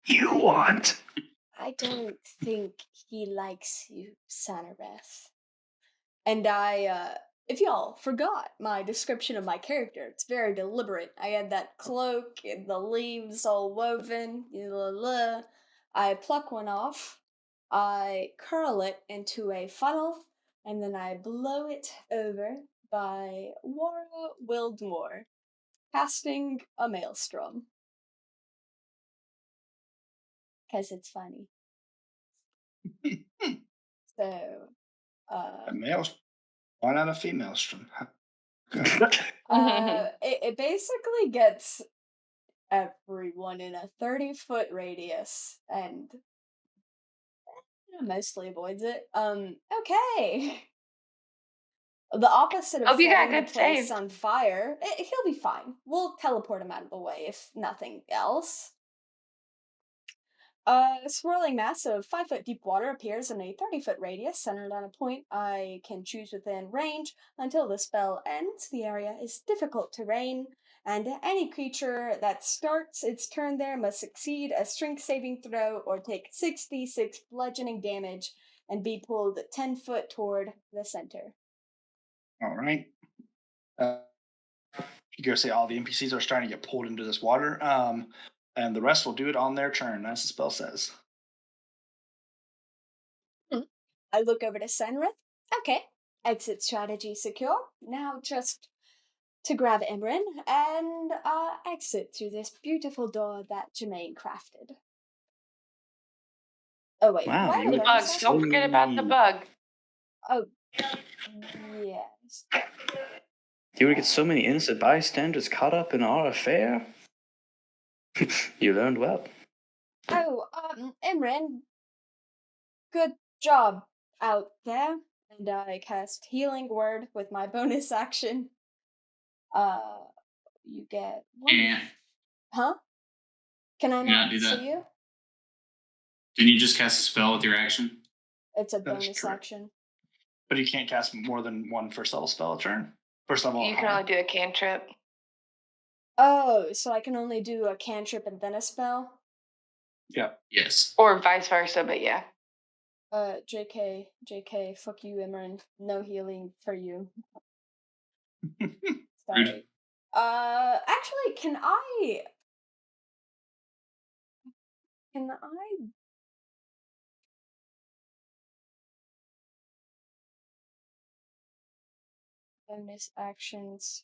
you want.
I don't think he likes you, Sanareth. And if y'all forgot my description of my character, it's very deliberate. I had that cloak and the leaves all woven. I pluck one off, I curl it into a funnel, and then I blow it over by Wara Wildmore, casting a maelstrom. Because it's funny. So,
A male. Why not a female strum?
it basically gets everyone in a 30-foot radius and mostly avoids it. Okay. The opposite of
Hope you got
setting the
good
place
saves.
on fire. He'll be fine. We'll teleport him out of the way if nothing else. A swirling mass of 5 foot deep water appears in a 30-foot radius centered on a point I can choose within range. Until the spell ends, the area is difficult terrain, and any creature that starts its turn there must succeed a strength saving throw or take 66 bludgeoning damage and be pulled 10 foot toward the center.
All right. You go say all the NPCs are starting to get pulled into this water. And the rest will do it on their turn, as the spell says.
I look over to Senrith. Okay, exit strategy secure. Now just to grab Imran and exit through this beautiful door that Jermaine crafted. Oh wait,
Wow,
do I have
you
a
would-
bonus
Bugs.
action?
Don't forget about the bug.
Oh, yes.
You would get so many innocent bystanders caught up in our affair. You learned well.
Oh, Imran, good job out there. And I cast Healing Word with my bonus action. You get one.
And
Huh? Can I
Can you not
not
do that?
see you?
didn't you just cast a spell with your action?
It's a
That's
bonus
correct.
action.
But you can't cast more than one first level spell a turn. First level.
You can only do a cantrip.
Oh, so I can only do a cantrip and then a spell?
Yep.
Yes.
Or vice versa, but yeah.
JK, fuck you, Imran. No healing for you.
Rude.
Sorry. Actually, can I bonus actions?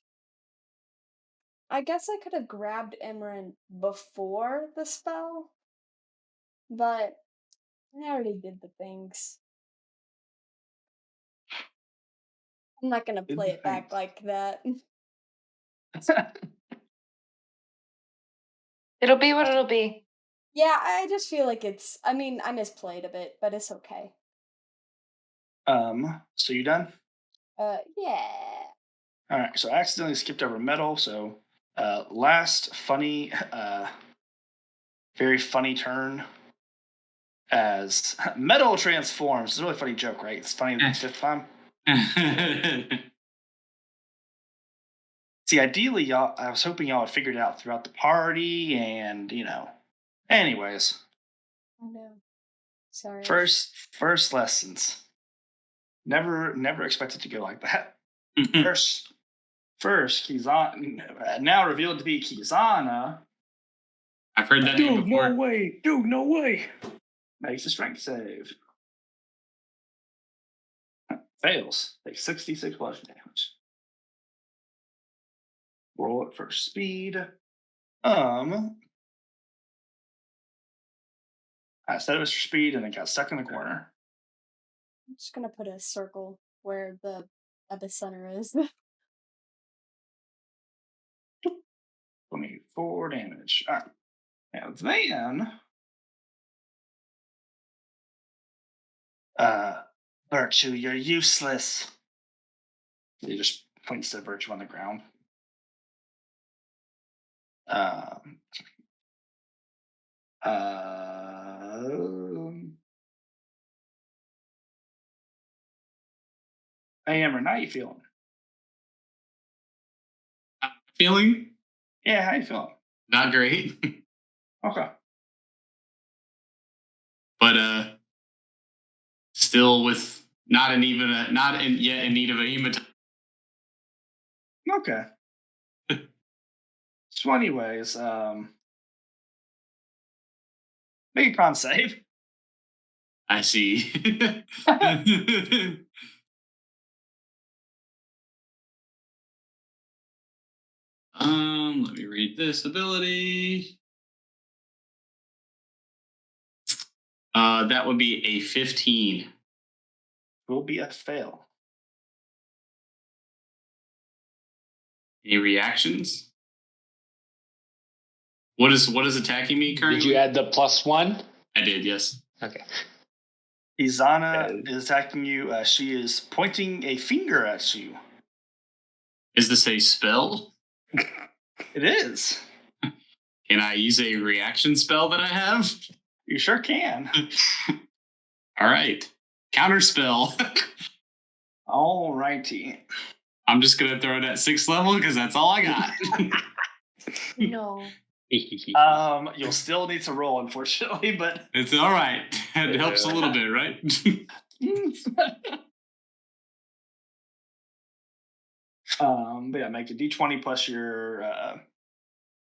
I guess I could have grabbed Imran before the spell, but I already did the things. I'm not gonna
Did
play
the
it back
things.
like that.
It'll be what it'll be.
Yeah, I just feel like I misplayed a bit, but it's okay.
So you done?
Yeah.
All right. So I accidentally skipped over metal. So last funny, very funny turn as metal transforms. It's a really funny joke, right? It's funny the fifth time. See, ideally, y'all, I was hoping y'all had figured it out throughout the party, and anyways,
Oh no. Sorry.
first lessons. Never expected to go like that. First, Kizana, now revealed to be Kizana,
I've heard that name
Dude,
before.
no way. Dude, no way.
makes a strength save. Fails. Takes 66 bludgeoning damage. Roll it for speed. I said it was for speed, and it got stuck in the corner.
I'm just gonna put a circle where the epicenter is.
24 damage. All right. Now then, Virtue, you're useless. He just points to Virtue on the ground. Hey, Amber, how you feeling?
Feeling
Yeah, how you feeling?
not great,
Okay.
but still with not yet in need of a hematite.
Okay. So anyways, make a con save.
I see. Let me read this ability. That would be a 15.
Will be a fail.
Any reactions? What is attacking me currently?
Did you add the +1?
I did, yes.
Okay.
Izana is attacking you. She is pointing a finger at you.
Is this a spell?
It is.
Can I use a reaction spell that I have?
You sure can.
All right. Counterspell.
All righty.
I'm just going to throw it at 6th level because that's all I got.
No.
You'll still need to roll, unfortunately, but
It's all right. It helps a little bit, right?
but yeah, make a d20 plus your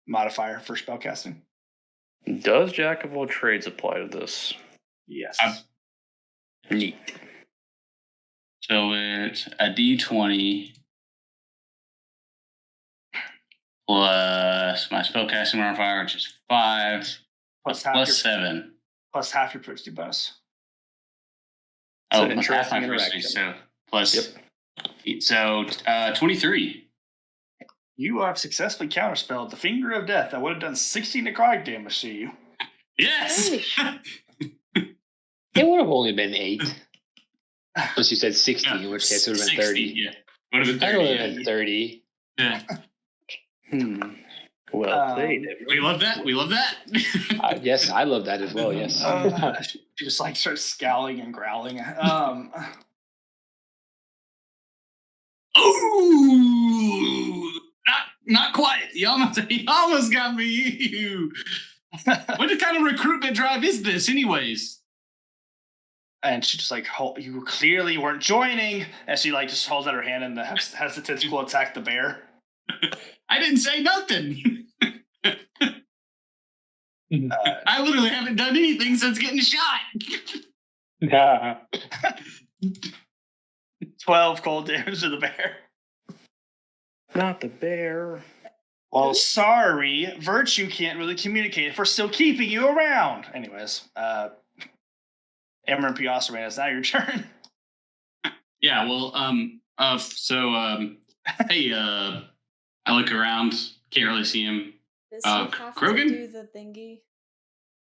modifier for spellcasting.
Does Jack of all trades apply to this?
Yes.
Neat.
So it's a d20 plus my spellcasting modifier, which is 5,
plus
plus 7.
Plus half your privacy bonus.
Oh,
It's an
plus half my
interesting
privacy,
interaction.
so plus. So 23.
You have successfully counterspelled the Finger of Death that would have done 60 necrotic damage to you.
Yes.
It would have only been 8. Plus you said 60,
Yeah,
in which case it would have been
60,
30.
Yeah. Would have been
I
30.
would have
Yeah.
been 30.
Yeah.
Well played.
We love that. We love that.
Yes, I love that as well. Yes.
She just like starts scowling and growling.
Ooh, not quite. You almost got me. You. What kind of recruitment drive is this, anyways?
And she just like, you clearly weren't joining. And she like just holds out her hand and has the tentacle attack the bear.
I didn't say nothing. I literally haven't done anything since getting shot.
12 cold damage to the bear.
Not the bear.
Well, sorry, Virtue can't really communicate if we're still keeping you around. Anyways, Emmer and Piosserman, it's now your turn.
Yeah, well, hey, I look around, can't really see him.
Does he have
Krogan?
to do the thingy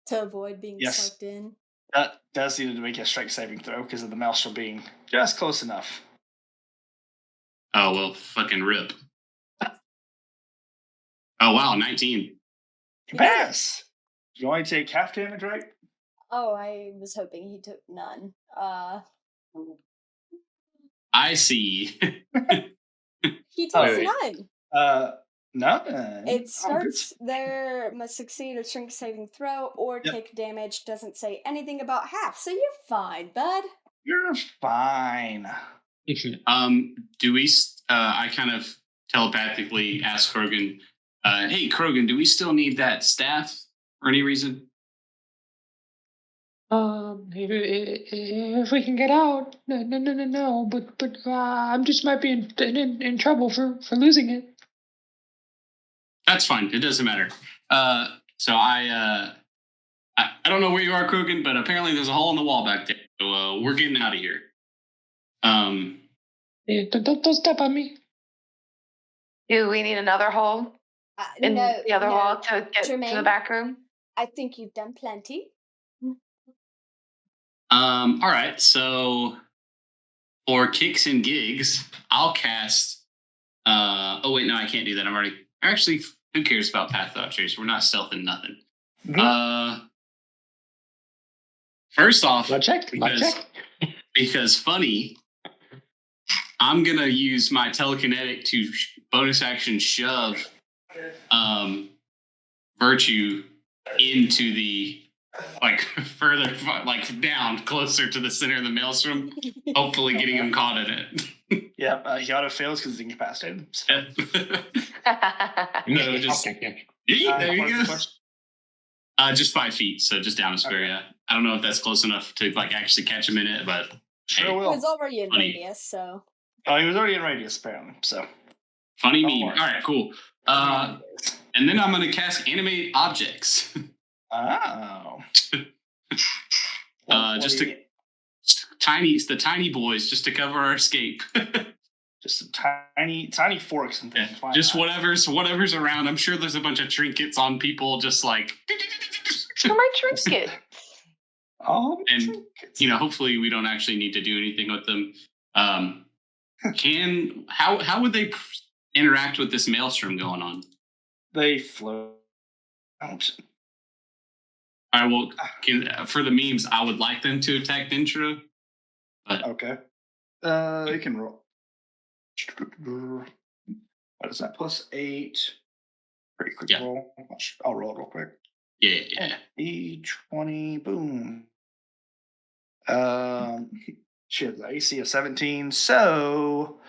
to avoid being
Yes.
sucked in?
That does need to make a strength saving throw because of the maelstrom being just close enough.
Oh, well, fucking rip. Oh, wow, 19.
You pass. You only take half damage, right?
Oh, I was hoping he took none.
I see.
He takes
Wait.
none.
None.
It starts there, must succeed a strength saving throw or
Yep.
take damage. Doesn't say anything about half, so you're fine, bud.
You're fine.
Do we, I kind of telepathically ask Krogan, hey, Krogan, do we still need that staff for any reason?
If we can get out, no. But I'm just might be in trouble for losing it.
That's fine. It doesn't matter. So I don't know where you are, Krogan, but apparently there's a hole in the wall back there. So we're getting out of here.
Yeah, don't step on me.
Do we need another hole in the other wall to get to the
Jermaine,
back room?
I think you've done plenty.
All right. So for kicks and gigs, I'll cast. Oh wait, no, I can't do that. I'm already. Actually, who cares about Path Thought Trace? We're not stealthing nothing. First off,
My check.
because funny, I'm gonna use my telekinetic to bonus action shove Virtue into the further down closer to the center of the maelstrom, hopefully getting him caught in it.
Yeah, he auto fails because he's incapacitated. So.
No, just there you go. Just 5 feet, so just down a square. Yeah, I don't know if that's close enough to actually catch him in it, but
Sure
hey,
will.
He was already in
Funny.
radius, so.
Oh, he was already in radius, apparently. So.
funny
Don't
meme.
worry.
All right, cool. And then I'm gonna cast animate objects.
Oh.
Just to the tiny boys, just to cover our escape.
Just some tiny forks and things. Why
Just
not?
whatever's around. I'm sure there's a bunch of trinkets on people, just like.
For my trinket.
Oh,
And hopefully we don't actually need to do anything with them. How would they interact with this maelstrom going on?
they float out.
I will for the memes. I would like them to attack Dentra, but
Okay. You can roll. What is that? +8. Pretty quick
Yeah.
roll. I'll roll it real quick.
yeah.
E20. Boom. She has the AC of 17, so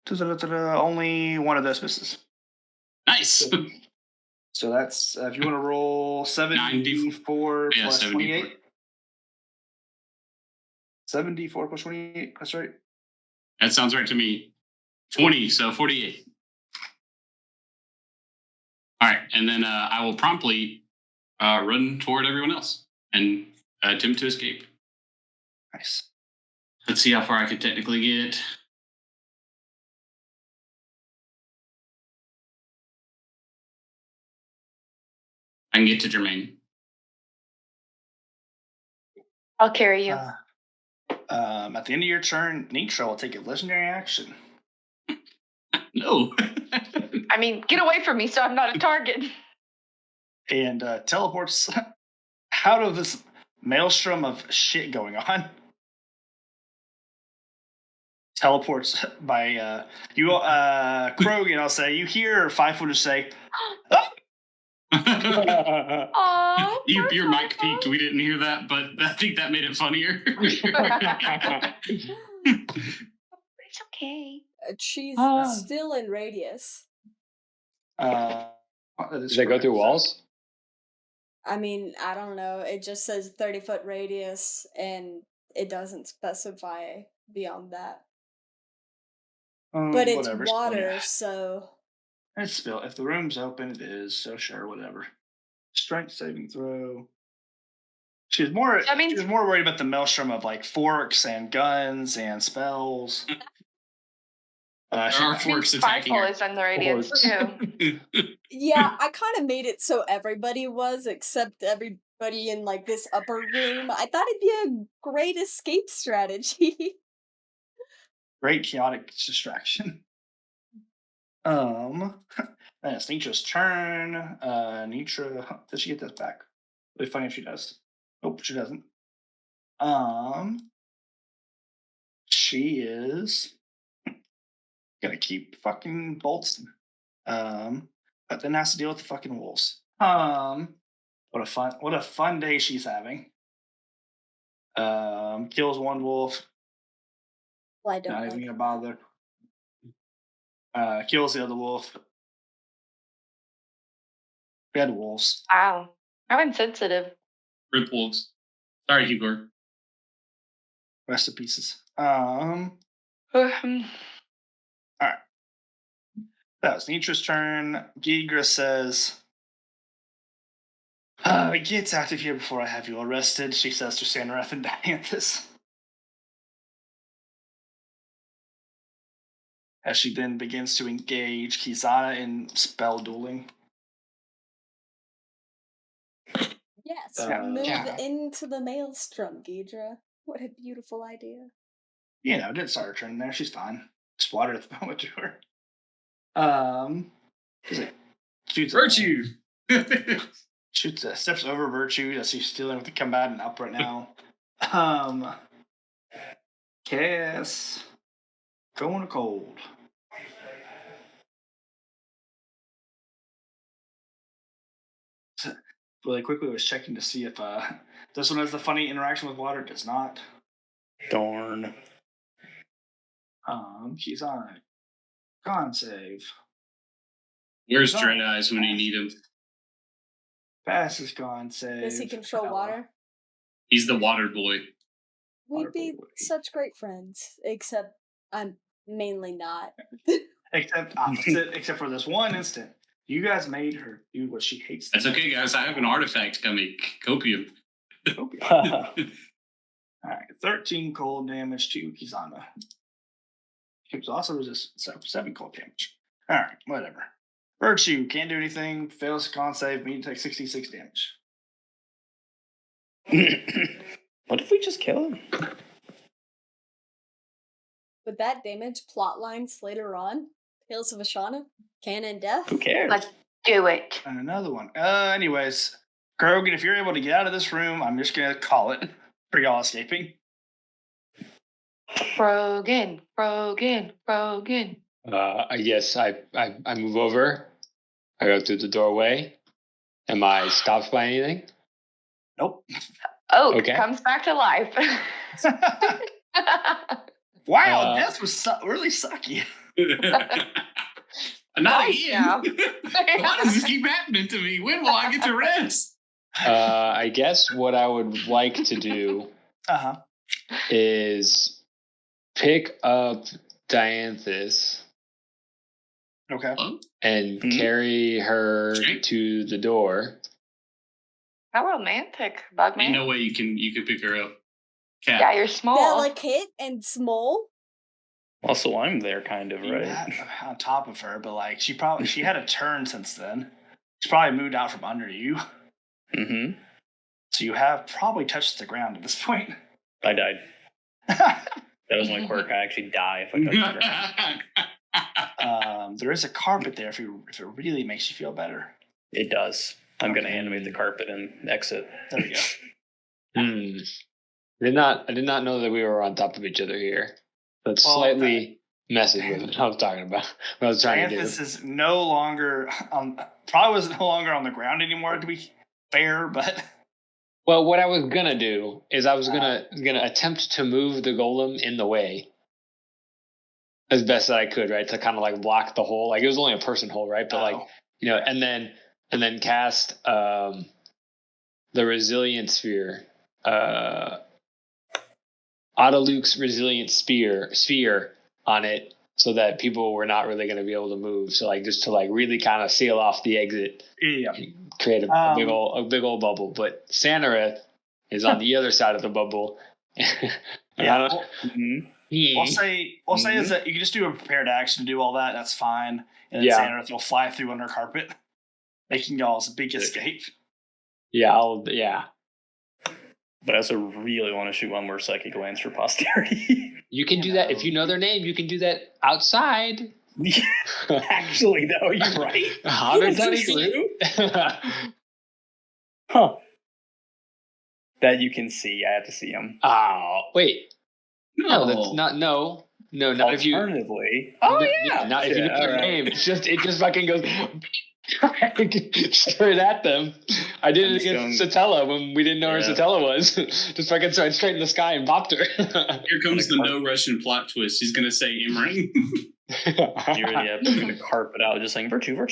only one of those misses.
Nice.
So that's if you want to roll 74
Yeah,
plus
74.
28. 74 plus 28. That's right.
That sounds right to me. 20, so 48. All right, and then I will promptly run toward everyone else and attempt to escape.
Nice.
Let's see how far I can technically get. I can get to Jermaine.
I'll carry you.
At the end of your turn, Nitro will take a legendary action.
No.
I mean, get away from me so I'm not a target.
And teleports out of this maelstrom of shit going on. Teleports by you, Krogan. I'll say you hear 5-footers say, "Ah!"
Aww.
Your mic peaked. We didn't hear that, but I think that made it funnier.
It's okay.
She's
Ah.
still in radius.
Does that go through walls?
I mean, I don't know. It just says 30-foot radius, and it doesn't specify beyond that. But it's
Whatever,
water, so...
It's still, if the room's open, it is, so sure, whatever. Strength saving throw. She was more worried about the maelstrom of like forks and guns and spells.
There are forks attacking her.
Is in the radius too.
Yeah, I kind of made it so everybody was, except everybody in like this upper room. I thought it'd be a great escape strategy.
Great chaotic distraction. It's Nitra's turn. Nitra, does she get this back? It'd be funny if she does. Nope, she doesn't. She is gonna keep fucking bolting. But then has to deal with the fucking wolves. What a fun day she's having. Kills one wolf.
Well, I don't
Not
like
even gonna bother. Kills the other wolf. Dead wolves.
Wow. I'm insensitive.
Rip wolves. Sorry, Hugor.
Rest of pieces.
Um,
Alright. That was Nitra's turn. Gigra says, get out of here before I have you arrested, she says to Sanarath and Dianthus. As she then begins to engage Kizana in spell dueling.
Yes,
Yeah.
move into the maelstrom, Ghidra. What a beautiful idea.
You know, didn't start her turn there. She's fine. Just watered the moment to her. Shoots
Virtue!
Steps over Virtue as she's stealing with the combatant up right now. Cass. Going to cold. Really quickly was checking to see if this one has the funny interaction with water. It does not.
Darn.
She's on it. Con save.
Where's Dread Eyes when you need him?
Pass is con save.
Does he control water?
He's the water boy.
We'd be such great friends, except I'm mainly not.
Except opposite, except for this one instant. You guys made her do what she hates.
That's okay, guys. I have an artifact coming. Copium.
Alright, 13 cold damage to Kizana. She was also resistant, so 7 cold damage. Alright, whatever. Virtue, can't do anything, fails con save, me to take 66 damage.
What if we just kill him?
Would that damage plot lines later on? Tales of Ashana? Canon death?
Who cares?
Let's do it.
And another one. Anyways, Krogan, if you're able to get out of this room, I'm just gonna call it for y'all escaping.
Krogan, Krogan, Krogan.
I guess I move over. I go through the doorway. Am I stopped by anything?
Nope.
Oak
Okay.
comes back to life.
Wow, death was really sucky.
Not
Nice
again.
job.
Why does this keep happening to me? When will I get to rest?
I guess what I would like to do
Uh-huh.
is pick up Dianthus
Okay.
Well,
and carry her
Sure.
to the door.
How romantic, Bugman.
ain't no way you can pick her up. Cat.
Yeah, you're small.
Delicate and small.
Also, I'm there, kind of,
You
right?
had on top of her, but like she had a turn since then. She's probably moved out from under you.
Mm-hmm.
So you have probably touched the ground at this point.
I died. That was my quirk. I actually die if I touch the ground.
There is a carpet there if it really makes you feel better.
It does. I'm going to
Okay.
animate the carpet and exit.
There we go.
I did not know that we were on top of each other here. That's
Well,
slightly messes with what I was talking about. What I was trying to do.
Dianthus is no longer probably was no longer on the ground anymore, to be fair, but
Well, what I was gonna do is I was gonna attempt to move the golem in the way as best that I could, right? To kind of like block the hole. Like it was only a person hole, right? But like, you know, and then cast the resilient sphere. Autoluke's resilient sphere on it, so that people were not really going to be able to move. So like just to like really kind of seal off the exit,
yeah.
create a big old bubble. But Sanareth is on the other side of the bubble.
Yeah.
Mm-hmm.
We'll say is that you can just do a prepared action to do all that. That's fine. And then
Yeah.
Sanareth will fly through under carpet, making y'all's big escape.
Yeah.
But I also really want to shoot one more psychic glance for posterity.
You can do that if you know their name. You can do that outside.
Actually, though, you're right.
Is
that true? Huh. That you can see. I have to see them.
Oh, wait. No, that's
No.
not. No, not if you.
Alternatively.
Not if you
Yeah,
know their
alright.
name. It just fucking goes straight at them. I did it against Satella when we didn't know where
Yeah.
Satella was. Just fucking started straight in the sky and bopped her.
Here comes the no Russian plot twist. He's gonna say Imran.
You're already going to carpet out, just saying virtue.
Well,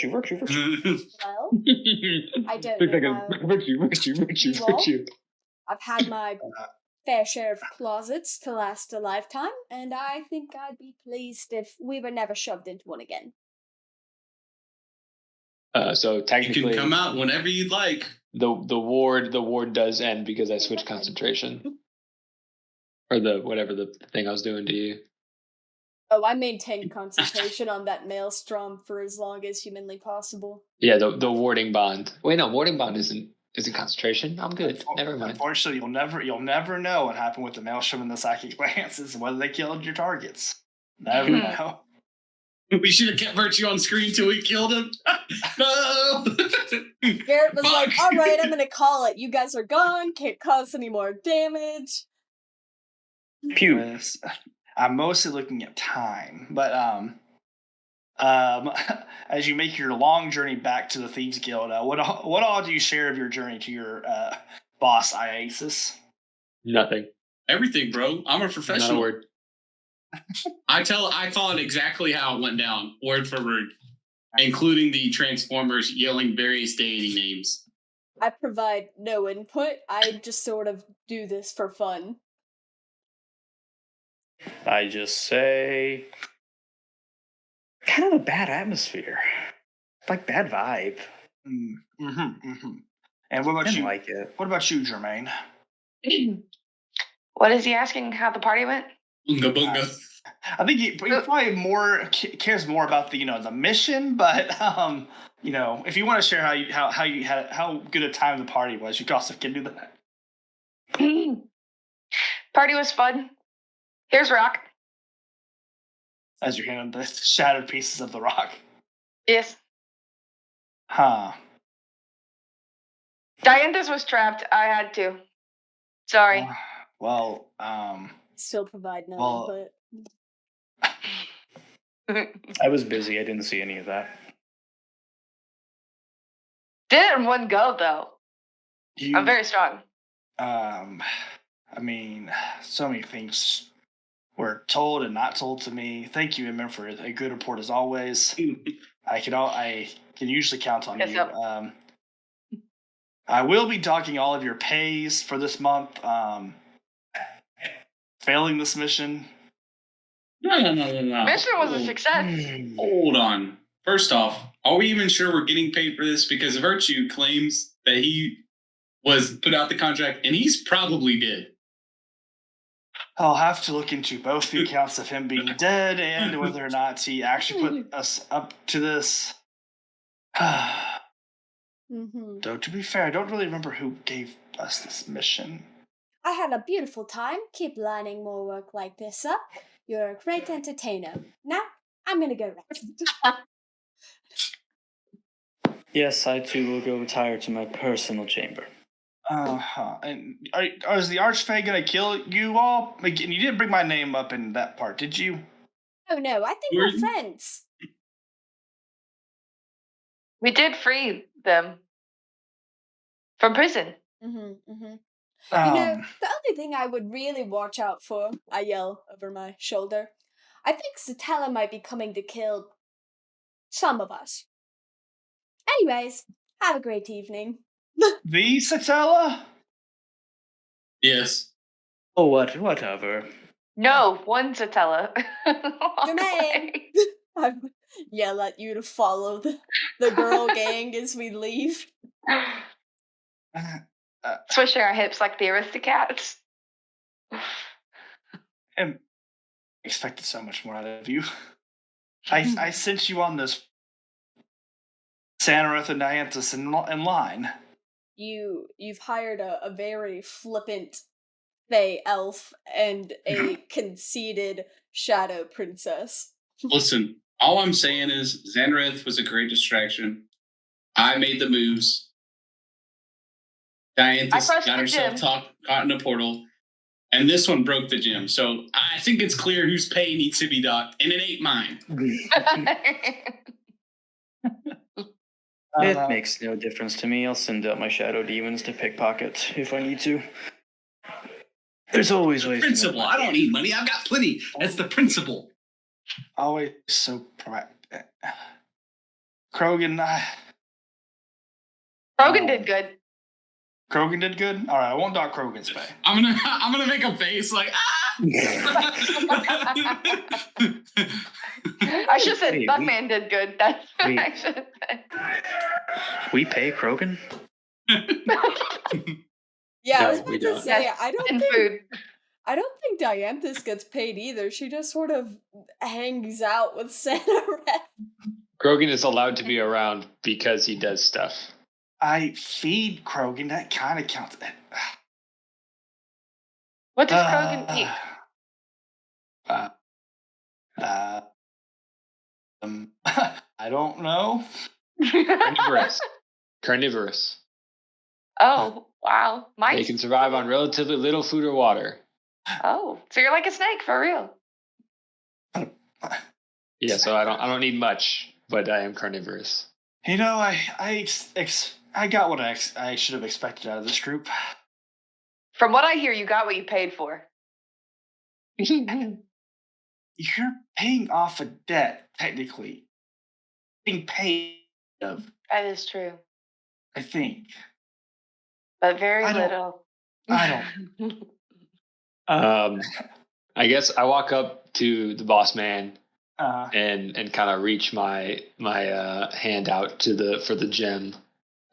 I don't know.
Virtue.
I've had my fair share of closets to last a lifetime, and I think I'd be pleased if we were never shoved into one again.
So
You
technically,
can come out whenever you'd like.
the ward does end because I switched concentration, or whatever the thing I was doing to you.
Oh, I maintained concentration on that maelstrom for as long as humanly possible.
Yeah, the warding bond. Wait, no, warding bond isn't concentration. I'm good. Never mind.
Unfortunately, you'll never know what happened with the maelstrom and the psychic lances and whether they killed your targets. Never know.
We should have kept Virtue on screen till we killed him. No.
Garrett was like,
Fuck.
alright, I'm gonna call it. You guys are gone, can't cause any more damage.
Pew.
Yes. I'm mostly looking at time, but as you make your long journey back to the Thieves Guild, what all do you share of your journey to your boss Iasis?
Nothing.
Everything, bro. I'm a
Not a
professional.
word.
I call it exactly how it went down, word for word, including the Transformers yelling various deity names.
I provide no input. I just sort of do this for fun.
I just say, kind of a bad atmosphere, like bad vibe.
And what about
Didn't
you?
like it.
What about you, Jermaine?
What is he asking? How the party went?
Bunga bunga.
I think he probably cares more about the mission, but if you want to share how good a time the party was, you also can do that.
Party was fun. Here's rock.
As you're handing the shattered pieces of the rock.
Yes.
Huh.
Dianthus was trapped. I had to. Sorry.
Well,
Still provide no
Well-
input.
I was busy. I didn't see any of that.
Did it in one go though.
you.
I'm very strong.
I mean, so many things were told and not told to me. Thank you, Emma, for a good report as always. I can usually count on
Yes,
you.
sir.
I will be docking all of your pays for this month. Failing this mission.
No.
Mission was a success.
Hold on. First off, are we even sure we're getting paid for this? Because Virtue claims that he was put out the contract, and he's probably dead.
I'll have to look into both the accounts of him being dead and whether or not he actually put us up to this.
Mm-hmm.
Though, to be fair, I don't really remember who gave us this mission.
I had a beautiful time. Keep lining more work like this up. You're a great entertainer. Now, I'm gonna go rest.
Yes, I too will go retire to my personal chamber.
And is the Archfey gonna kill you all? Again, you didn't bring my name up in that part, did you?
Oh no, I think
Were
we're
you-
friends.
We did free them from prison.
Mm-hmm, mm-hmm.
Um,
You know, the only thing I would really watch out for, I yell over my shoulder, I think Satella might be coming to kill some of us. Anyways, have a great evening.
the Satella?
Yes.
Oh, whatever.
No, one Satella.
Jermaine! I yell at you to follow the girl gang as we leave.
Swishing our hips like the Aristocats.
I expected so much more out of you. I sent you on this Sanareth and Dianthus in line.
You've hired a very flippant Fey elf and a conceited shadow princess.
Listen, all I'm saying is Xanareth was a great distraction. I made the moves.
I
Dianthus
crushed
got
the
herself
gym.
caught in a portal. And this one broke the gym. So I think it's clear whose pay needs to be docked. And it ain't mine.
It makes no difference to me. I'll send out my shadow demons to pickpocket if I need to. There's always ways.
Principle. I don't need money. I've got plenty. That's the principle.
Always so proactive. Krogan,
Krogan did good.
Krogan did good. All right, I won't dock Krogan's pay.
I'm gonna make a face like
I should have said
Hey,
Buckman did good. That's what
we-
I should have said.
We pay Krogan?
Yeah, I
No,
was
we
about to
don't.
say,
Yes,
I don't
and
think
food.
I don't think Dianthus gets paid either. She just sort of hangs out with Sanareth.
Krogan is allowed to be around because he does stuff.
I feed Krogan. That kind of counts.
What does Krogan eat?
I don't know.
Carnivorous. Carnivorous.
Oh, wow.
They
Mine's.
can survive on relatively little food or water.
Oh, so you're like a snake for real.
Yeah, so I don't need much, but I am carnivorous.
You know, I got what I should have expected out of this group.
From what I hear, you got what you paid for.
You're paying off a debt, technically. Being paid of,
That is true.
I think.
But very
I don't-
little.
I
I guess I walk up to the boss man
Uh,
and kind of reach my hand out for the gem.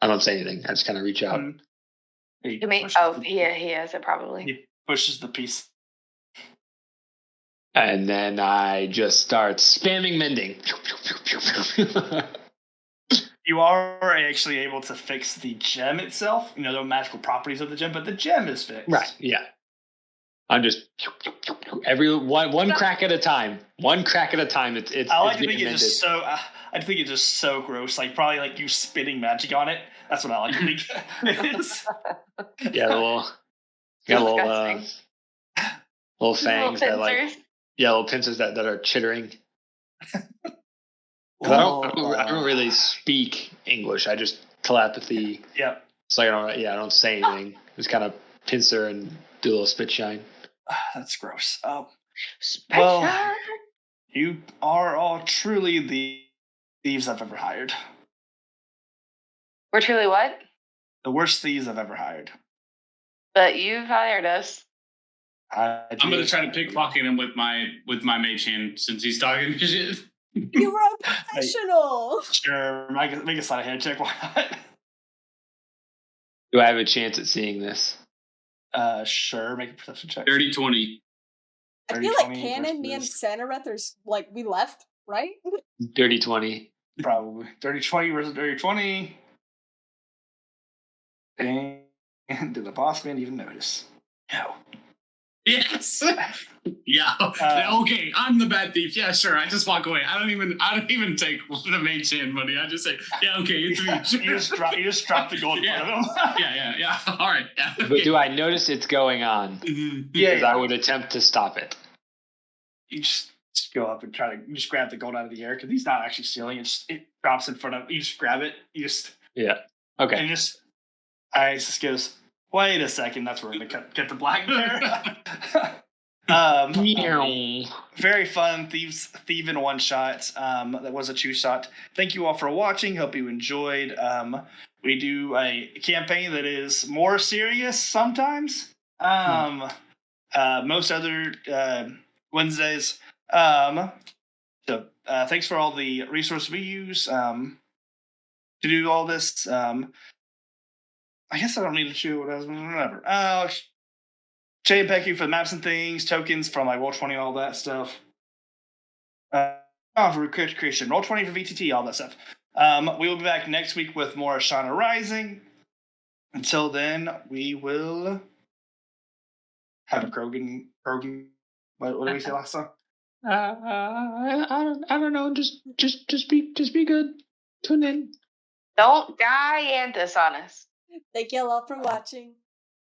I don't say anything. I just kind of reach out.
he
You mean?
pushes
Oh,
the-
he has it probably.
He pushes the piece.
And then I just start spamming mending.
You are actually able to fix the gem itself. You know, the magical properties of the gem, but the gem is fixed.
Right. Yeah. I'm just every one crack at a time. One crack at a time. It's
I like to
getting
think it's just
mended.
so. I think it's just so gross. Like probably like you spitting magic on it. That's what I like to think it is.
Yeah, got
Disgusting.
little fangs that like
pincers.
little pincers that are chittering. 'Cause I don't really speak English. I just telepathy.
Yep.
So I don't say anything. Just kind of pincer and do a little spit shine.
That's gross.
Special.
Well, you are all truly the thieves I've ever hired.
We're truly what?
The worst thieves I've ever hired.
But you've hired us.
I'm gonna try to pickpocket him with my mage hand since he's talking shit.
You were a professional.
Sure, make a sleight of hand check. Why not?
Do I have a chance at seeing this?
Sure. Make a perception check.
30-20.
I feel like Canon, me and Sanareth are like we left, right?
Dirty 20.
Probably 30-20 versus 30-20. And did the boss man even notice? No.
Yes. Yeah. Okay. I'm the bad thief. Yeah. Sure. I just walk away. I don't even take the mage hand money. I just say, yeah. Okay. It's me.
you just drop the gold in front of him.
Yeah. All right. Yeah.
But do I notice it's going on?
Yeah.
Because I would attempt to stop it.
You just go up and you just grab the gold out of the air because he's not actually stealing it. It drops in front of you. Just grab it.
Yeah. Okay.
And just goes, wait a second, that's where we're going to get the black bear. Very fun thief in one shot. That was a two shot. Thank you all for watching. Hope you enjoyed. We do a campaign that is more serious sometimes. Most other Wednesdays. So thanks for all the resources we use to do all this. I guess I don't need to show what I was whatever. Jay and Pecky for the maps and things, tokens from like Roll20 and all that stuff. For creation, Roll20 for VTT, all that stuff. We will be back next week with more Ashana Rising. Until then, we will have a Krogan. What did we say last time?
I don't know. Just be good. Tune in.
Don't die and dishonest.
Thank you all for watching.